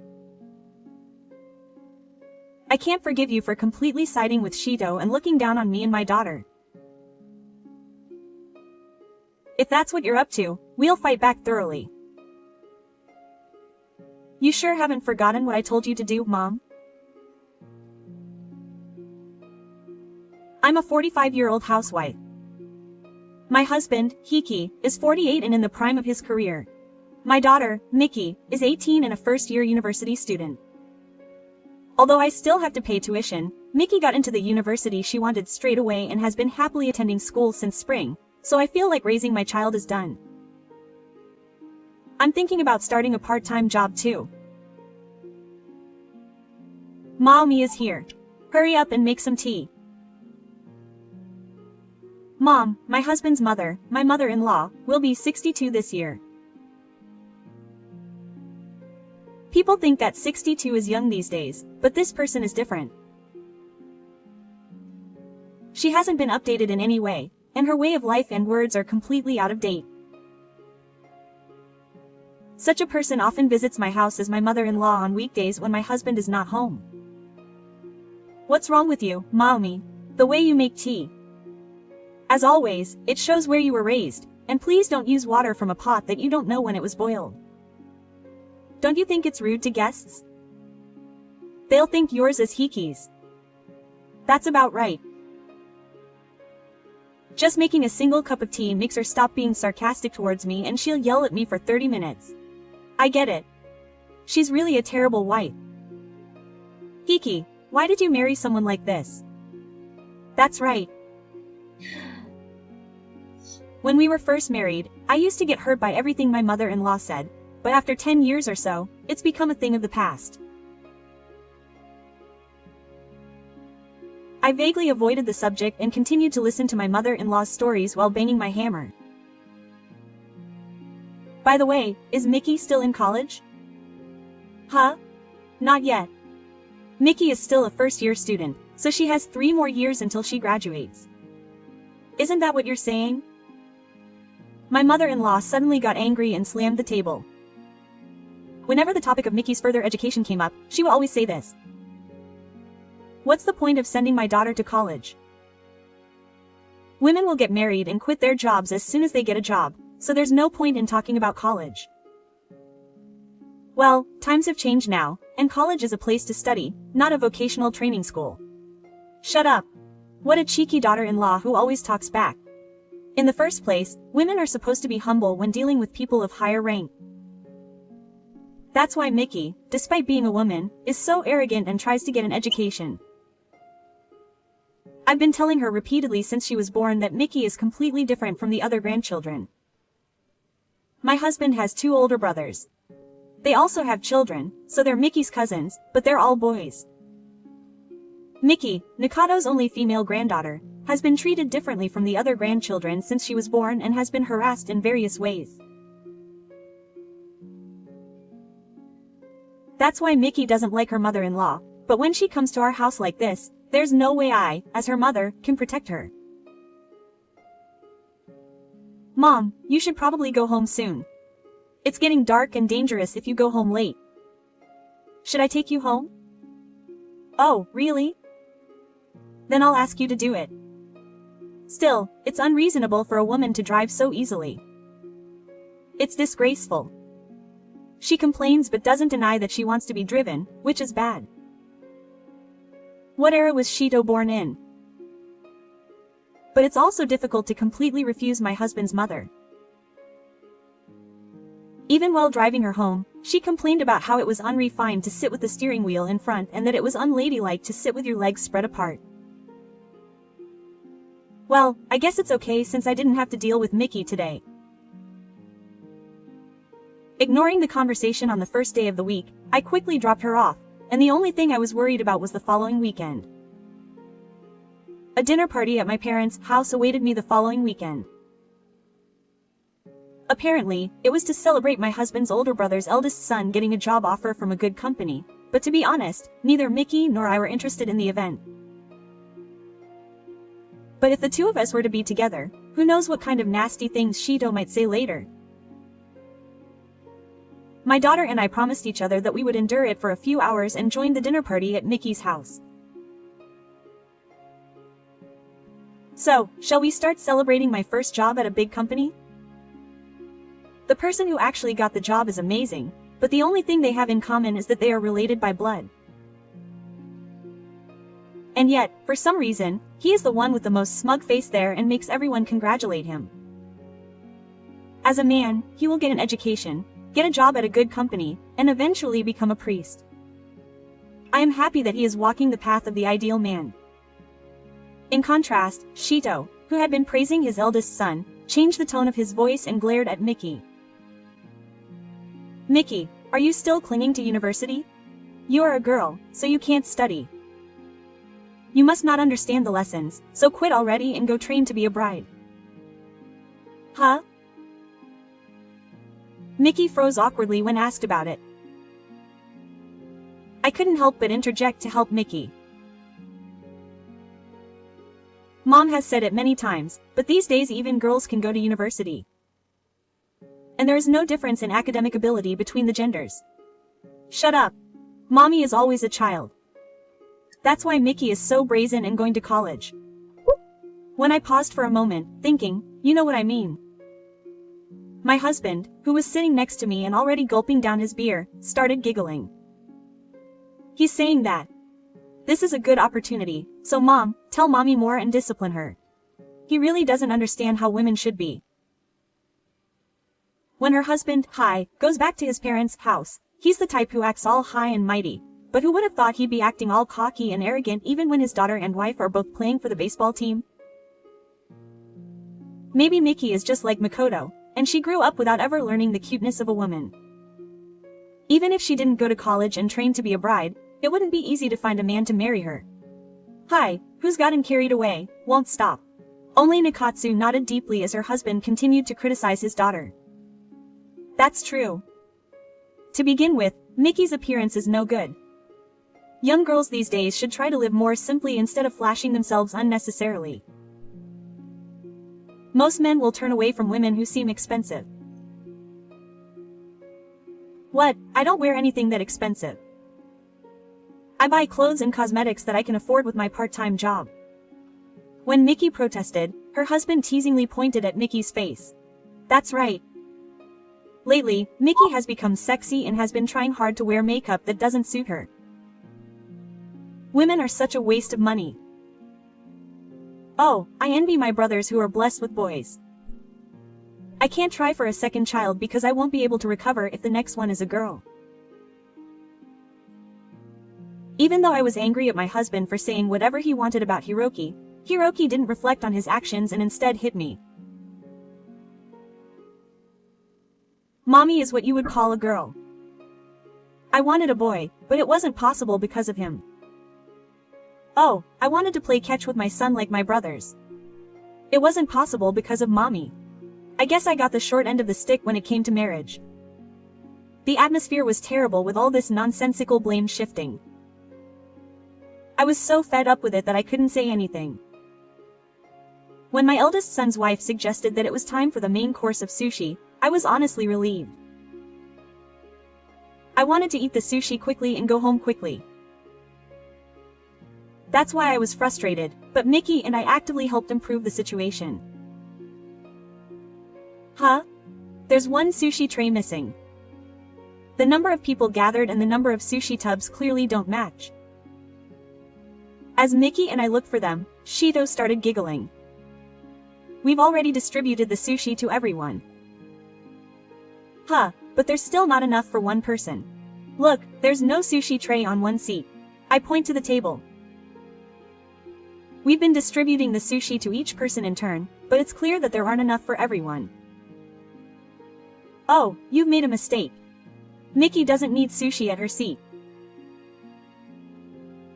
Speaker 3: I can't forgive you for completely siding with Shito and looking down on me and my daughter. If that's what you're up to, we'll fight back thoroughly. You sure haven't forgotten what I told you to do, Mom? I'm a 45-year-old housewife. My husband, Hiki, is 48 and in the prime of his career. My daughter, Miki, is 18 and a first-year university student. Although I still have to pay tuition, Miki got into the university she wanted straight away and has been happily attending school since spring, so I feel like raising my child is done. I'm thinking about starting a part-time job too. Mommy is here. Hurry up and make some tea. Mom, my husband's mother, my mother-in-law, will be 62 this year. People think that 62 is young these days, but this person is different. She hasn't been updated in any way, and her way of life and words are completely out of date. Such a person often visits my house as my mother-in-law on weekdays when my husband is not home. What's wrong with you, Maomi? The way you make tea. As always, it shows where you were raised, and please don't use water from a pot that you don't know when it was boiled. Don't you think it's rude to guests? They'll think yours is Hiki's. That's about right. Just making a single cup of tea makes her stop being sarcastic towards me and she'll yell at me for 30 minutes. I get it. She's really a terrible wife. Hiki, why did you marry someone like this? That's right. When we were first married, I used to get hurt by everything my mother-in-law said, but after 10 years or so, it's become a thing of the past. I vaguely avoided the subject and continued to listen to my mother-in-law's stories while banging my hammer. By the way, is Mickey still in college? Huh? Not yet. Mickey is still a first-year student, so she has 3 more years until she graduates. Isn't that what you're saying? My mother-in-law suddenly got angry and slammed the table. Whenever the topic of Mickey's further education came up, she will always say this. What's the point of sending my daughter to college? Women will get married and quit their jobs as soon as they get a job, so there's no point in talking about college. Well, times have changed now, and college is a place to study, not a vocational training school. Shut up. What a cheeky daughter-in-law who always talks back. In the first place, women are supposed to be humble when dealing with people of higher rank. That's why Mickey, despite being a woman, is so arrogant and tries to get an education. I've been telling her repeatedly since she was born that Mickey is completely different from the other grandchildren. My husband has 2 older brothers. They also have children, so they're Mickey's cousins, but they're all boys. Mickey, Nikato's only female granddaughter, has been treated differently from the other grandchildren since she was born and has been harassed in various ways. That's why Mickey doesn't like her mother-in-law, but when she comes to our house like this, there's no way I, as her mother, can protect her. Mom, you should probably go home soon. It's getting dark and dangerous if you go home late. Should I take you home? Oh, really? Then I'll ask you to do it. Still, it's unreasonable for a woman to drive so easily. It's disgraceful. She complains but doesn't deny that she wants to be driven, which is bad. What era was Shito born in? But it's also difficult to completely refuse my husband's mother. Even while driving her home, she complained about how it was unrefined to sit with the steering wheel in front and that it was unladylike to sit with your legs spread apart. Well, I guess it's okay since I didn't have to deal with Mickey today. Ignoring the conversation on the first day of the week, I quickly dropped her off, and the only thing I was worried about was the following weekend. A dinner party at my parents' house awaited me the following weekend. Apparently, it was to celebrate my husband's older brother's eldest son getting a job offer from a good company, but to be honest, neither Mickey nor I were interested in the event. But if the 2 of us were to be together, who knows what kind of nasty things Shito might say later. My daughter and I promised each other that we would endure it for a few hours and joined the dinner party at Mickey's house. So, shall we start celebrating my first job at a big company? The person who actually got the job is amazing, but the only thing they have in common is that they are related by blood. And yet, for some reason, he is the one with the most smug face there and makes everyone congratulate him. As a man, he will get an education, get a job at a good company, and eventually become a priest. I am happy that he is walking the path of the ideal man. In contrast, Shito, who had been praising his eldest son, changed the tone of his voice and glared at Mickey. Mickey, are you still clinging to university? You are a girl, so you can't study. You must not understand the lessons, so quit already and go train to be a bride. Huh? Mickey froze awkwardly when asked about it. I couldn't help but interject to help Mickey. Mom has said it many times, but these days even girls can go to university. And there is no difference in academic ability between the genders. Shut up. Mommy is always a child. That's why Mickey is so brazen and going to college. When I paused for a moment, thinking, you know what I mean. My husband, who was sitting next to me and already gulping down his beer, started giggling. He's saying that this is a good opportunity, so Mom, tell Mommy more and discipline her. He really doesn't understand how women should be. When her husband, Hi, goes back to his parents' house, he's the type who acts all high and mighty, but who would have thought he'd be acting all cocky and arrogant even when his daughter and wife are both playing for the baseball team? Maybe Mickey is just like Makoto, and she grew up without ever learning the cuteness of a woman. Even if she didn't go to college and train to be a bride, it wouldn't be easy to find a man to marry her. Hi, who's gotten carried away, won't stop. Only Nikatsu nodded deeply as her husband continued to criticize his daughter. That's true. To begin with, Mickey's appearance is no good. Young girls these days should try to live more simply instead of flashing themselves unnecessarily. Most men will turn away from women who seem expensive. What? I don't wear anything that expensive. I buy clothes and cosmetics that I can afford with my part-time job. When Mickey protested, her husband teasingly pointed at Mickey's face. That's right. Lately, Mickey has become sexy and has been trying hard to wear makeup that doesn't suit her. Women are such a waste of money. Oh, I envy my brothers who are blessed with boys. I can't try for a second child because I won't be able to recover if the next one is a girl. Even though I was angry at my husband for saying whatever he wanted about Hiroki, Hiroki didn't reflect on his actions and instead hit me. Mommy is what you would call a girl. I wanted a boy, but it wasn't possible because of him. Oh, I wanted to play catch with my son like my brothers. It wasn't possible because of mommy. I guess I got the short end of the stick when it came to marriage. The atmosphere was terrible with all this nonsensical blame shifting. I was so fed up with it that I couldn't say anything. When my eldest son's wife suggested that it was time for the main course of sushi, I was honestly relieved. I wanted to eat the sushi quickly and go home quickly. That's why I was frustrated, but Mickey and I actively helped improve the situation. Huh? There's one sushi tray missing. The number of people gathered and the number of sushi tubs clearly don't match. As Mickey and I looked for them, Shito started giggling. We've already distributed the sushi to everyone. Huh, but there's still not enough for one person. Look, there's no sushi tray on one seat. I point to the table. We've been distributing the sushi to each person in turn, but it's clear that there aren't enough for everyone. Oh, you've made a mistake. Mickey doesn't need sushi at her seat.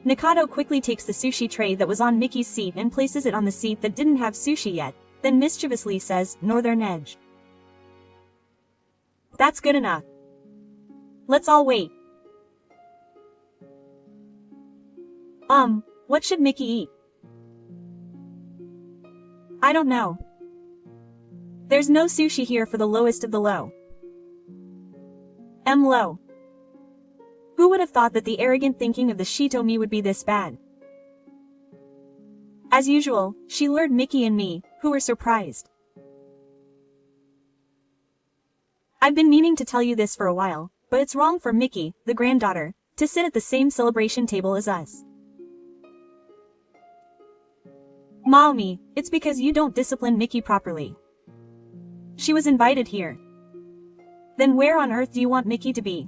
Speaker 3: Nakato quickly takes the sushi tray that was on Mickey's seat and places it on the seat that didn't have sushi yet, then mischievously says, "Northern Edge." That's good enough. Let's all wait. What should Mickey eat? I don't know. There's no sushi here for the lowest of the low. Low. Who would have thought that the arrogant thinking of the Shitomi would be this bad? As usual, she lured Mickey and me, who were surprised. I've been meaning to tell you this for a while, but it's wrong for Mickey, the granddaughter, to sit at the same celebration table as us. Mommy, it's because you don't discipline Mickey properly. She was invited here. Then where on earth do you want Mickey to be?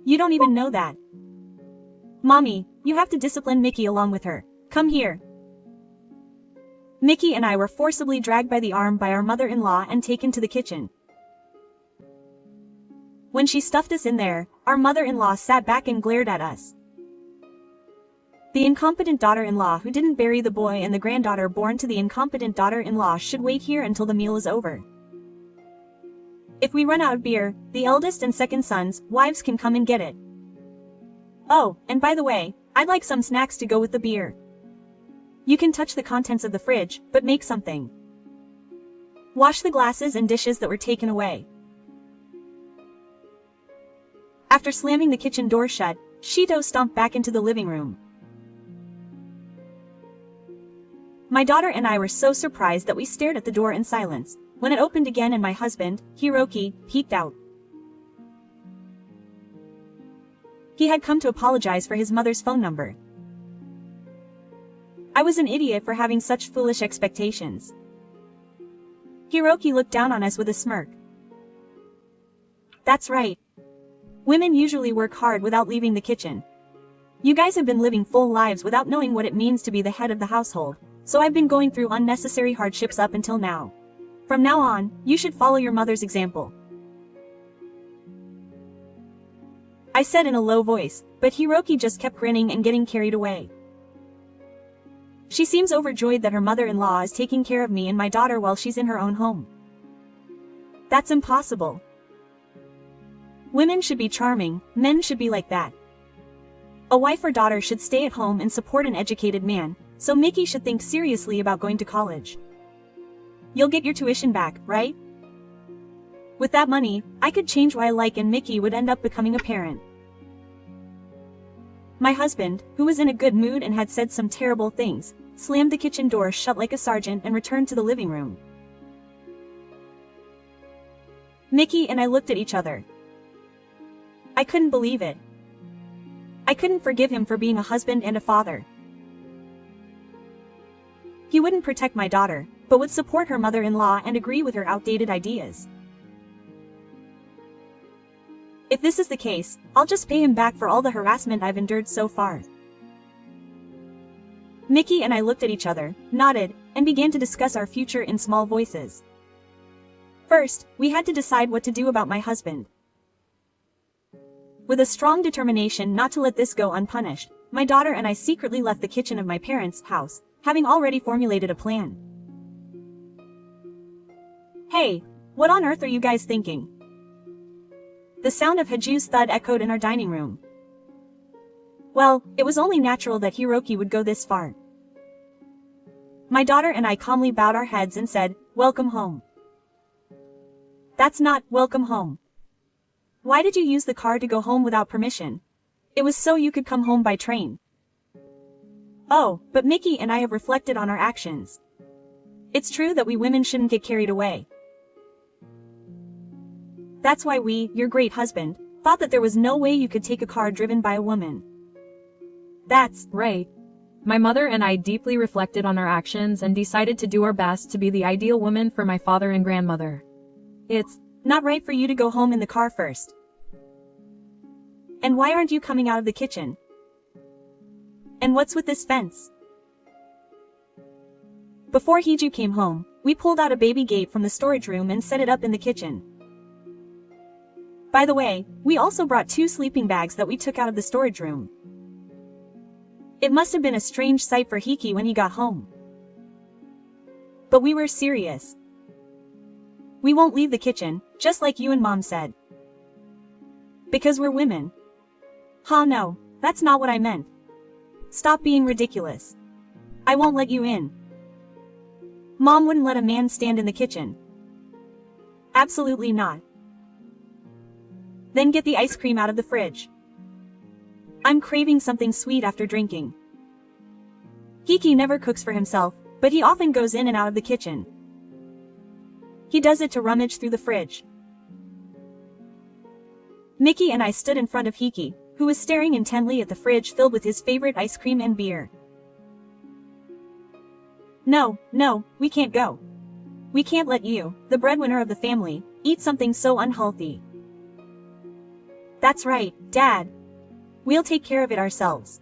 Speaker 3: You don't even know that. Mommy, you have to discipline Mickey along with her. Come here. Mickey and I were forcibly dragged by the arm by our mother-in-law and taken to the kitchen. When she stuffed us in there, our mother-in-law sat back and glared at us. The incompetent daughter-in-law who didn't bury the boy and the granddaughter born to the incompetent daughter-in-law should wait here until the meal is over. If we run out of beer, the eldest and second sons' wives can come and get it. Oh, and by the way, I'd like some snacks to go with the beer. You can touch the contents of the fridge, but make something. Wash the glasses and dishes that were taken away. After slamming the kitchen door shut, Shito stomped back into the living room. My daughter and I were so surprised that we stared at the door in silence, when it opened again and my husband, Hiroki, peeked out. He had come to apologize for his mother's phone number. I was an idiot for having such foolish expectations. Hiroki looked down on us with a smirk. That's right. Women usually work hard without leaving the kitchen. You guys have been living full lives without knowing what it means to be the head of the household, so I've been going through unnecessary hardships up until now. From now on, you should follow your mother's example. I said in a low voice, but Hiroki just kept grinning and getting carried away. She seems overjoyed that her mother-in-law is taking care of me and my daughter while she's in her own home. That's impossible. Women should be charming, men should be like that. A wife or daughter should stay at home and support an educated man, so Mickey should think seriously about going to college. You'll get your tuition back, right? With that money, I could change why I like and Mickey would end up becoming a parent. My husband, who was in a good mood and had said some terrible things, slammed the kitchen door shut like a sergeant and returned to the living room. Mickey and I looked at each other. I couldn't believe it. I couldn't forgive him for being a husband and a father. He wouldn't protect my daughter, but would support her mother-in-law and agree with her outdated ideas. If this is the case, I'll just pay him back for all the harassment I've endured so far. Mickey and I looked at each other, nodded, and began to discuss our future in small voices. First, we had to decide what to do about my husband. With a strong determination not to let this go unpunished, my daughter and I secretly left the kitchen of my parents' house, having already formulated a plan. Hey, what on earth are you guys thinking? The sound of Haju's thud echoed in our dining room. Well, it was only natural that Hiroki would go this far. My daughter and I calmly bowed our heads and said, "Welcome home." That's not, "Welcome home." Why did you use the car to go home without permission? It was so you could come home by train. Oh, but Mickey and I have reflected on our actions. It's true that we women shouldn't get carried away. That's why we, your great husband, thought that there was no way you could take a car driven by a woman. That's
Speaker 4: Right. My mother and I deeply reflected on our actions and decided to do our best to be the ideal woman for my father and grandmother.
Speaker 3: It's not right for you to go home in the car first. And why aren't you coming out of the kitchen? And what's with this fence? Before Hiju came home, we pulled out a baby gate from the storage room and set it up in the kitchen. By the way, we also brought 2 sleeping bags that we took out of the storage room. It must have been a strange sight for Hiki when he got home. But we were serious. We won't leave the kitchen, just like you and Mom said. Because we're women. Huh, no, that's not what I meant. Stop being ridiculous. I won't let you in. Mom wouldn't let a man stand in the kitchen. Absolutely not. Then get the ice cream out of the fridge. I'm craving something sweet after drinking. Hiki never cooks for himself, but he often goes in and out of the kitchen. He does it to rummage through the fridge. Mickey and I stood in front of Hiki, who was staring intently at the fridge filled with his favorite ice cream and beer. No, we can't go. We can't let you, the breadwinner of the family, eat something so unhealthy. That's right, Dad. We'll take care of it ourselves.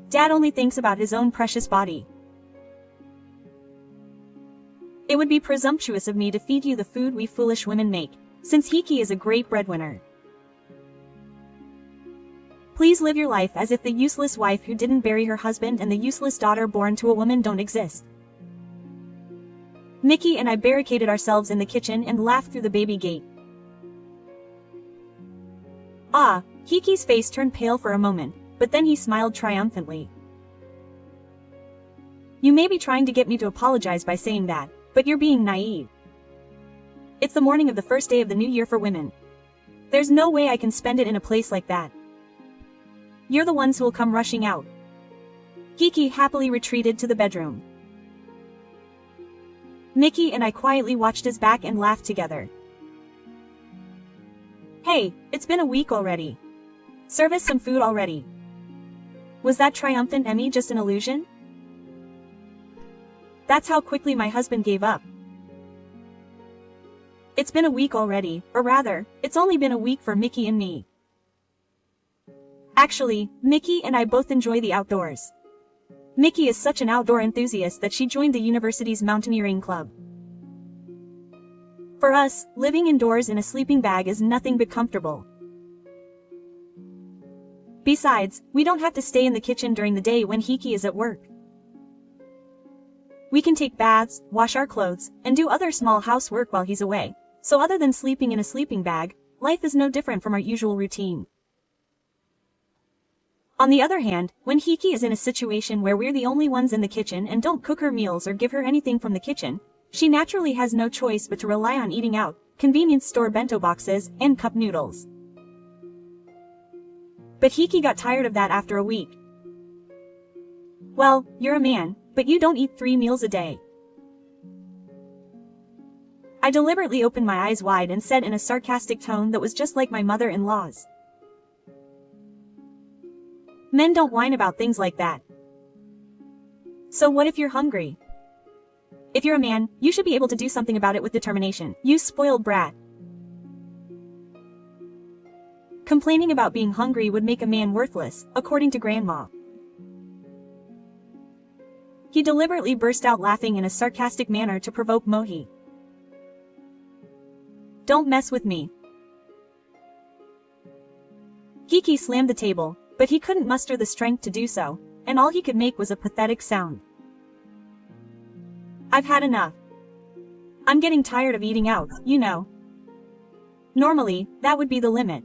Speaker 3: Dad only thinks about his own precious body. It would be presumptuous of me to feed you the food we foolish women make, since Hiki is a great breadwinner. Please live your life as if the useless wife who didn't bury her husband and the useless daughter born to a woman don't exist. Mickey and I barricaded ourselves in the kitchen and laughed through the baby gate. Ah, Hiki's face turned pale for a moment, but then he smiled triumphantly. You may be trying to get me to apologize by saying that, but you're being naive. It's the morning of the first day of the new year for women. There's no way I can spend it in a place like that. You're the ones who will come rushing out. Hiki happily retreated to the bedroom. Mickey and I quietly watched his back and laughed together. Hey, it's been a week already. Serve us some food already. Was that triumphant Emmy just an illusion? That's how quickly my husband gave up. It's been a week already, or rather, it's only been a week for Mickey and me. Actually, Mickey and I both enjoy the outdoors. Mickey is such an outdoor enthusiast that she joined the university's mountaineering club. For us, living indoors in a sleeping bag is nothing but comfortable. Besides, we don't have to stay in the kitchen during the day when Hiki is at work. We can take baths, wash our clothes, and do other small housework while he's away. So other than sleeping in a sleeping bag, life is no different from our usual routine. On the other hand, when Hiki is in a situation where we're the only ones in the kitchen and don't cook her meals or give her anything from the kitchen, she naturally has no choice but to rely on eating out, convenience store bento boxes, and cup noodles. But Hiki got tired of that after a week. Well, you're a man, but you don't eat 3 meals a day. I deliberately opened my eyes wide and said in a sarcastic tone that was just like my mother-in-law's. Men don't whine about things like that. So what if you're hungry? If you're a man, you should be able to do something about it with determination, you spoiled brat. Complaining about being hungry would make a man worthless, according to Grandma. He deliberately burst out laughing in a sarcastic manner to provoke Mohi. Don't mess with me. Hiki slammed the table, but he couldn't muster the strength to do so, and all he could make was a pathetic sound. I've had enough. I'm getting tired of eating out, you know. Normally, that would be the limit.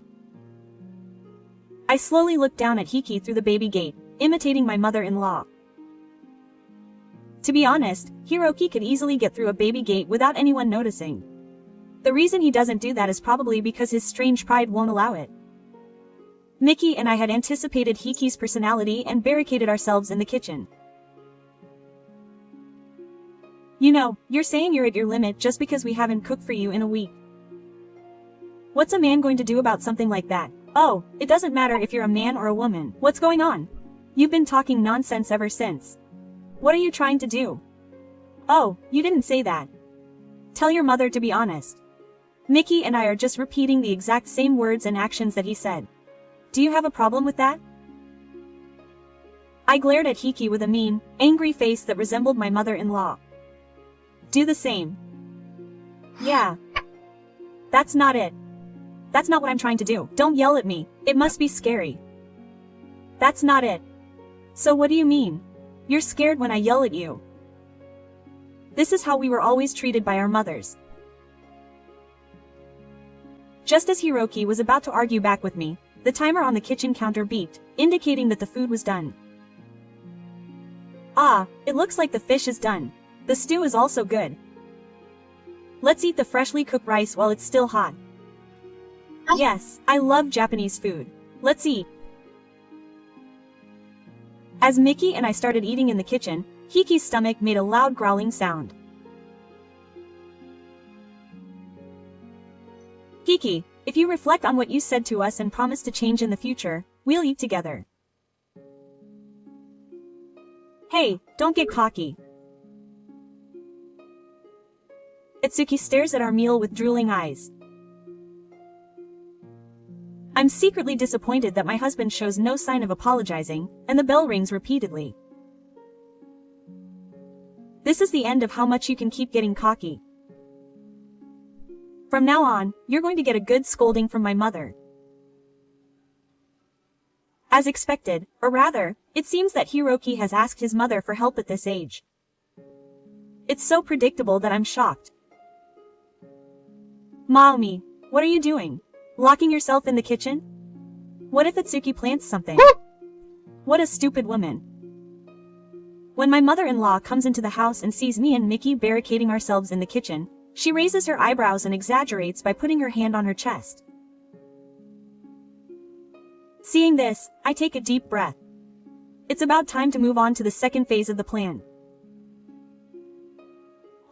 Speaker 3: I slowly looked down at Hiki through the baby gate, imitating my mother-in-law. To be honest, Hiroki could easily get through a baby gate without anyone noticing. The reason he doesn't do that is probably because his strange pride won't allow it. Mickey and I had anticipated Hiki's personality and barricaded ourselves in the kitchen. You know, you're saying you're at your limit just because we haven't cooked for you in a week. What's a man going to do about something like that? Oh, it doesn't matter if you're a man or a woman. What's going on? You've been talking nonsense ever since. What are you trying to do? Oh, you didn't say that. Tell your mother to be honest. Mickey and I are just repeating the exact same words and actions that he said. Do you have a problem with that? I glared at Hiki with a mean, angry face that resembled my mother-in-law. Do the same. Yeah. That's not it. That's not what I'm trying to do. Don't yell at me. It must be scary. That's not it. So what do you mean? You're scared when I yell at you. This is how we were always treated by our mothers. Just as Hiroki was about to argue back with me, the timer on the kitchen counter beeped, indicating that the food was done. Ah, it looks like the fish is done. The stew is also good. Let's eat the freshly cooked rice while it's still hot. Yes, I love Japanese food. Let's eat. As Mickey and I started eating in the kitchen, Hiki's stomach made a loud growling sound. Hiki, if you reflect on what you said to us and promise to change in the future, we'll eat together. Hey, don't get cocky. Itsuki stares at our meal with drooling eyes. I'm secretly disappointed that my husband shows no sign of apologizing, and the bell rings repeatedly. This is the end of how much you can keep getting cocky. From now on, you're going to get a good scolding from my mother. As expected, or rather, it seems that Hiroki has asked his mother for help at this age. It's so predictable that I'm shocked. Maomi, what are you doing? Locking yourself in the kitchen? What if Itsuki plants something? What a stupid woman. When my mother-in-law comes into the house and sees me and Mickey barricading ourselves in the kitchen, she raises her eyebrows and exaggerates by putting her hand on her chest. Seeing this, I take a deep breath. It's about time to move on to the second phase of the plan.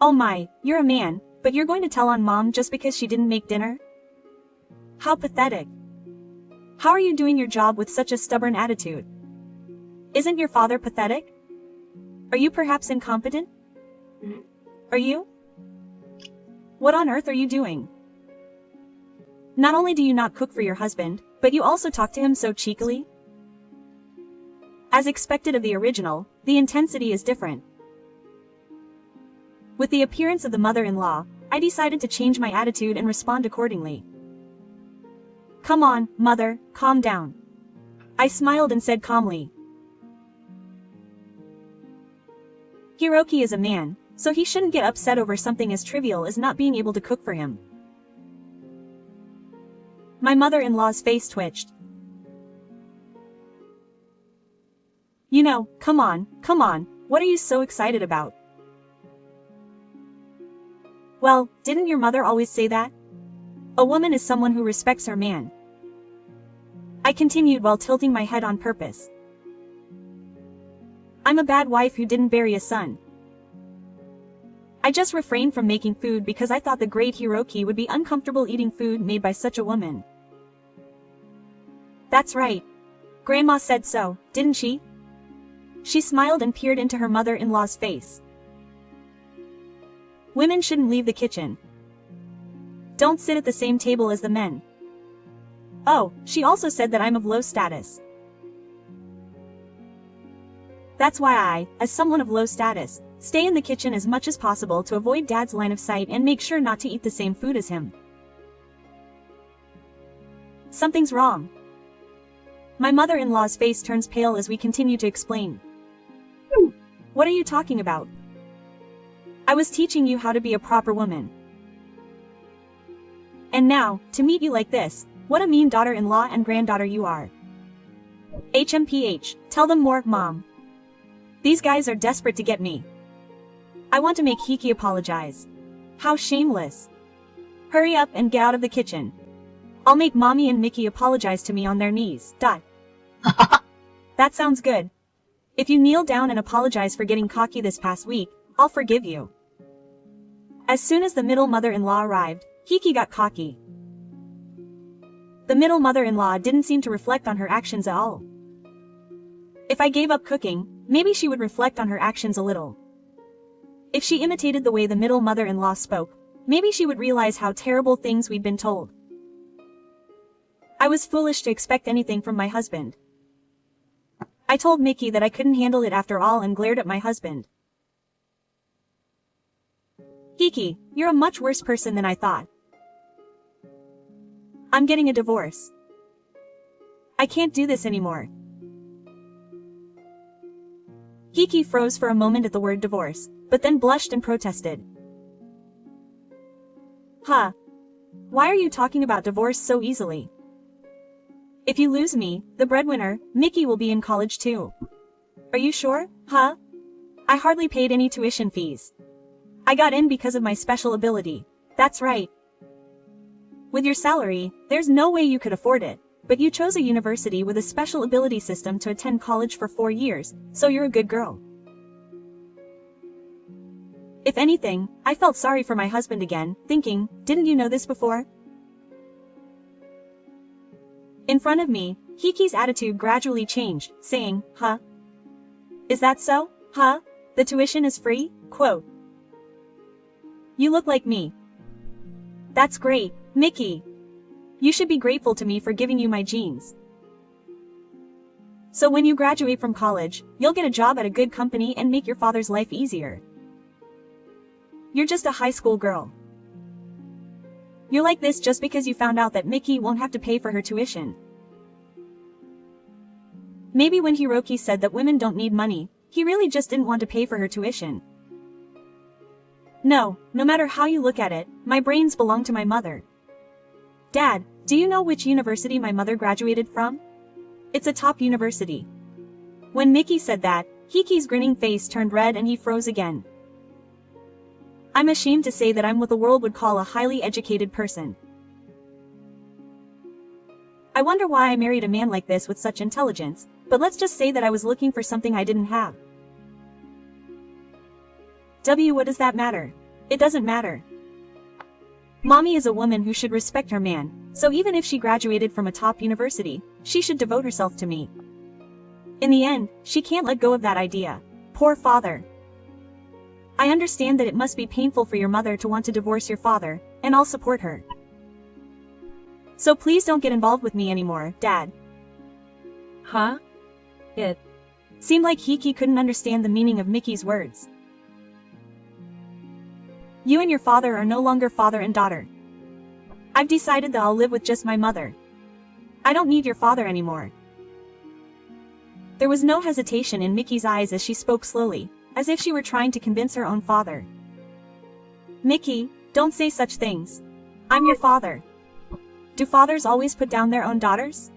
Speaker 3: Oh my, you're a man, but you're going to tell on Mom just because she didn't make dinner? How pathetic. How are you doing your job with such a stubborn attitude? Isn't your father pathetic? Are you perhaps incompetent? Are you? What on earth are you doing? Not only do you not cook for your husband, but you also talk to him so cheekily? As expected of the original, the intensity is different. With the appearance of the mother-in-law, I decided to change my attitude and respond accordingly. Come on, mother, calm down. I smiled and said calmly. Hiroki is a man, so he shouldn't get upset over something as trivial as not being able to cook for him. My mother-in-law's face twitched. You know, come on, what are you so excited about? Well, didn't your mother always say that? A woman is someone who respects her man. I continued while tilting my head on purpose. I'm a bad wife who didn't bury a son. I just refrained from making food because I thought the great Hiroki would be uncomfortable eating food made by such a woman. That's right. Grandma said so, didn't she? She smiled and peered into her mother-in-law's face. Women shouldn't leave the kitchen. Don't sit at the same table as the men. Oh, she also said that I'm of low status. That's why I, as someone of low status, stay in the kitchen as much as possible to avoid Dad's line of sight and make sure not to eat the same food as him. Something's wrong. My mother-in-law's face turns pale as we continue to explain. What are you talking about? I was teaching you how to be a proper woman. And now, to meet you like this, what a mean daughter-in-law and granddaughter you are. HMPH, tell them more, Mom. These guys are desperate to get me. I want to make Hiki apologize. How shameless. Hurry up and get out of the kitchen. I'll make Mommy and Mickey apologize to me on their knees. That sounds good. If you kneel down and apologize for getting cocky this past week, I'll forgive you. As soon as the middle mother-in-law arrived, Hiki got cocky. The middle mother-in-law didn't seem to reflect on her actions at all. If I gave up cooking, maybe she would reflect on her actions a little. If she imitated the way the middle mother-in-law spoke, maybe she would realize how terrible things we'd been told. I was foolish to expect anything from my husband. I told Mickey that I couldn't handle it after all and glared at my husband. Hiki, you're a much worse person than I thought. I'm getting a divorce. I can't do this anymore. Hiki froze for a moment at the word divorce, but then blushed and protested. Huh? Why are you talking about divorce so easily? If you lose me, the breadwinner, Mickey will be in college too. Are you sure, huh? I hardly paid any tuition fees. I got in because of my special ability. That's right. With your salary, there's no way you could afford it, but you chose a university with a special ability system to attend college for 4 years, so you're a good girl. If anything, I felt sorry for my husband again, thinking, didn't you know this before? In front of me, Hiki's attitude gradually changed, saying, huh? Is that so, huh? The tuition is free? Quote. You look like me. That's great, Mickey. You should be grateful to me for giving you my genes. So when you graduate from college, you'll get a job at a good company and make your father's life easier. You're just a high school girl. You're like this just because you found out that Mickey won't have to pay for her tuition. Maybe when Hiroki said that women don't need money, he really just didn't want to pay for her tuition. No matter how you look at it, my brains belong to my mother. Dad, do you know which university my mother graduated from? It's a top university. When Mickey said that, Hiki's grinning face turned red and he froze again. I'm ashamed to say that I'm what the world would call a highly educated person. I wonder why I married a man like this with such intelligence, but let's just say that I was looking for something I didn't have. What does that matter? It doesn't matter. Mommy is a woman who should respect her man, so even if she graduated from a top university, she should devote herself to me. In the end, she can't let go of that idea. Poor father. I understand that it must be painful for your mother to want to divorce your father, and I'll support her. So please don't get involved with me anymore, Dad.
Speaker 4: Huh? It
Speaker 3: seemed like Hiki couldn't understand the meaning of Mickey's words. You and your father are no longer father and daughter. I've decided that I'll live with just my mother. I don't need your father anymore. There was no hesitation in Mickey's eyes as she spoke slowly, as if she were trying to convince her own father. Mickey, don't say such things. I'm your father. Do fathers always put down their own daughters?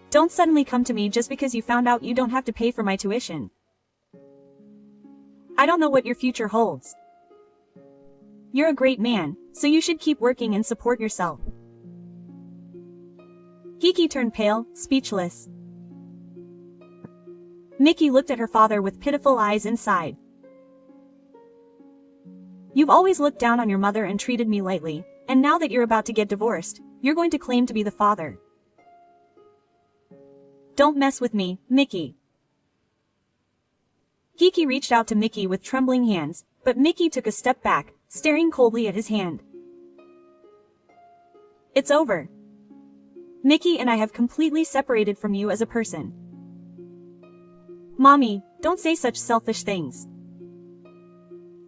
Speaker 3: Don't suddenly come to me just because you found out you don't have to pay for my tuition. I don't know what your future holds. You're a great man, so you should keep working and support yourself. Kiki turned pale, speechless. Mickey looked at her father with pitiful eyes and sighed. You've always looked down on your mother and treated me lightly, and now that you're about to get divorced, you're going to claim to be the father. Don't mess with me, Mickey. Kiki reached out to Mickey with trembling hands, but Mickey took a step back, staring coldly at his hand. It's over. Mickey and I have completely separated from you as a person. Mommy, don't say such selfish things.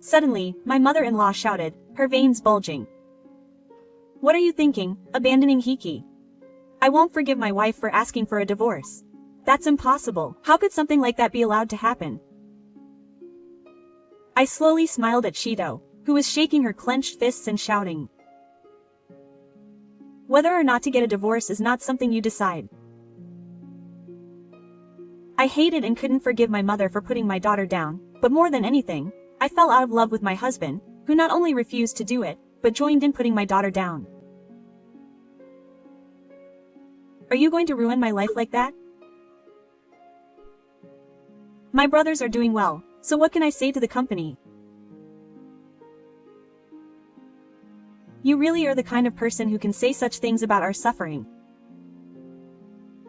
Speaker 3: Suddenly, my mother-in-law shouted, her veins bulging. What are you thinking, abandoning Kiki? I won't forgive my wife for asking for a divorce. That's impossible. How could something like that be allowed to happen? I slowly smiled at Shido, who was shaking her clenched fists and shouting. Whether or not to get a divorce is not something you decide. I hated and couldn't forgive my mother for putting my daughter down, but more than anything, I fell out of love with my husband, who not only refused to do it, but joined in putting my daughter down. Are you going to ruin my life like that? My brothers are doing well, so what can I say to the company? You really are the kind of person who can say such things about our suffering.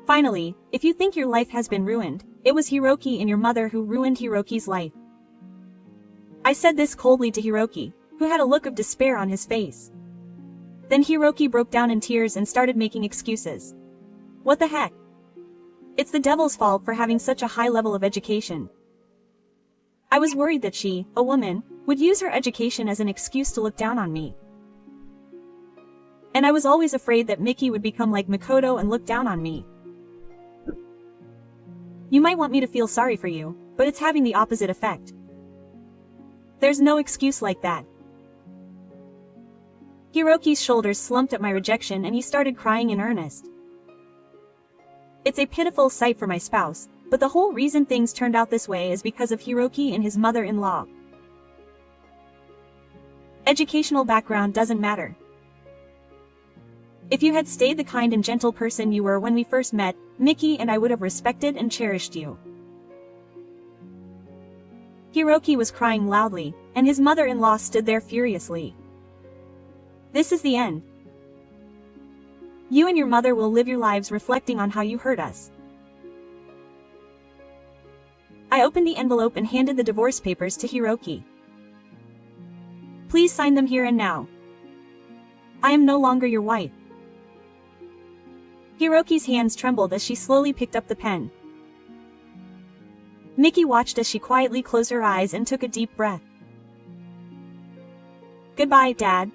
Speaker 3: Finally, if you think your life has been ruined, it was Hiroki and your mother who ruined Hiroki's life. I said this coldly to Hiroki, who had a look of despair on his face. Then Hiroki broke down in tears and started making excuses. What the heck? It's the devil's fault for having such a high level of education. I was worried that she, a woman, would use her education as an excuse to look down on me. And I was always afraid that Mickey would become like Makoto and look down on me. You might want me to feel sorry for you, but it's having the opposite effect. There's no excuse like that. Hiroki's shoulders slumped at my rejection and he started crying in earnest. It's a pitiful sight for my spouse, but the whole reason things turned out this way is because of Hiroki and his mother-in-law. Educational background doesn't matter. If you had stayed the kind and gentle person you were when we first met, Mickey and I would have respected and cherished you. Hiroki was crying loudly, and his mother-in-law stood there furiously. This is the end. You and your mother will live your lives reflecting on how you hurt us. I opened the envelope and handed the divorce papers to Hiroki. Please sign them here and now. I am no longer your wife. Hiroki's hands trembled as she slowly picked up the pen. Mickey watched as she quietly closed her eyes and took a deep breath. Goodbye, Dad.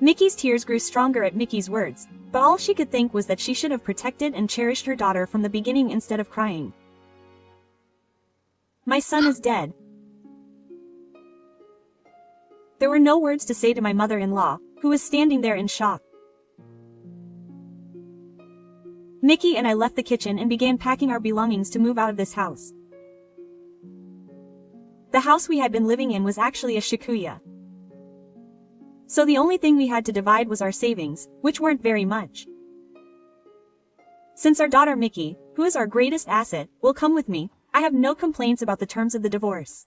Speaker 3: Mickey's tears grew stronger at Mickey's words, but all she could think was that she should have protected and cherished her daughter from the beginning instead of crying. My son is dead. There were no words to say to my mother-in-law, who was standing there in shock. Mickey and I left the kitchen and began packing our belongings to move out of this house. The house we had been living in was actually a shikuya. So the only thing we had to divide was our savings, which weren't very much. Since our daughter Mickey, who is our greatest asset, will come with me, I have no complaints about the terms of the divorce.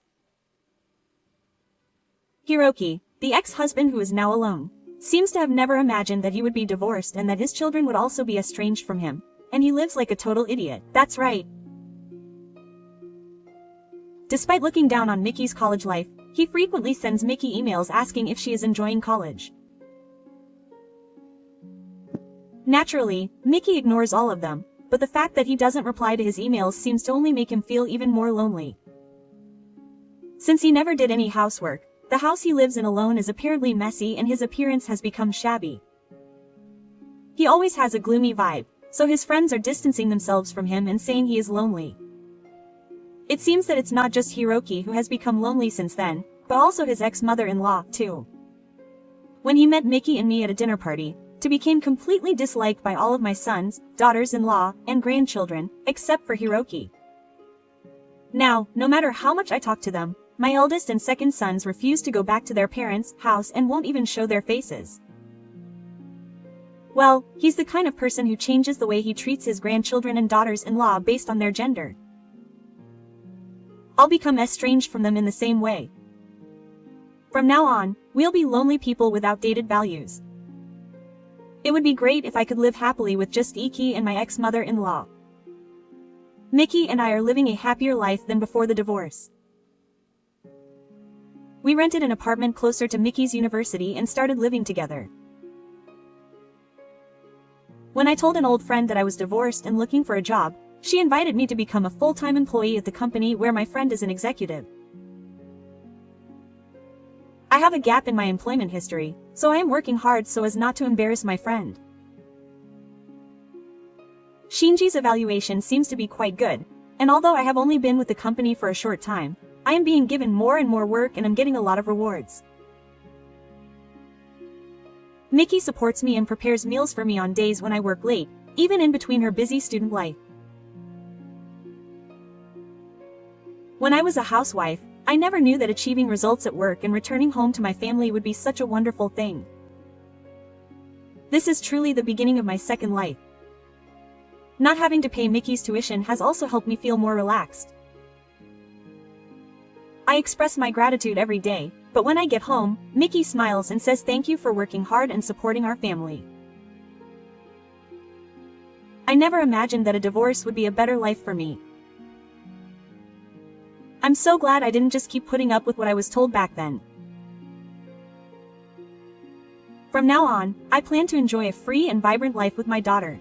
Speaker 3: Hiroki, the ex-husband who is now alone, seems to have never imagined that he would be divorced and that his children would also be estranged from him, and he lives like a total idiot. That's right. Despite looking down on Mickey's college life, he frequently sends Mickey emails asking if she is enjoying college. Naturally, Mickey ignores all of them, but the fact that he doesn't reply to his emails seems to only make him feel even more lonely. Since he never did any housework, the house he lives in alone is apparently messy and his appearance has become shabby. He always has a gloomy vibe, so his friends are distancing themselves from him and saying he is lonely. It seems that it's not just Hiroki who has become lonely since then, but also his ex-mother-in-law, too. when he met Mickey and me at a dinner party, to become completely disliked by all of my sons, daughters-in-law, and grandchildren, except for Hiroki. Now, no matter how much I talk to them, my eldest and second sons refuse to go back to their parents' house and won't even show their faces. Well, he's the kind of person who changes the way he treats his grandchildren and daughters-in-law based on their gender. I'll become estranged from them in the same way. From now on, we'll be lonely people with outdated values. It would be great if I could live happily with just Iki and my ex-mother-in-law. Mickey and I are living a happier life than before the divorce. We rented an apartment closer to Mickey's university and started living together. When I told an old friend that I was divorced and looking for a job, she invited me to become a full-time employee at the company where my friend is an executive. I have a gap in my employment history, so I am working hard so as not to embarrass my friend. Shinji's evaluation seems to be quite good, and although I have only been with the company for a short time, I am being given more and more work and I'm getting a lot of rewards. Mickey supports me and prepares meals for me on days when I work late, even in between her busy student life. When I was a housewife, I never knew that achieving results at work and returning home to my family would be such a wonderful thing. This is truly the beginning of my second life. Not having to pay Mickey's tuition has also helped me feel more relaxed. I express my gratitude every day, but when I get home, Mickey smiles and says thank you for working hard and supporting our family. I never imagined that a divorce would be a better life for me. I'm so glad I didn't just keep putting up with what I was told back then. From now on, I plan to enjoy a free and vibrant life with my daughter.